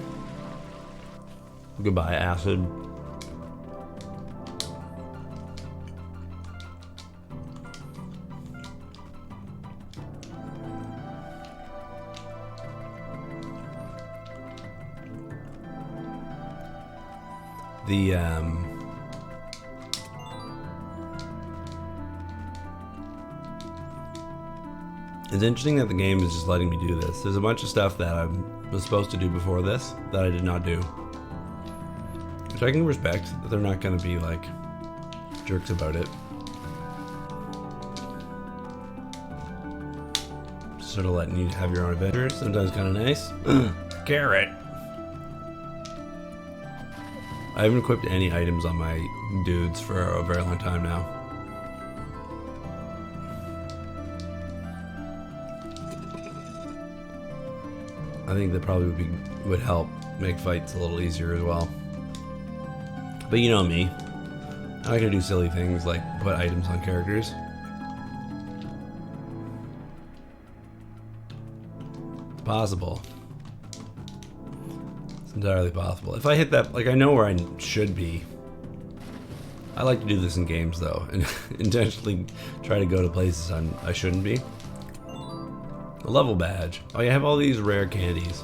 Goodbye, acid. The it's interesting that the game is just letting me do this. There's a bunch of stuff that I was supposed to do before this that I did not do. Which I can respect, that they're not going to be like jerks about it. Sort of letting you have your own adventures. Sometimes kind of nice. Carrot. I haven't equipped any items on my dudes for a very long time now. I think that probably would help make fights a little easier as well. But you know me, I'm not gonna do silly things like put items on characters. Possible. It's entirely possible. If I hit that, like I know where I should be. I like to do this in games though, and intentionally try to go to places I shouldn't be. A level badge. Oh, yeah, I have all these rare candies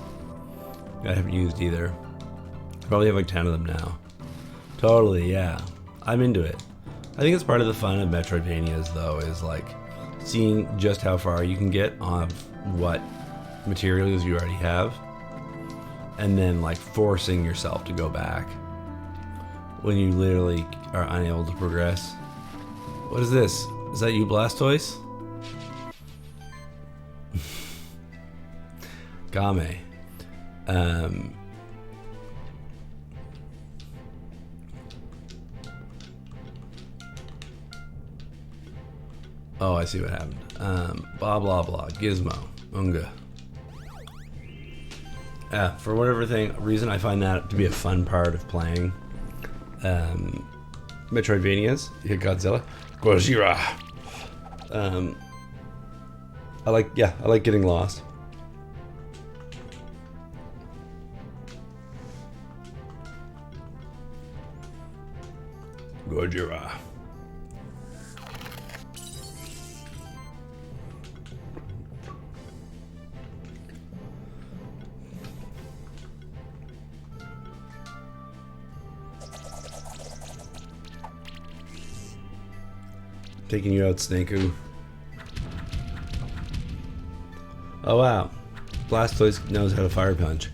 I haven't used either. Probably have like 10 of them now. Totally, yeah. I'm into it. I think it's part of the fun of Metroidvanias though, is like seeing just how far you can get on what materials you already have, and then like forcing yourself to go back when you literally are unable to progress. What is this? Is that you, Blastoise? Game. Oh, I see what happened. Blah blah blah. Gizmo. Unga. For whatever reason, I find that to be a fun part of playing Metroidvanias. You hit Godzilla. Gojira. I like getting lost. Gojira. Taking you out, Snaku. Oh wow. Blastoise knows how to fire punch.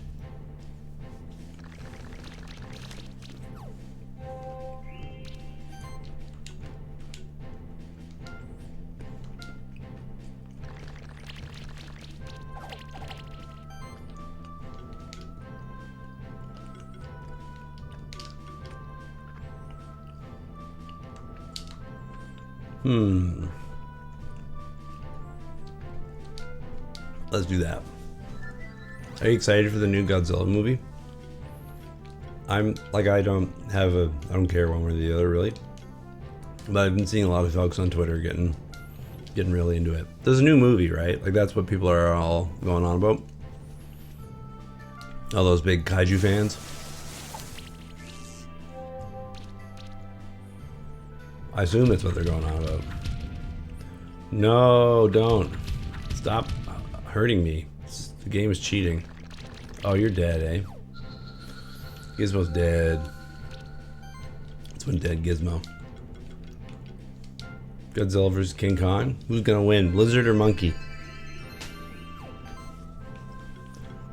Let's do that. Are you excited for the new Godzilla movie? I don't care one way or the other really. But I've been seeing a lot of folks on Twitter getting really into it. There's a new movie, right? Like that's what people are all going on about. All those big kaiju fans. I assume that's what they're going on about. No, don't. Stop hurting me. The game is cheating. Oh, you're dead, eh? Gizmo's dead. It's one dead Gizmo. Godzilla vs. King Kong? Who's gonna win? Lizard or monkey?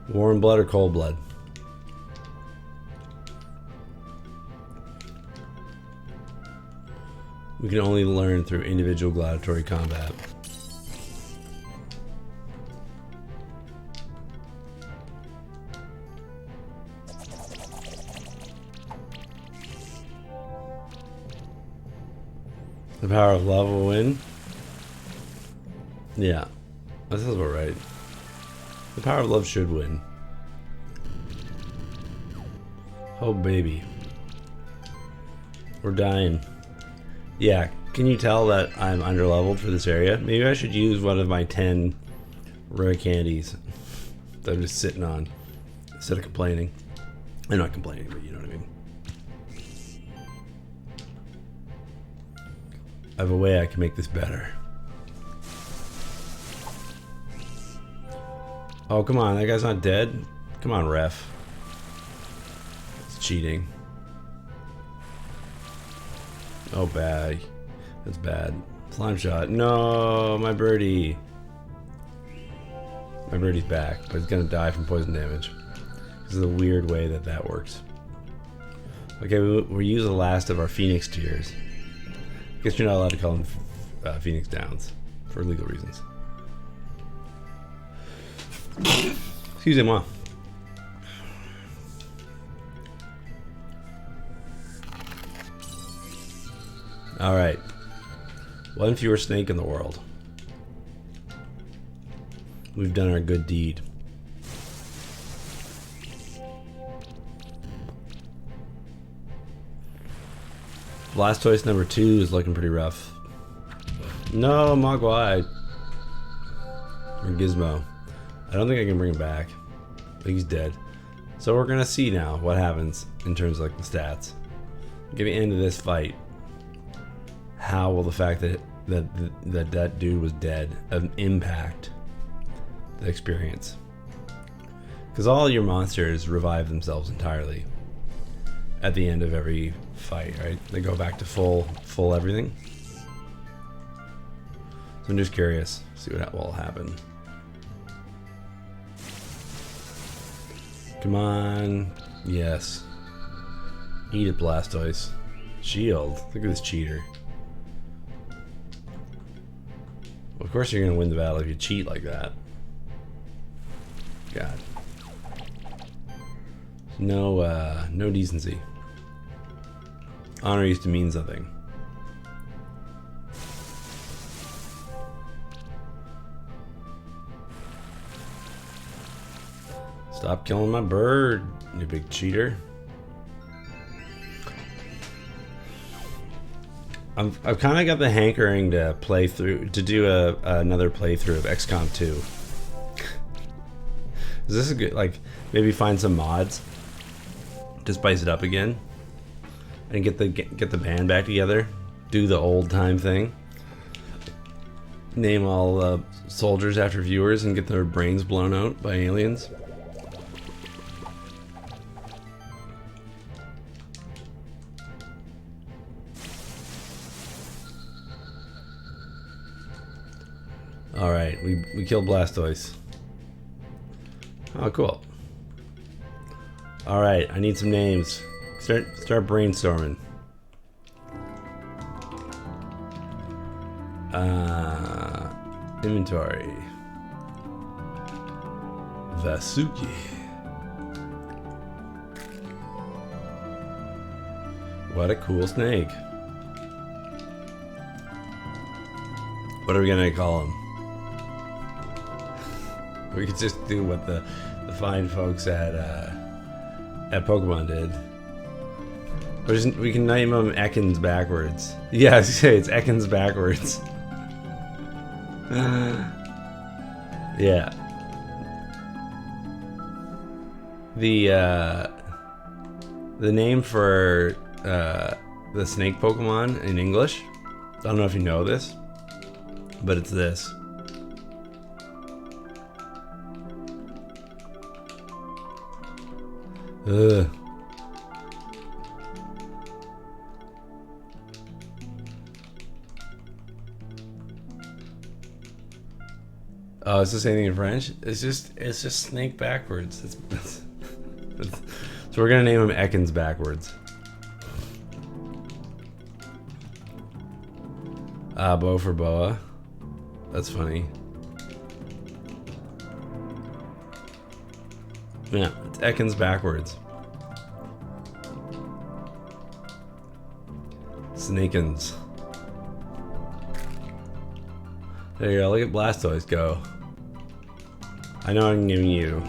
Warm blood or cold blood? We can only learn through individual gladiatory combat. The power of love will win? Yeah, that sounds about right. The power of love should win. Oh baby. We're dying. Yeah, can you tell that I'm underleveled for this area? Maybe I should use one of my 10 rare candies that I'm just sitting on instead of complaining. I'm not complaining, but you know what I mean. I have a way I can make this better. Oh, come on, that guy's not dead? Come on, ref. It's cheating. Oh, bad. That's bad. Slime shot. No, my birdie. My birdie's back, but he's gonna die from poison damage. This is a weird way that works. Okay, we use the last of our Phoenix tiers. I guess you're not allowed to call them Phoenix Downs for legal reasons. Excusez-moi. Alright. One fewer snake in the world. We've done our good deed. Blastoise number 2 is looking pretty rough. No, Mogwai. Or Gizmo. I don't think I can bring him back. I think he's dead. So we're gonna see now what happens in terms of like the stats. At the end of this fight, how will the fact that dude was dead impact the experience? Because all your monsters revive themselves entirely at the end of every fight, right? They go back to full everything. So I'm just curious, see what will happen. Come on, yes. Eat it, Blastoise. Shield. Look at this cheater. Of course you're gonna win the battle if you cheat like that. God. No decency. Honor used to mean something. Stop killing my bird, you big cheater. I've kind of got the hankering to do another playthrough of XCOM 2. Is this a good, like, maybe find some mods to spice it up again, and get the band back together, do the old time thing, name all soldiers after viewers, and get their brains blown out by aliens. Alright, we killed Blastoise. Oh, cool. Alright, I need some names. Start brainstorming. Inventory. Vasuki. What a cool snake. What are we gonna call him? We could just do what the fine folks at Pokemon did. We can name him Ekans backwards. Yeah, I was gonna say it's Ekans backwards. Yeah. The name for the snake Pokemon in English, I don't know if you know this, but it's this. Ugh. Oh, is this anything in French? It's just snake backwards. So we're gonna name him Ekans backwards. Bo for boa. That's funny. Yeah, it's Ekans backwards. Snakens. There you go, look at Blastoise go. I know I'm giving you.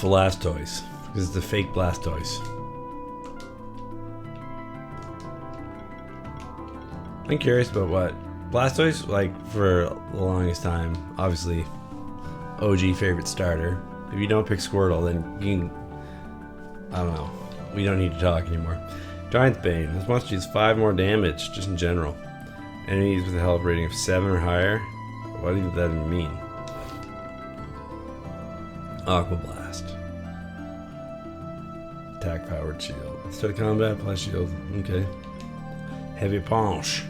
Blastoise. This is the fake Blastoise. I'm curious about what Blastoise, like, for the longest time, obviously OG favorite starter. If you don't pick Squirtle, then you can, I don't know, we don't need to talk anymore. Giant's Bane. This monster deals 5 more damage, just in general. Enemies with a health rating of 7 or higher. What does that even mean? Aqua Blast. Attack powered shield. Instead of combat, plus shield. Okay. Heavy punch.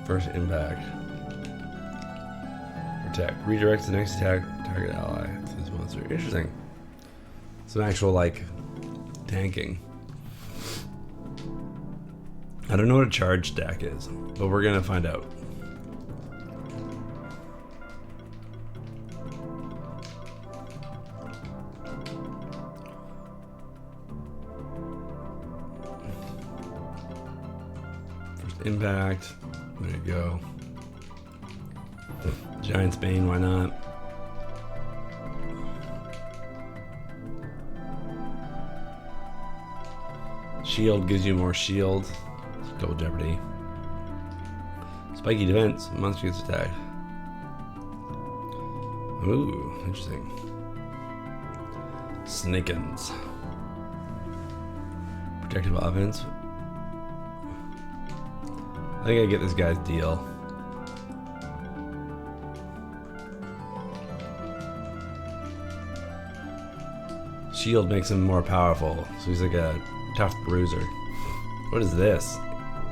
First impact. Protect. Redirects the next attack target ally to this monster. Interesting. Some actual like tanking. I don't know what a charge stack is, but we're gonna find out. First impact. There you go. Giant's Bane, why not? Shield gives you more shield. Double Jeopardy. Spiky defense. Monster gets attacked. Ooh, interesting. Snakens. Protective offense. I think I get this guy's deal. Shield makes him more powerful, so he's like a tough bruiser. What is this?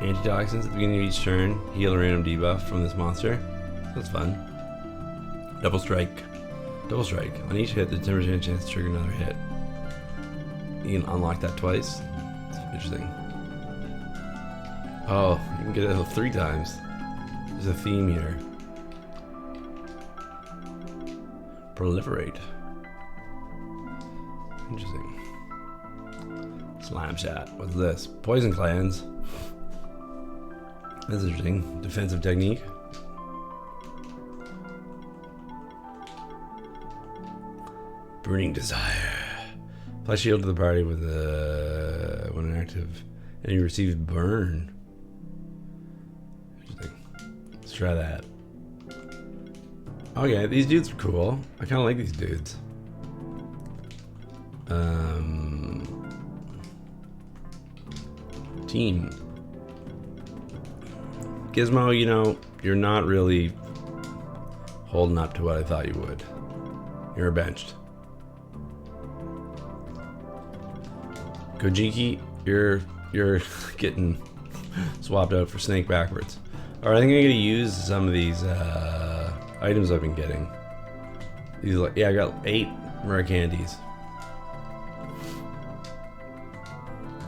Antitoxins at the beginning of each turn. Heal a random debuff from this monster. That's fun. Double strike. Double strike. On each hit, the 10% chance to trigger another hit. You can unlock that twice. It's interesting. Oh, you can get it 3 times. There's a theme here. Proliferate. Interesting. Slime shot. What's this? Poison cleanse. That's interesting. Defensive technique. Burning desire. Apply shield to the party with when inactive, and you receive burn. Interesting. Let's try that. Okay, these dudes are cool. I kind of like these dudes. Team. Gizmo, you know, you're not really holding up to what I thought you would. You're benched. Kojiki, you're getting swapped out for Snake backwards. Alright, I think I'm gonna use some of these items I've been getting. These, like, yeah, I got 8 rare candies.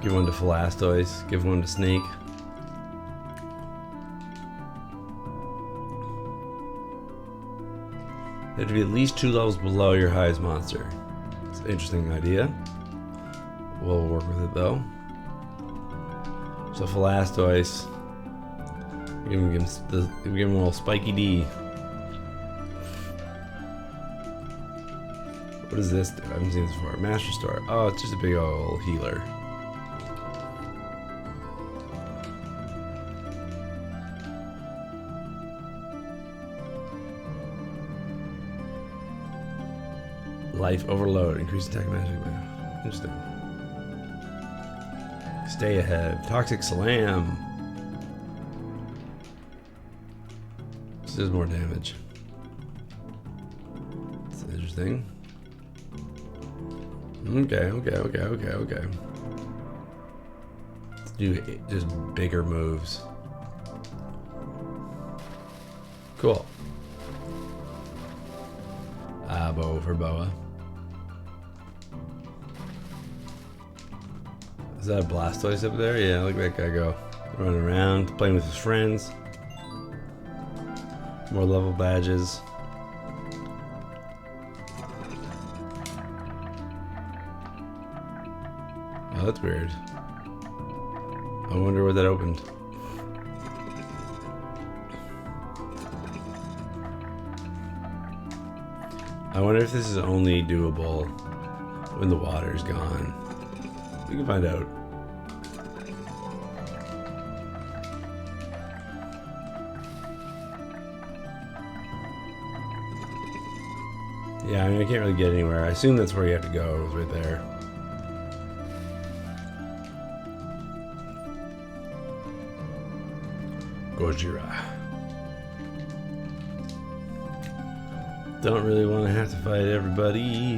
Give one to Phalastoise, give one to Snake. They have to be at least 2 levels below your highest monster. It's an interesting idea. We'll work with it though. So Phalastoise, give him a little spiky D. What does this do? I haven't seen this before. Master Store. Oh, it's just a big old healer. Life overload. Increase attack magic. Interesting. Stay ahead. Toxic Slam. This does more damage. That's interesting. Okay. Let's do just bigger moves. Cool. Bow for Boa. Is that a Blastoise up there? Yeah, look at that guy go. Running around, playing with his friends. More level badges. Oh, that's weird. I wonder where that opened. I wonder if this is only doable when the water's gone. We can find out. Yeah, I mean, I can't really get anywhere. I assume that's where you have to go, is right there. Gojira. Don't really want to have to fight everybody.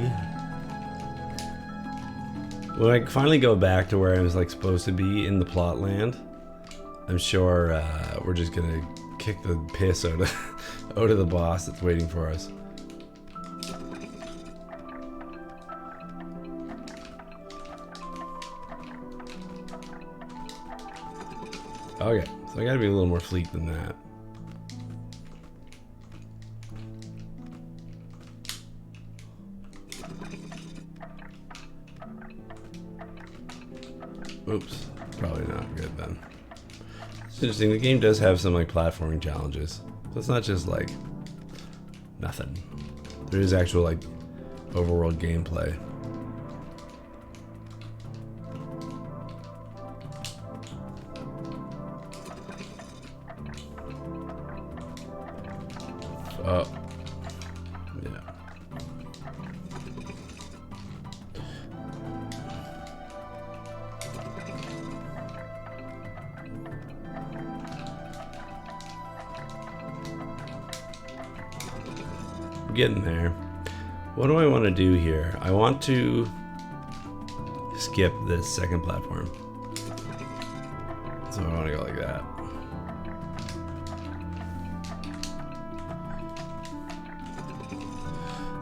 When I finally go back to where I was like supposed to be in the plot land, I'm sure we're just gonna kick the piss out of the boss that's waiting for us. Okay, so I gotta be a little more fleet than that. Oops, probably not good then. It's interesting, the game does have some like platforming challenges. So it's not just like nothing. There is actual like overworld gameplay. Oh. Yeah. Getting there. What do I want to do here? I want to skip this second platform. So I want to go like that.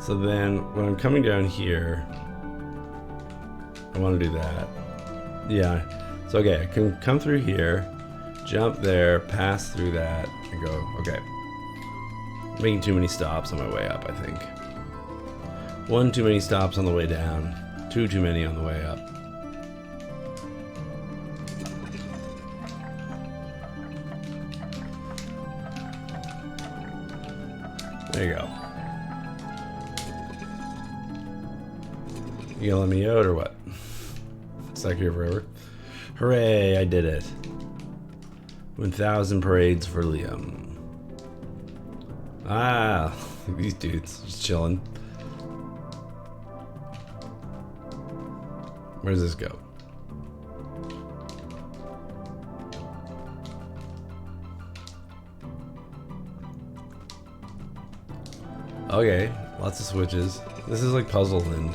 So then when I'm coming down here, I want to do that. Yeah. So okay, I can come through here, jump there, pass through that, and go, okay. Making too many stops on my way up, I think. One too many stops on the way down. Two too many on the way up. There you go. You gonna let me out or what? Stuck here forever? Hooray, I did it. 1,000 parades for Liam. Ah, these dudes just chilling. Where does this go? Okay, lots of switches. This is like Puzzle Land.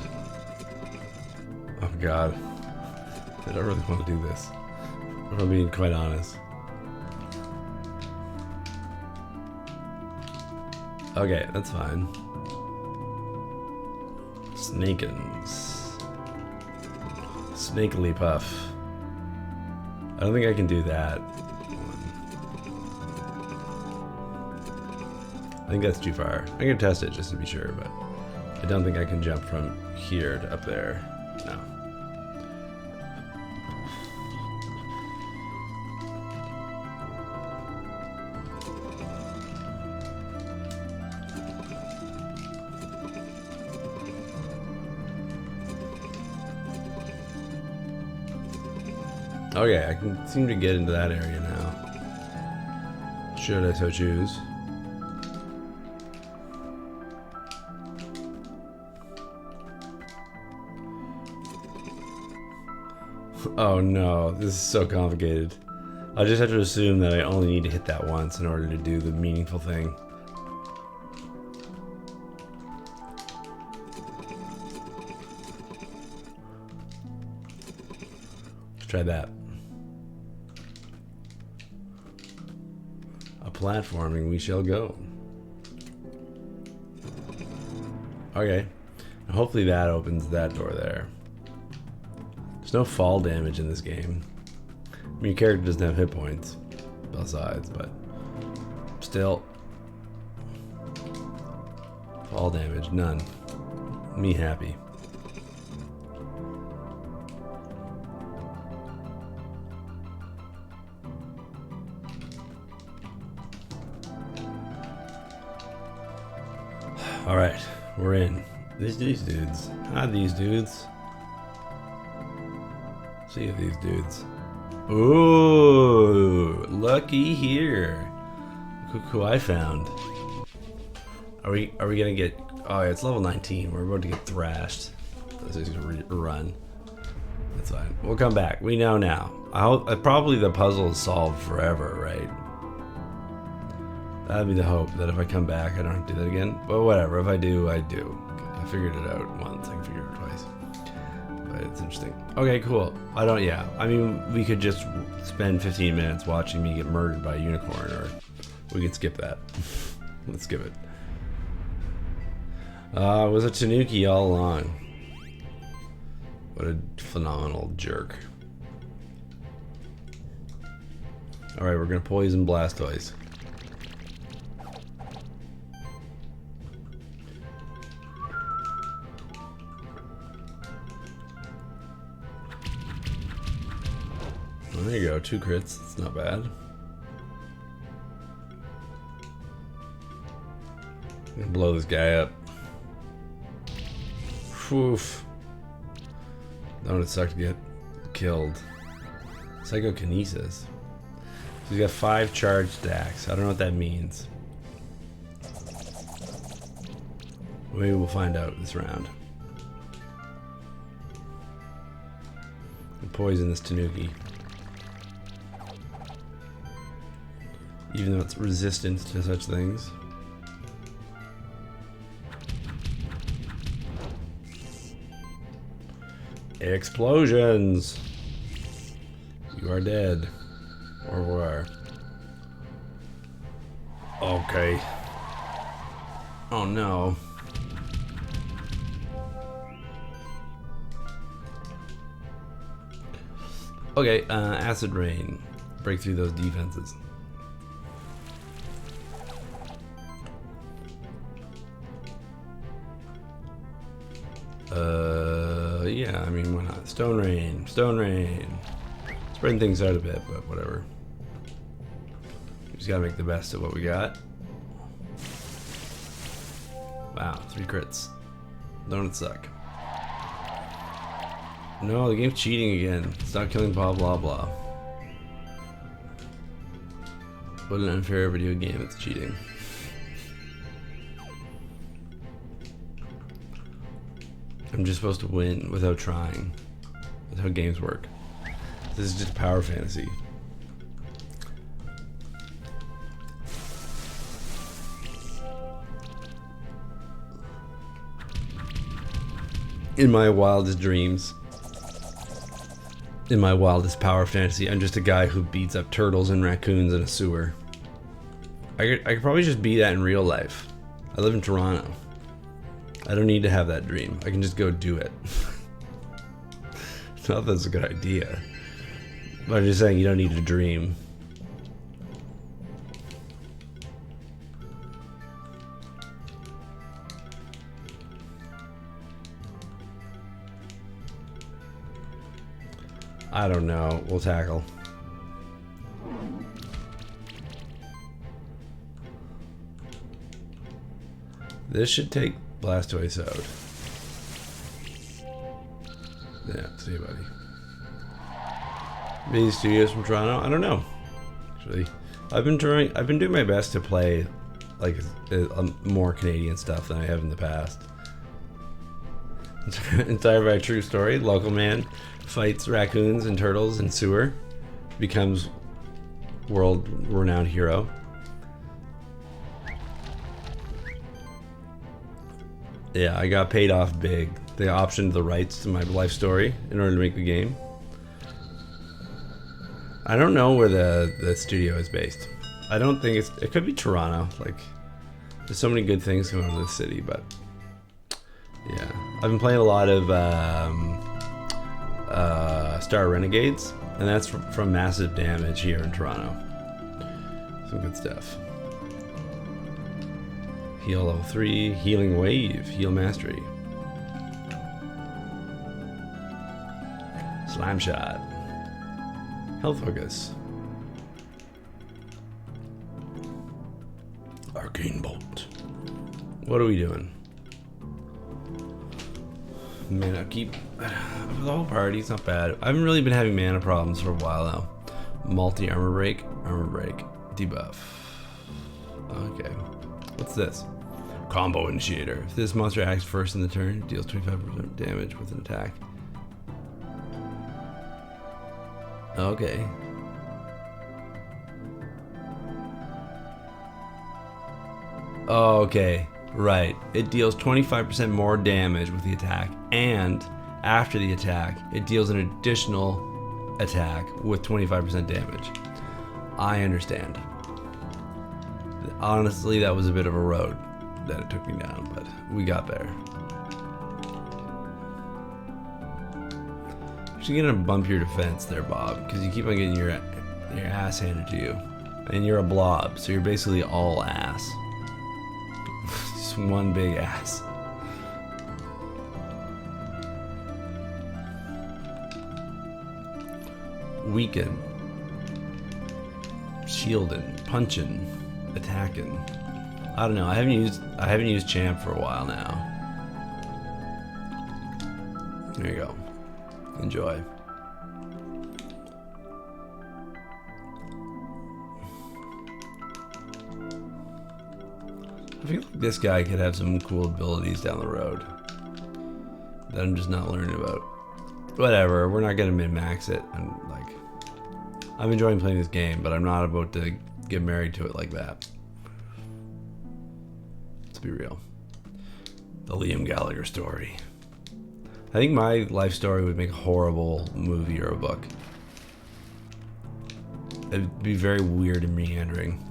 Oh god. I don't really want to do this, if I'm being quite honest. Okay, that's fine. Snakins. Snakely Puff. I don't think I can do that. I think that's too far. I'm gonna test it just to be sure, but I don't think I can jump from here to up there. No. Okay, I can seem to get into that area now. Should I so choose? Oh no, this is so complicated. I just have to assume that I only need to hit that once in order to do the meaningful thing. Let's try that. A platforming we shall go. Okay. Hopefully that opens that door there. There's no fall damage in this game. I mean, your character doesn't have hit points, besides, but still. Fall damage, none. Me happy. Alright, we're in. These dudes. Hi, these dudes. See you, these dudes. Ooh, lucky here. Look who I found. Are we gonna get? Oh, yeah, it's level 19. We're about to get thrashed. Let's just run. That's fine. We'll come back. We know now. Probably the puzzle is solved forever, right? That'd be the hope, that if I come back, I don't have to do that again. But whatever, if I do, I do. I figured it out once, I can figure it twice. But it's interesting. Okay, cool. Yeah. I mean, we could just spend 15 minutes watching me get murdered by a unicorn, or we could skip that. Let's skip it. It was a Tanuki all along. What a phenomenal jerk. Alright, we're gonna poison Blastoise. Well, there you go, 2 crits. It's not bad. I'm gonna blow this guy up. Oof. Don't it suck to get killed? Psychokinesis. So he's got 5 charged stacks. I don't know what that means. Maybe we'll find out this round. I'll poison this Tanuki. Even though it's resistant to such things. Explosions! You are dead. Or where? Okay. Oh no. Okay, Acid Rain. Break through those defenses. Yeah, I mean, why not? Stone Rain. Stone Rain. Spreading things out a bit, but whatever. We just gotta make the best of what we got. Wow, 3 crits. Don't it suck? No, the game's cheating again. It's not killing blah blah blah. What an unfair video game, it's cheating. I'm just supposed to win without trying. That's how games work. This is just power fantasy. In my wildest dreams, in my wildest power fantasy, I'm just a guy who beats up turtles and raccoons in a sewer. I could probably just be that in real life. I live in Toronto. I don't need to have that dream. I can just go do it. Not that that's a good idea. But I'm just saying you don't need to dream. I don't know. We'll tackle. This should take Blastoise out. Yeah, see you, buddy. Maybe studios from Toronto? I don't know. Actually, I've been doing my best to play like more Canadian stuff than I have in the past. Inspired by a true story, local man fights raccoons and turtles in sewer, becomes world-renowned hero. Yeah, I got paid off big. They optioned the rights to my life story in order to make the game. I don't know where the studio is based. I don't think it could be Toronto. Like, there's so many good things coming out of the city, but yeah. I've been playing a lot of Star Renegades, and that's from Massive Damage here in Toronto. Some good stuff. Heal level 3, Healing Wave, Heal Mastery. Slime Shot. Health Focus. Arcane Bolt. What are we doing? Mana keep. The whole party's not bad. I haven't really been having mana problems for a while now. Multi armor break, debuff. Okay. What's this? Combo Initiator. If this monster acts first in the turn, it deals 25% damage with an attack. Okay. Oh, okay. Right. It deals 25% more damage with the attack, and after the attack, it deals an additional attack with 25% damage. I understand. Honestly, that was a bit of a road that it took me down, but we got there. You're gonna bump your defense there, Bob, because you keep on getting your ass handed to you. And you're a blob, so you're basically all ass. Just one big ass. Weaken. Shielding. Punching. Attacking. I don't know. I haven't used champ for a while now. There you go. Enjoy. I feel like this guy could have some cool abilities down the road that I'm just not learning about. Whatever, we're not gonna min-max it. I'm enjoying playing this game, but I'm not about to get married to it like that. Let's be real. The Liam Gallagher story. I think my life story would make a horrible movie or a book. It'd be very weird and meandering.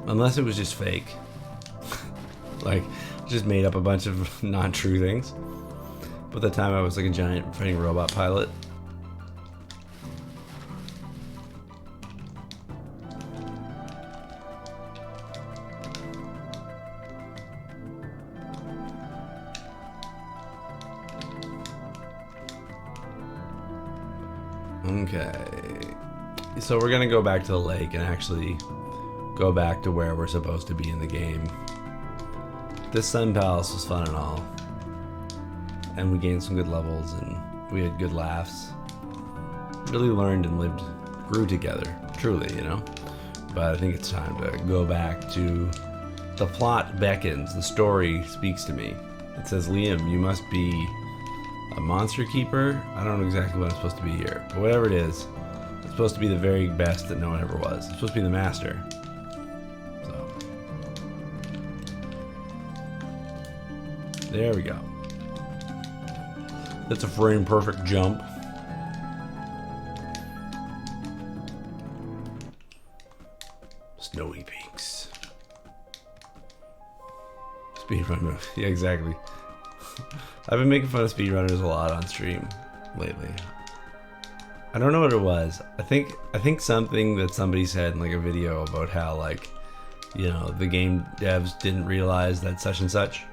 Unless it was just fake. Like, just made up a bunch of non-true things. But at the time I was like a giant fighting robot pilot. Okay. So we're gonna go back to the lake and actually go back to where we're supposed to be in the game. This Sun Palace was fun and all. And we gained some good levels and we had good laughs. Really learned and grew together, truly, you know? But I think it's time to go back to the plot beckons, the story speaks to me. It says, Liam, you must be a monster keeper? I don't know exactly what I'm supposed to be here, but whatever it is, it's supposed to be the very best that no one ever was. It's supposed to be the master. So, there we go. That's a frame perfect jump. Snowy peaks. Speedrun move. Yeah, exactly. I've been making fun of speedrunners a lot on stream lately. I don't know what it was. I think something that somebody said in like a video about how, like, you know, the game devs didn't realize that such and such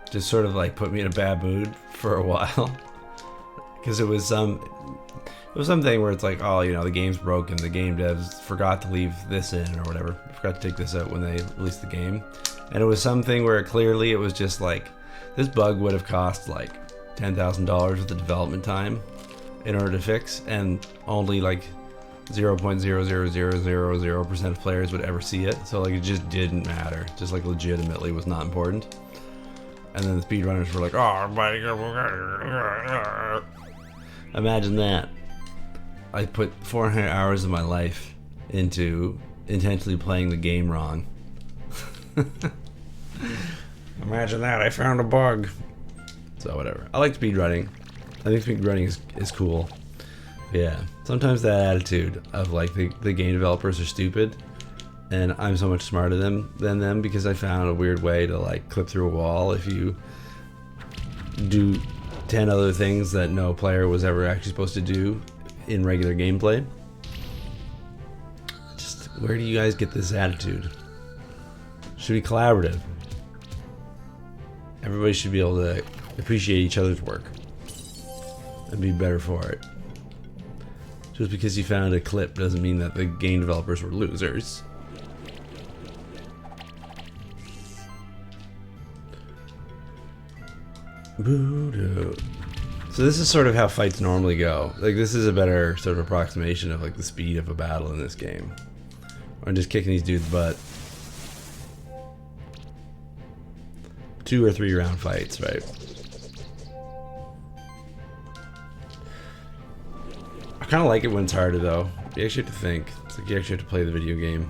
just sort of like put me in a bad mood for a while. Because it was something where it's like, oh, you know, the game's broken, the game devs forgot to leave this in or whatever, forgot to take this out when they released the game. And it was something where clearly it was just like, this bug would have cost like $10,000 with the development time in order to fix, and only like 0.00000% of players would ever see it. So like it just didn't matter. Just like legitimately was not important. And then the speedrunners were like, oh my god. Imagine that. I put 400 hours of my life into intentionally playing the game wrong. Imagine that, I found a bug. So whatever. I like speedrunning. I think speedrunning is cool. Yeah. Sometimes that attitude of like the game developers are stupid and I'm so much smarter than them because I found a weird way to like clip through a wall if you do 10 other things that no player was ever actually supposed to do in regular gameplay. Just where do you guys get this attitude? Should be collaborative. Everybody should be able to appreciate each other's work and be better for it. Just because you found a clip doesn't mean that the game developers were losers. So this is sort of how fights normally go. Like, this is a better sort of approximation of like the speed of a battle in this game. I'm just kicking these dudes' butt. 2 or 3 round fights, right? kind of like it when it's harder though. You actually have to think. It's like you actually have to play the video game.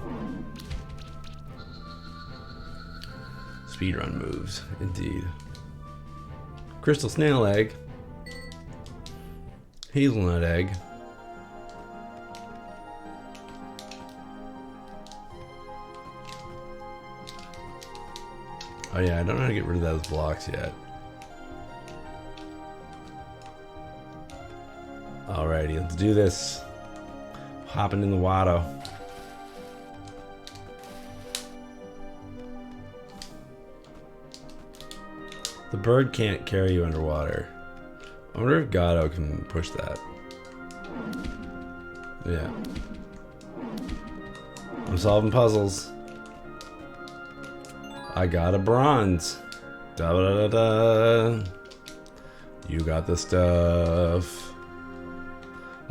Speedrun moves, indeed. Crystal snail egg. Hazelnut egg. Oh yeah, I don't know how to get rid of those blocks yet. Alrighty, let's do this. Hopping in the water. The bird can't carry you underwater. I wonder if Gato can push that. Yeah. I'm solving puzzles. I got a bronze. Da da da da. You got the stuff.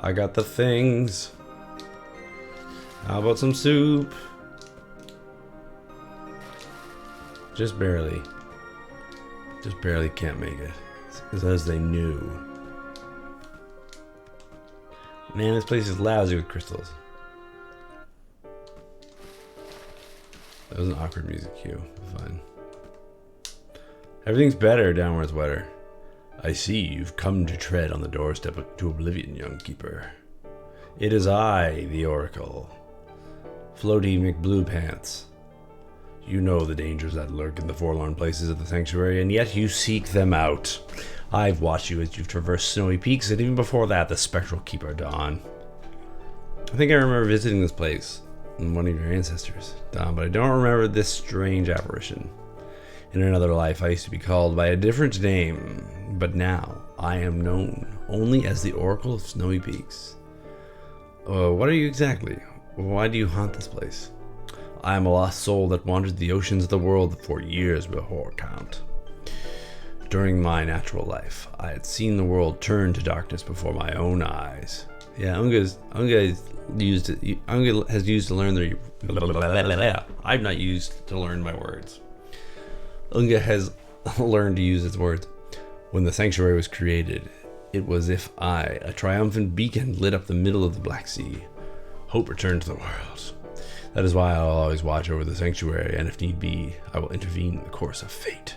I got the things. How about some soup? Just barely. Just barely can't make it. It's as they knew. Man, this place is lousy with crystals. That was an awkward music cue. Fine. Everything's better down where it's wetter. I see you've come to tread on the doorstep to oblivion, young keeper. It is I, the Oracle. Floaty McBluepants. You know the dangers that lurk in the forlorn places of the sanctuary, and yet you seek them out. I've watched you as you've traversed snowy peaks, and even before that, the spectral keeper Dawn. I think I remember visiting this place in one of your ancestors, Dawn, but I don't remember this strange apparition. In another life, I used to be called by a different name, but now I am known only as the Oracle of Snowy Peaks. What are you exactly? Why do you haunt this place? I am a lost soul that wandered the oceans of the world for years before count. During my natural life, I had seen the world turn to darkness before my own eyes. Yeah, Unga has used to learn their. I've not used to learn my words. Unga has learned to use its words. When the sanctuary was created, it was as if a triumphant beacon, lit up the middle of the Black Sea. Hope returned to the world. That is why I'll always watch over the sanctuary, and if need be, I will intervene in the course of fate.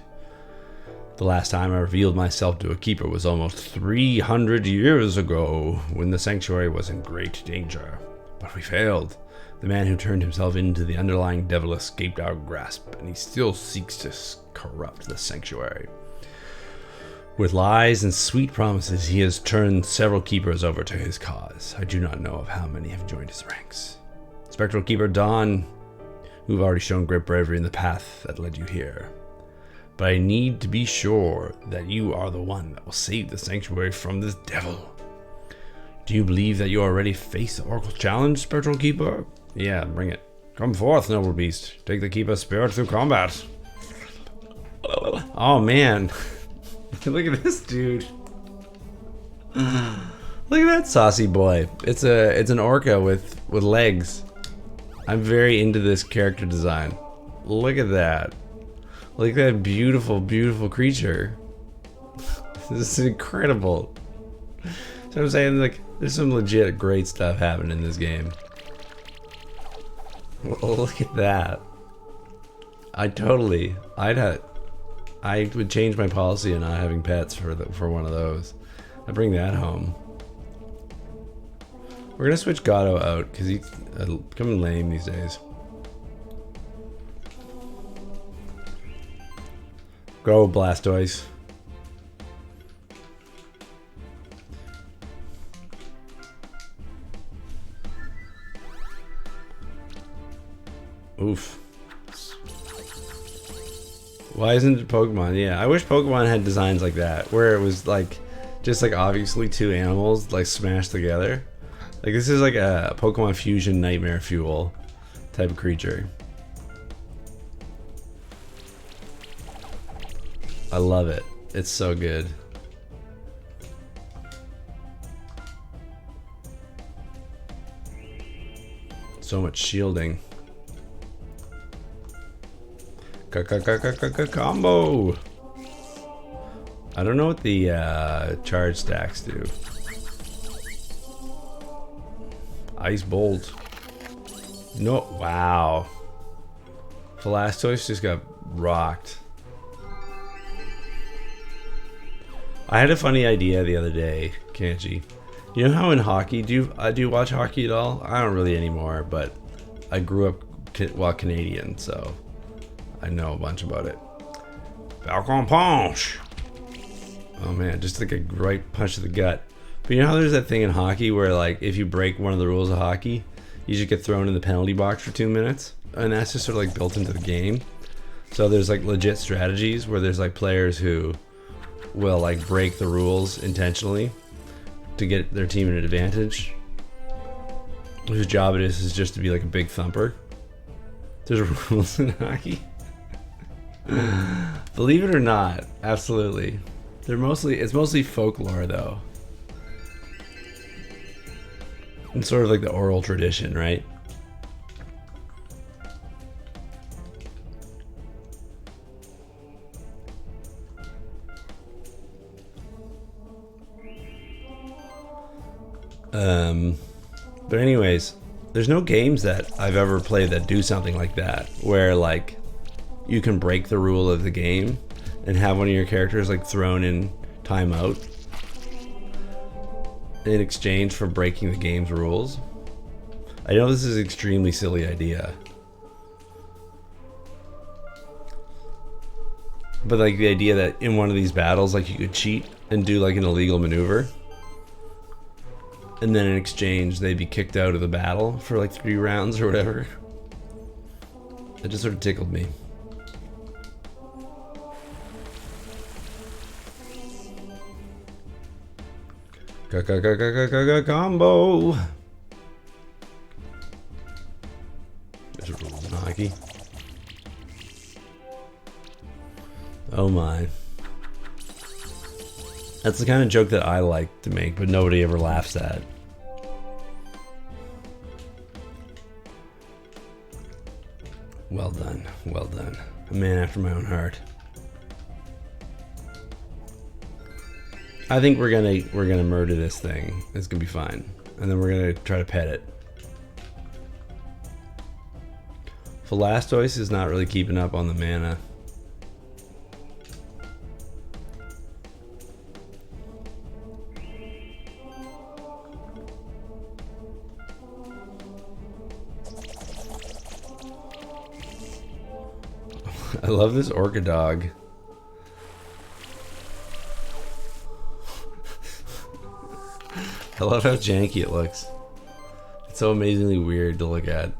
The last time I revealed myself to a keeper was almost 300 years ago, when the sanctuary was in great danger. But we failed. The man who turned himself into the underlying devil escaped our grasp, and he still seeks to corrupt the sanctuary. With lies and sweet promises, he has turned several keepers over to his cause. I do not know of how many have joined his ranks. Spectral Keeper Dawn, you've already shown great bravery in the path that led you here. But I need to be sure that you are the one that will save the sanctuary from this devil. Do you believe that you are ready to face the Oracle challenge, Spectral Keeper? Yeah, bring it. Come forth, noble beast. Take the Keeper's spirit through combat. Oh man. Look at this dude. Look at that saucy boy. It's an orca with legs. I'm very into this character design. Look at that. Look at that beautiful, beautiful creature. This is incredible. So I'm saying, like, there's some legit great stuff happening in this game. Look at that. I would change my policy on not having pets for one of those. I'd bring that home. We're gonna switch Gato out because he's becoming lame these days. Go Blastoise. Oof. Why isn't it Pokemon? Yeah, I wish Pokemon had designs like that, where it was like, just like obviously two animals like smashed together. Like this is like a Pokemon Fusion Nightmare Fuel type of creature. I love it. It's so good. So much shielding. Combo! I don't know what the charge stacks do. Ice Bolt. No, wow. Blastoise just got rocked. I had a funny idea the other day, Kanchi. You know how in hockey, do you watch hockey at all? I don't really anymore, but I grew up Canadian, so I know a bunch about it. Falcon Punch! Oh man, just like a right punch to the gut. But you know how there's that thing in hockey where like if you break one of the rules of hockey, you just get thrown in the penalty box for 2 minutes? And that's just sort of like built into the game. So there's like legit strategies where there's like players who will like break the rules intentionally to get their team an advantage. Whose job it is just to be like a big thumper. There's rules in hockey. Believe it or not, absolutely. It's mostly folklore though. It's sort of like the oral tradition, right? But anyways, there's no games that I've ever played that do something like that, where like you can break the rule of the game and have one of your characters like thrown in timeout in exchange for breaking the game's rules. I know this is an extremely silly idea, but like the idea that in one of these battles like you could cheat and do like an illegal maneuver, and then in exchange they'd be kicked out of the battle for like 3 rounds or whatever. It just sort of tickled me. Combo. There's a rules in hockey. Oh my. That's the kind of joke that I like to make, but nobody ever laughs at. Well done, well done. A man after my own heart. I think we're gonna murder this thing. It's gonna be fine, and then we're gonna try to pet it. Blastoise is not really keeping up on the mana. I love this Orca dog. I love how janky it looks. It's so amazingly weird to look at.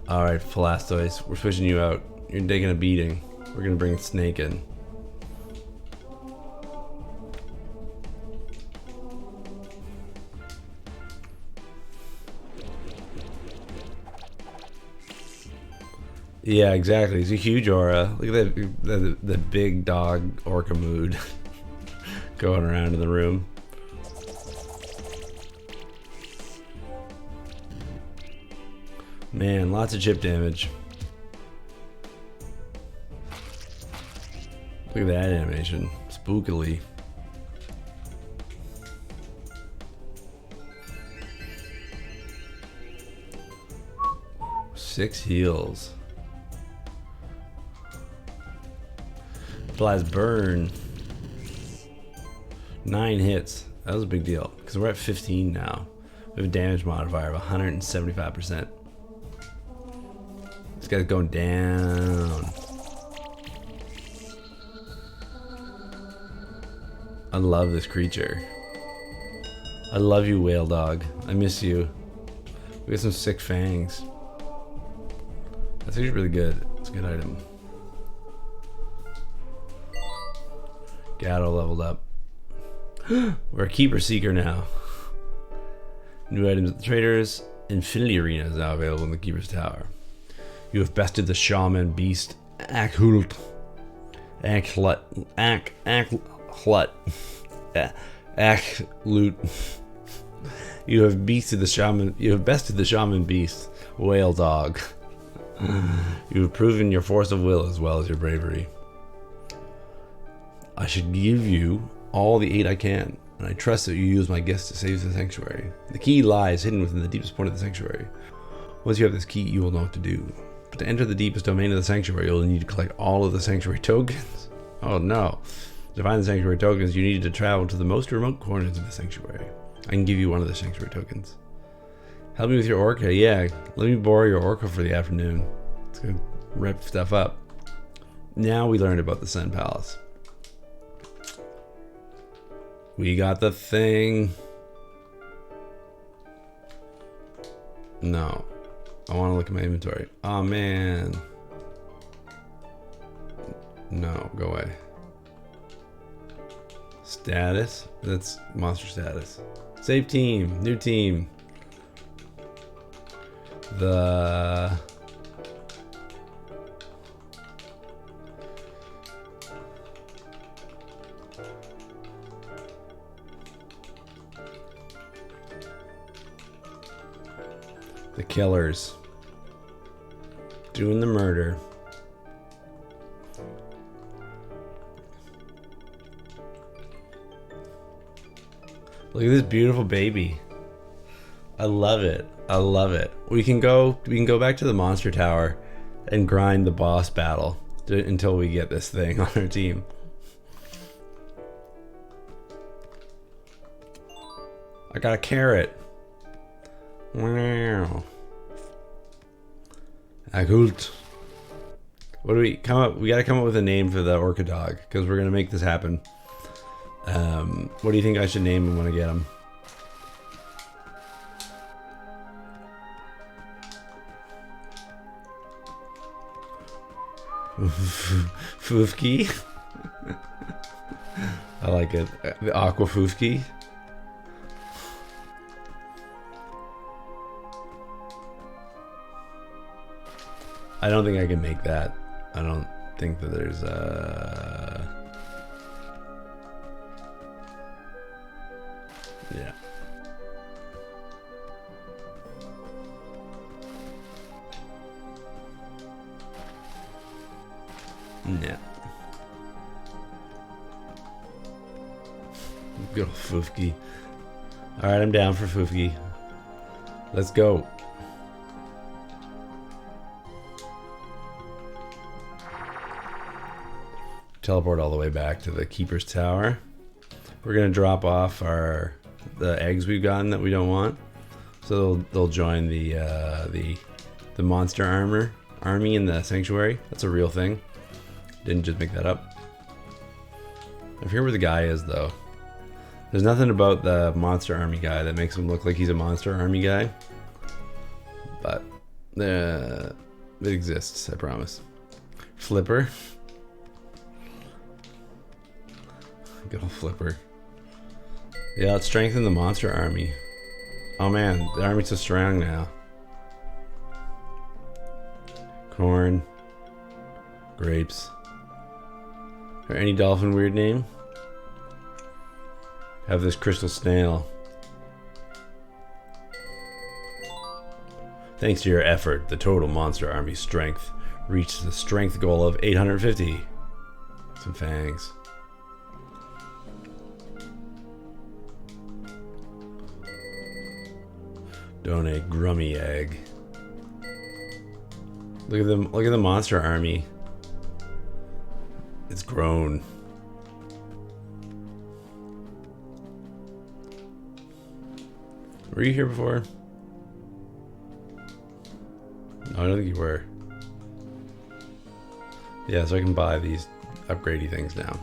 Alright, Blastoise, we're switching you out. You're taking a beating. We're gonna bring Snake in. Yeah, exactly. It's a huge aura. Look at the big dog orca mood going around in the room. Man, lots of chip damage. Look at that animation. Spookily. Six heals. Blast burn. 9 hits. That was a big deal because we're at 15 now. We have a damage modifier of 175%. This guy's going down. I love this creature. I love you, whale dog. I miss you. We got some sick fangs. That's actually really good. It's a good item. Gatto leveled up. We're a keeper seeker now. New items at the traders. Infinity Arena is now available in the keeper's tower. You have bested the shaman beast Akhlut. You have bested the shaman beast, whale dog. You have proven your force of will as well as your bravery. I should give you all the aid I can. and I trust that you use my gifts to save the sanctuary. The key lies hidden within the deepest point of the sanctuary. Once you have this key, you will know what to do. But to enter the deepest domain of the sanctuary, you'll need to collect all of the sanctuary tokens. Oh no. To find the sanctuary tokens, you need to travel to the most remote corners of the sanctuary. I can give you one of the sanctuary tokens. Help me with your orca. Yeah, let me borrow your orca for the afternoon. It's gonna rip stuff up. Now we learned about the Sun Palace. We got the thing. No. I want to look at my inventory. Oh man. No, go away. Status. That's monster status. Save team. New team. The killers doing the murder. Look at this beautiful baby. I love it. I love it. We can go back to the monster tower and grind the boss battle until we get this thing on our team. I got a carrot. Wow. Agult. What do we come up? We got to come up with a name for the orca dog because we're gonna make this happen. What do you think I should name him when I get him? Foofky. I like it. The Aqua Foofky. I don't think I can make that. I don't think that there's yeah. Yeah. Good old Foofky. Alright, I'm down for Foofky. Let's go. Teleport all the way back to the Keeper's Tower. We're gonna drop off the eggs we've gotten that we don't want, so they'll join the monster army in the sanctuary. That's a real thing. Didn't just make that up. I forget where the guy is though. There's nothing about the monster army guy that makes him look like he's a monster army guy, but it exists. I promise. Flipper. Good old Flipper. Yeah, let's strengthen the monster army. Oh man, the army's so strong now. Corn. Grapes. Or any dolphin weird name? Have this crystal snail. Thanks to your effort, the total monster army strength reached the strength goal of 850. Some fangs. Donate grummy egg. Look at them! Look at the monster army. It's grown. Were you here before? No, I don't think you were. Yeah, so I can buy these upgradey things now.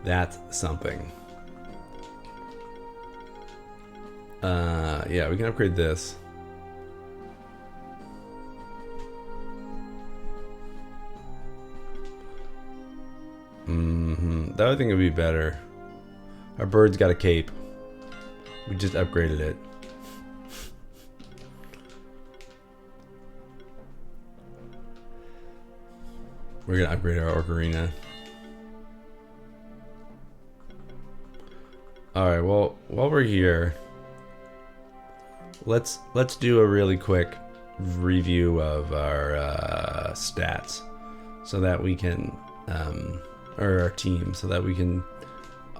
That's something. Yeah, we can upgrade this. That I think would be better. Our bird's got a cape. We just upgraded it. We're gonna upgrade our ocarina. Alright, well, while we're here, let's do a really quick review of our stats so that we can or our team, so that we can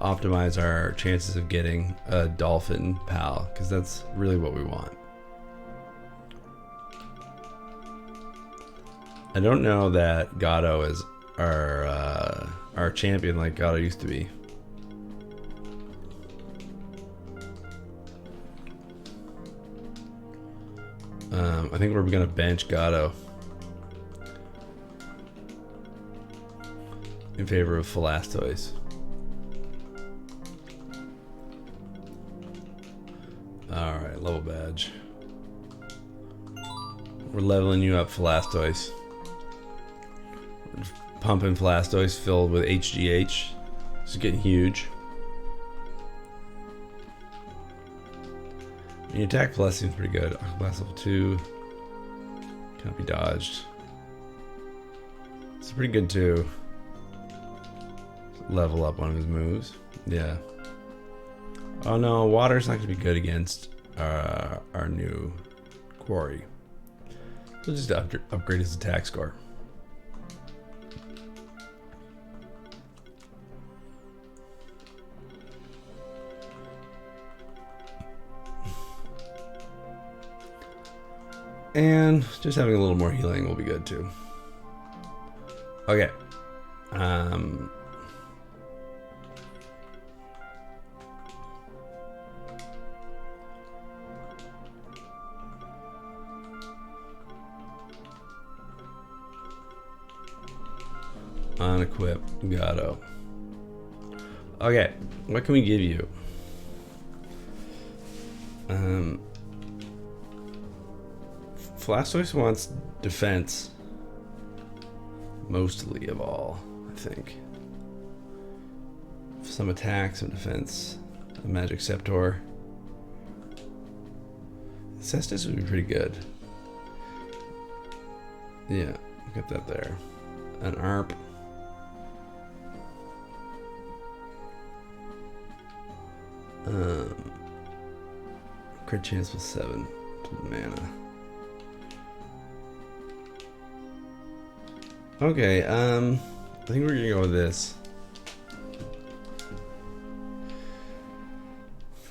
optimize our chances of getting a dolphin pal, because that's really what we want. I don't know that Gato is our champion like Gato used to be. I think we're gonna bench Gato in favor of Philastois. Alright, level badge. We're leveling you up, Philastois. Pumping Philastois filled with HGH. This is getting huge. Your attack plus seems pretty good. Blast level 2. Can't be dodged. It's pretty good too. Level up one of his moves. Yeah. Oh no, water's not going to be good against our new quarry. We'll just upgrade his attack score. And just having a little more healing will be good too. Okay. Unequip Gato. Okay, what can we give you? Philastois wants defense mostly of all, I think. Some attack, some defense. A magic scepter. Cestus would be pretty good. Yeah, get that there. An ARP. Crit chance plus 7 mana. Okay, I think we're gonna go with this.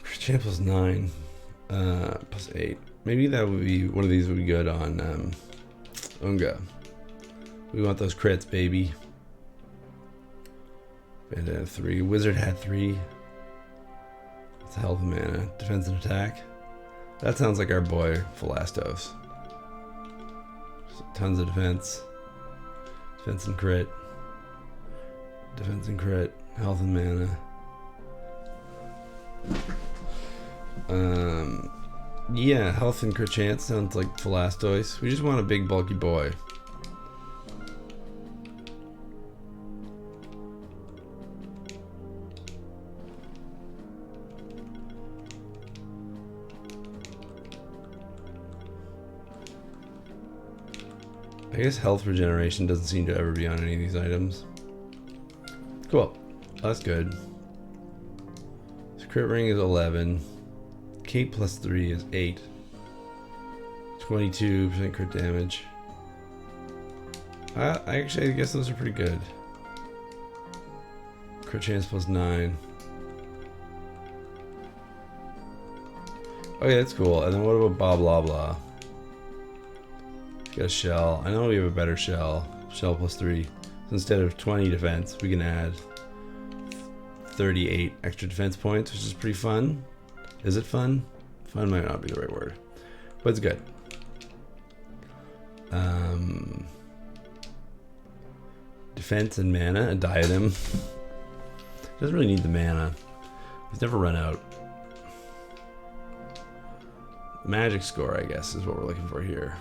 Crit chance plus 9, plus 8. Maybe that would be one of these would be good on Unga. We want those crits, baby. Bandit had 3. Wizard had 3. What's health and mana? Defense and attack. That sounds like our boy Philastos. Tons of defense. Defense and crit. Defense and crit. Health and mana. Yeah, health and crit chance sounds like Philastois. We just want a big bulky boy. I guess health regeneration doesn't seem to ever be on any of these items. Cool. That's good. So crit ring is 11. Cape plus 3 is 8. 22% crit damage. I guess those are pretty good. Crit chance plus 9. Okay, that's cool. And then what about blah blah blah? Got a shell. I know we have a better shell. Shell plus 3. So instead of 20 defense, we can add 38 extra defense points, which is pretty fun. Is it fun? Fun might not be the right word, but it's good. Defense and mana, a diadem. Doesn't really need the mana. He's never run out. Magic score, I guess, is what we're looking for here.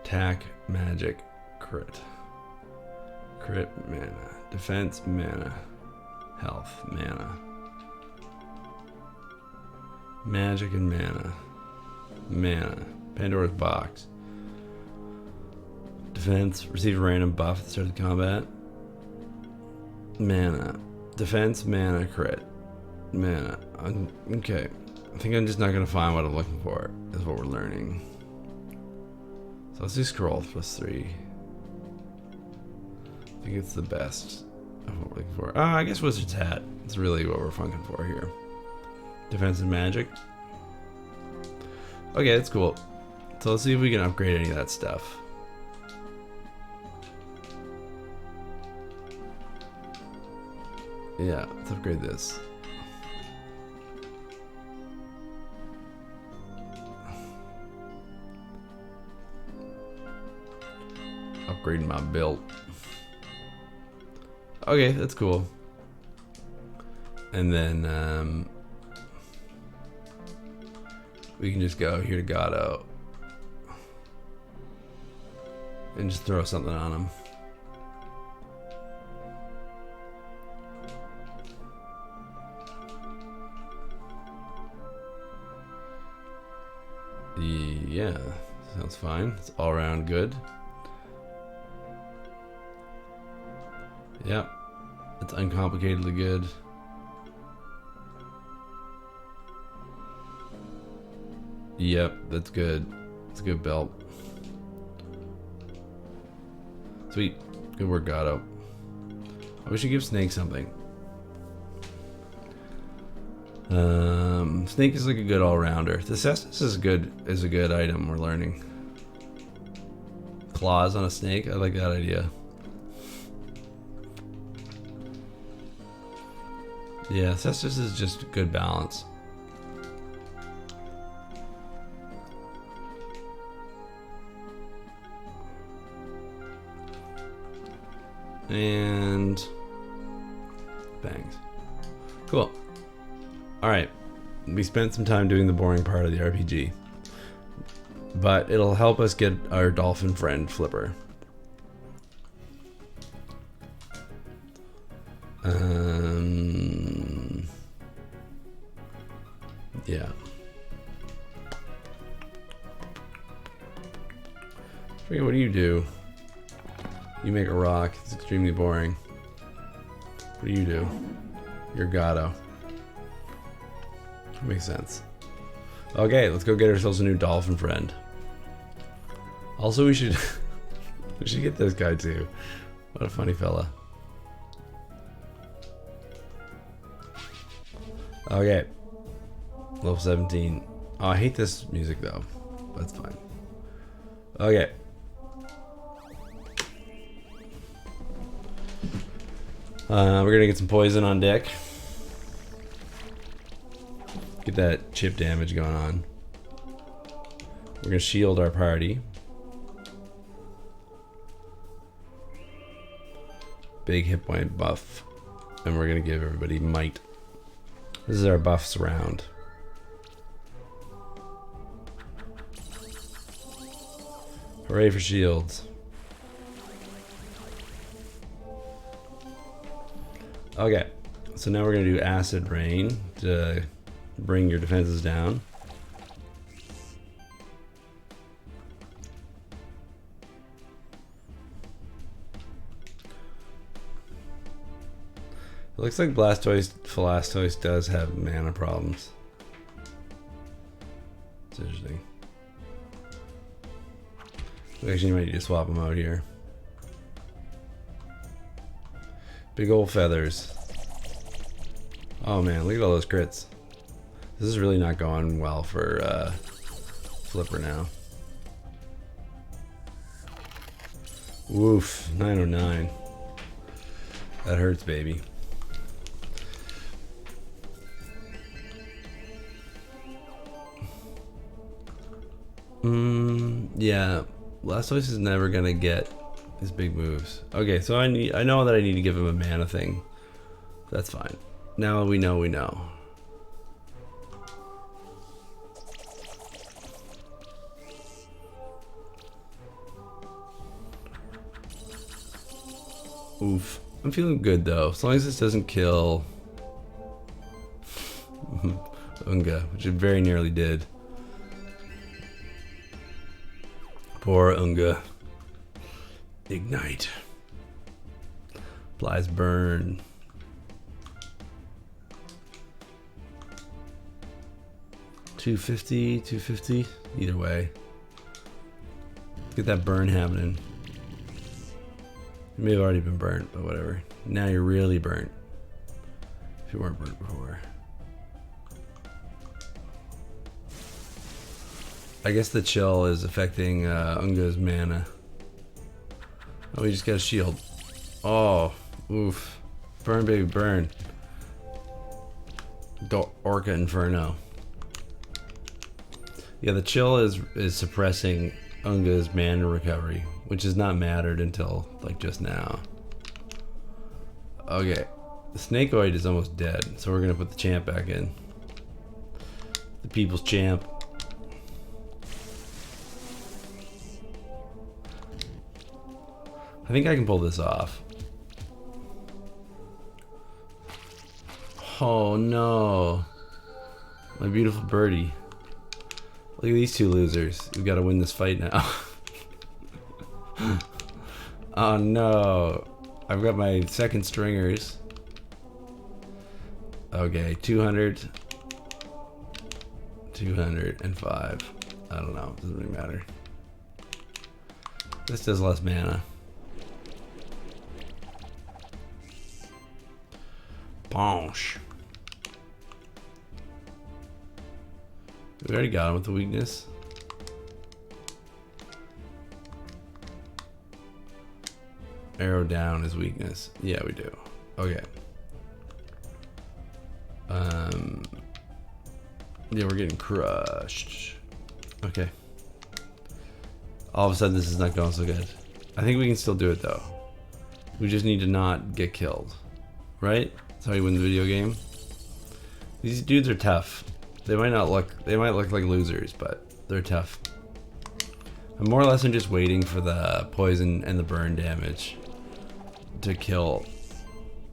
Attack, magic, crit. Crit, mana. Defense, mana. Health, mana. Magic and mana. Mana. Pandora's box. Defense, receive a random buff at the start of the combat. Mana. Defense, mana, crit. Mana. Okay. I think I'm just not going to find what I'm looking for, is what we're learning. So let's do scroll plus 3. I think it's the best of what we're looking for. I guess Wizard's Hat. It's really what we're funking for here. Defensive magic. Okay, that's cool. So let's see if we can upgrade any of that stuff. Yeah, let's upgrade this. Upgrading my belt. Okay, that's cool. And then we can just go here to Gato and just throw something on him. Yeah, sounds fine. It's all around good. Yep, it's uncomplicatedly good. Yep, that's good. It's a good belt. Sweet. Good work, Gato. I wish you give Snake something. Snake is like a good all-rounder. The Cestus is a good item we're learning. Claws on a snake, I like that idea. Yeah, Cestus is just good balance. And bangs. Cool. Alright. We spent some time doing the boring part of the RPG. But it'll help us get our dolphin friend Flipper. Yeah. Forget what do you do? You make a rock. It's extremely boring. What do you do? You're Gato. Makes sense. Okay, let's go get ourselves a new dolphin friend. Also, we should we should get this guy too. What a funny fella. Okay. Level 17. Oh, I hate this music though. That's fine. Okay. We're gonna get some poison on deck. Get that chip damage going on. We're gonna shield our party. Big hit point buff. And we're gonna give everybody might. This is our buffs round. Hooray for shields. Okay, so now we're gonna do acid rain to bring your defenses down. It looks like Blastoise does have mana problems. It's interesting. We actually might need to swap them out here. Big old feathers. Oh man, look at all those crits. This is really not going well for Flipper now. Woof, 909. That hurts, baby. Yeah, Blastoise is never gonna get his big moves. Okay, so I know that I need to give him a mana thing. That's fine. Now we know we know. Oof. I'm feeling good though, as long as this doesn't kill Unga, which it very nearly did. Poor Unga. Ignite. Applies burn. $250, either way. Get that burn happening. You may have already been burnt, but whatever. Now you're really burnt. If you weren't burnt before. I guess the chill is affecting Unga's mana. Oh, we just got a shield. Oh, oof. Burn, baby, burn. Orca Inferno. Yeah, the chill is suppressing Unga's mana recovery, which has not mattered until like just now. Okay, the Snakeoid is almost dead, so we're gonna put the champ back in. The people's champ. I think I can pull this off. Oh no. My beautiful birdie. Look at these two losers. We've got to win this fight now. Oh no. I've got my second stringers. Okay, 200. 205. I don't know. Doesn't really matter. This does less mana. Bonch. We already got him with the weakness. Arrow down is weakness. Yeah, we do. Okay. Yeah, we're getting crushed. Okay. All of a sudden, this is not going so good. I think we can still do it though. We just need to not get killed, right? That's how you win the video game. These dudes are tough. They might look like losers, but they're tough. I'm more or less just waiting for the poison and the burn damage to kill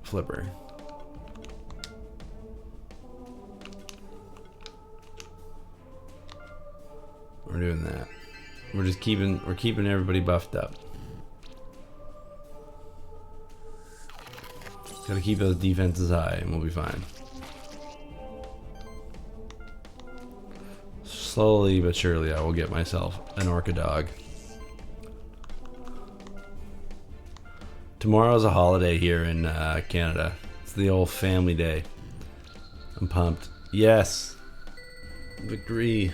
Flipper. We're doing that. We're keeping everybody buffed up. Gotta keep those defenses high and we'll be fine. Slowly but surely I will get myself an Orca dog. Tomorrow's a holiday here in Canada. It's the old family day. I'm pumped. Yes! Victory!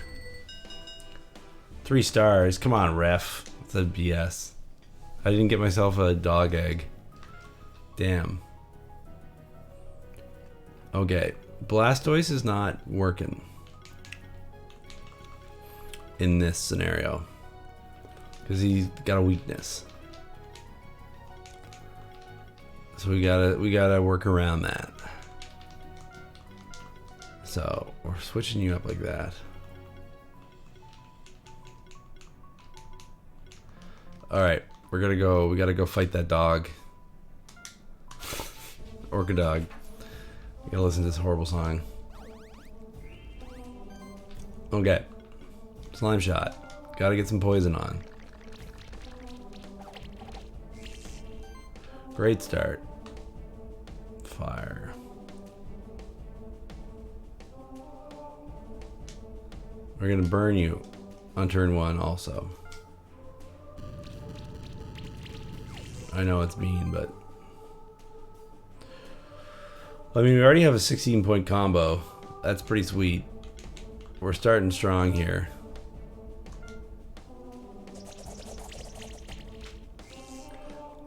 3 stars. Come on, ref. That's BS. I didn't get myself a dog egg. Damn. Okay. Blastoise is not working in this scenario because he's got a weakness. So we gotta work around that. So we're switching you up like that. All right, we gotta go fight that dog. Orca dog. We gotta listen to this horrible song. Okay. Slime shot. Gotta get some poison on. Great start. Fire. We're gonna burn you on turn 1 also. I know it's mean, but I mean, we already have a 16-point combo. That's pretty sweet. We're starting strong here.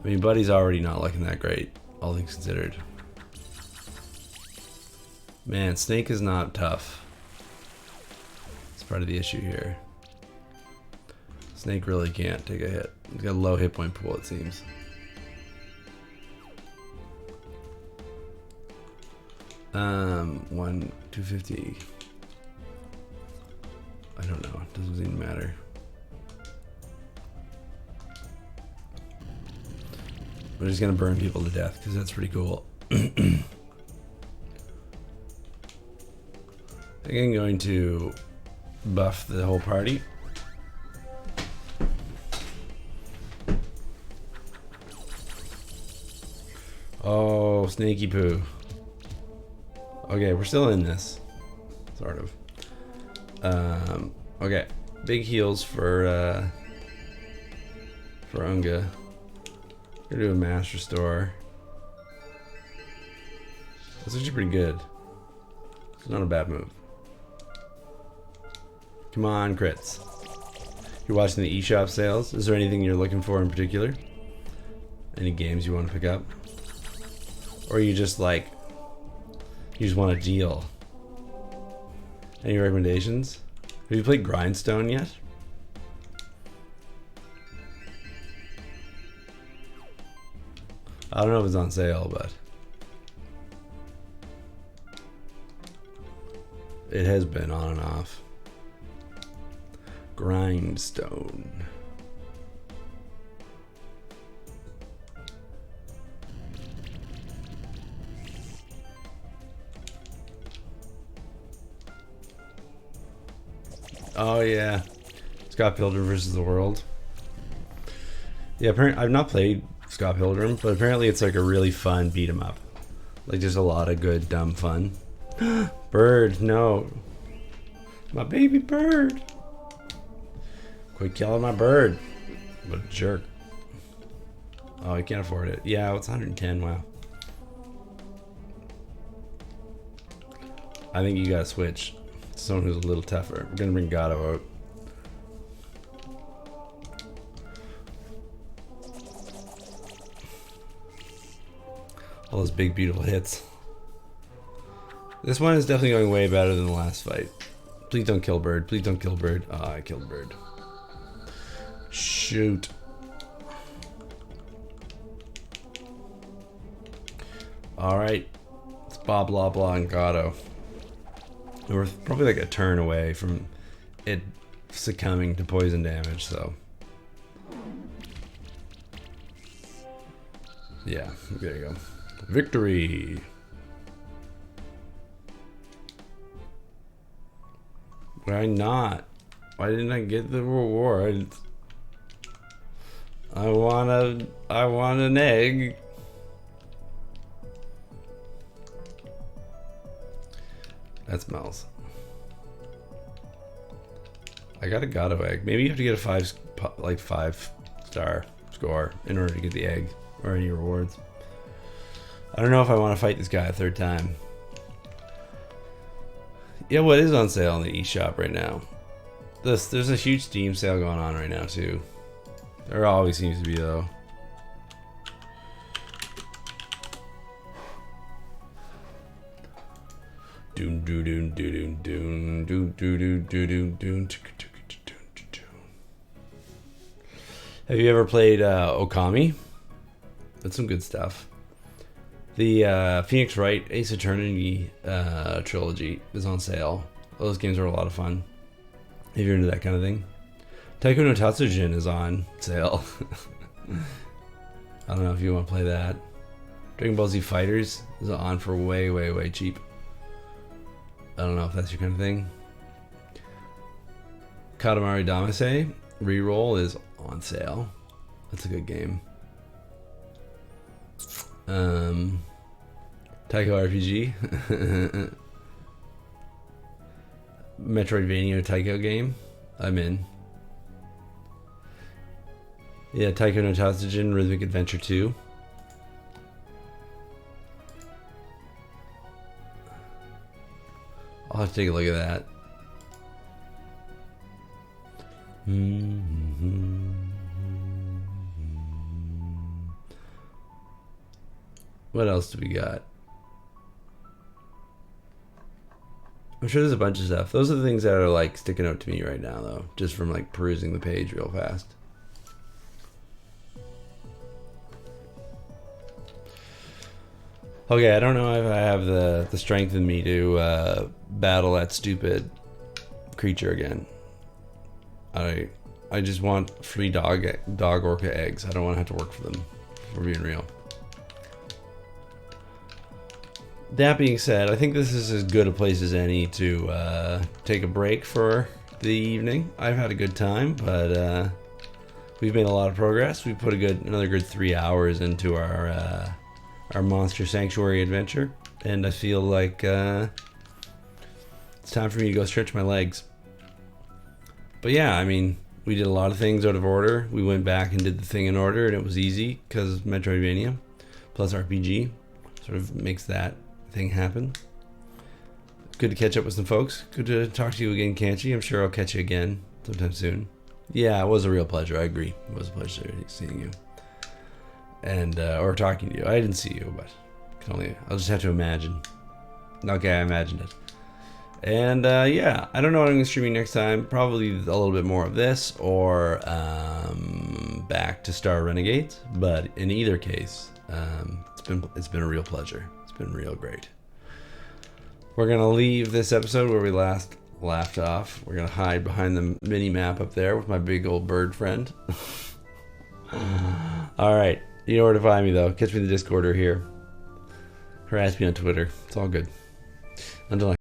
I mean, Buddy's already not looking that great, all things considered. Man, Snake is not tough. It's part of the issue here. Snake really can't take a hit. He's got a low hit point pool, it seems. One 250. I don't know. It doesn't even matter. We're just gonna burn people to death because that's pretty cool. I think I'm going to buff the whole party. Oh, snaky poo. Okay, we're still in this, sort of. Okay, big heals for Unga. We're gonna do a master store. That's actually pretty good. It's not a bad move. Come on, crits. You're watching the eShop sales. Is there anything you're looking for in particular? Any games you want to pick up? Or you just like, you just want a deal? Any recommendations? Have you played Grindstone yet? I don't know if it's on sale, but it has been on and off. Grindstone. Oh yeah, Scott Pilgrim versus the World. Yeah, apparently I've not played Scott Pilgrim, but apparently it's like a really fun beat 'em up. Like just a lot of good dumb fun. Bird, no, my baby bird. Quit killing my bird. What a jerk. Oh, I can't afford it. Yeah, it's 110. Wow. I think you gotta switch. Someone who's a little tougher. We're gonna bring Gato out. All those big, beautiful hits. This one is definitely going way better than the last fight. Please don't kill Bird. Please don't kill Bird. Oh, I killed Bird. Shoot. Alright. It's Bob, blah, blah, and Gato. We're probably like a turn away from it succumbing to poison damage, so. Yeah, there you go. Victory! Why not? Why didn't I get the reward? I want an egg. That smells. I got a Gato egg. Maybe you have to get a 5-star score in order to get the egg or any rewards. I don't know if I want to fight this guy a third time. Yeah, what is on sale in the eShop right now? There's a huge Steam sale going on right now too. There always seems to be though. Doon doon doon doon doon doon doon doon doon. Have you ever played Okami? That's some good stuff. The Phoenix Wright Ace Attorney trilogy is on sale. Those games are a lot of fun if you're into that kind of thing. Taiko no Tatsujin is on sale. I don't know if you want to play that. Dragon Ball Z Fighters is on for way, way, way cheap. I don't know if that's your kind of thing. Katamari Damacy Reroll is on sale. That's a good game. Taiko RPG. Metroidvania Taiko game. I'm in. Yeah, Taiko no Tatsujin Rhythmic Adventure 2. I'll have to take a look at that. What else do we got? I'm sure there's a bunch of stuff. Those are the things that are like sticking out to me right now though, just from like perusing the page real fast. Okay, I don't know if I have the strength in me to battle that stupid creature again. I just want free dog orca eggs. I don't want to have to work for them, if we're being real. That being said, I think this is as good a place as any to take a break for the evening. I've had a good time, but we've made a lot of progress. We put another good 3 hours into our Monster Sanctuary adventure, and I feel like it's time for me to go stretch my legs. But yeah, I mean, We did a lot of things out of order. We went back and did the thing in order, and it was easy because Metroidvania plus RPG sort of makes that thing happen. Good to catch up with some folks. Good to talk to you again, Kanchi. I'm sure I'll catch you again sometime soon. Yeah, it was a real pleasure. I agree. It was a pleasure seeing you. And, or talking to you. I didn't see you, but I'll just have to imagine. Okay, I imagined it. And, yeah, I don't know what I'm going to be streaming next time. Probably a little bit more of this or back to Star Renegades. But in either case, it's been a real pleasure. It's been real great. We're going to leave this episode where we last laughed off. We're going to hide behind the mini map up there with my big old bird friend. All right. You know where to find me, though. Catch me in the Discord or here. Harass me on Twitter. It's all good. Until next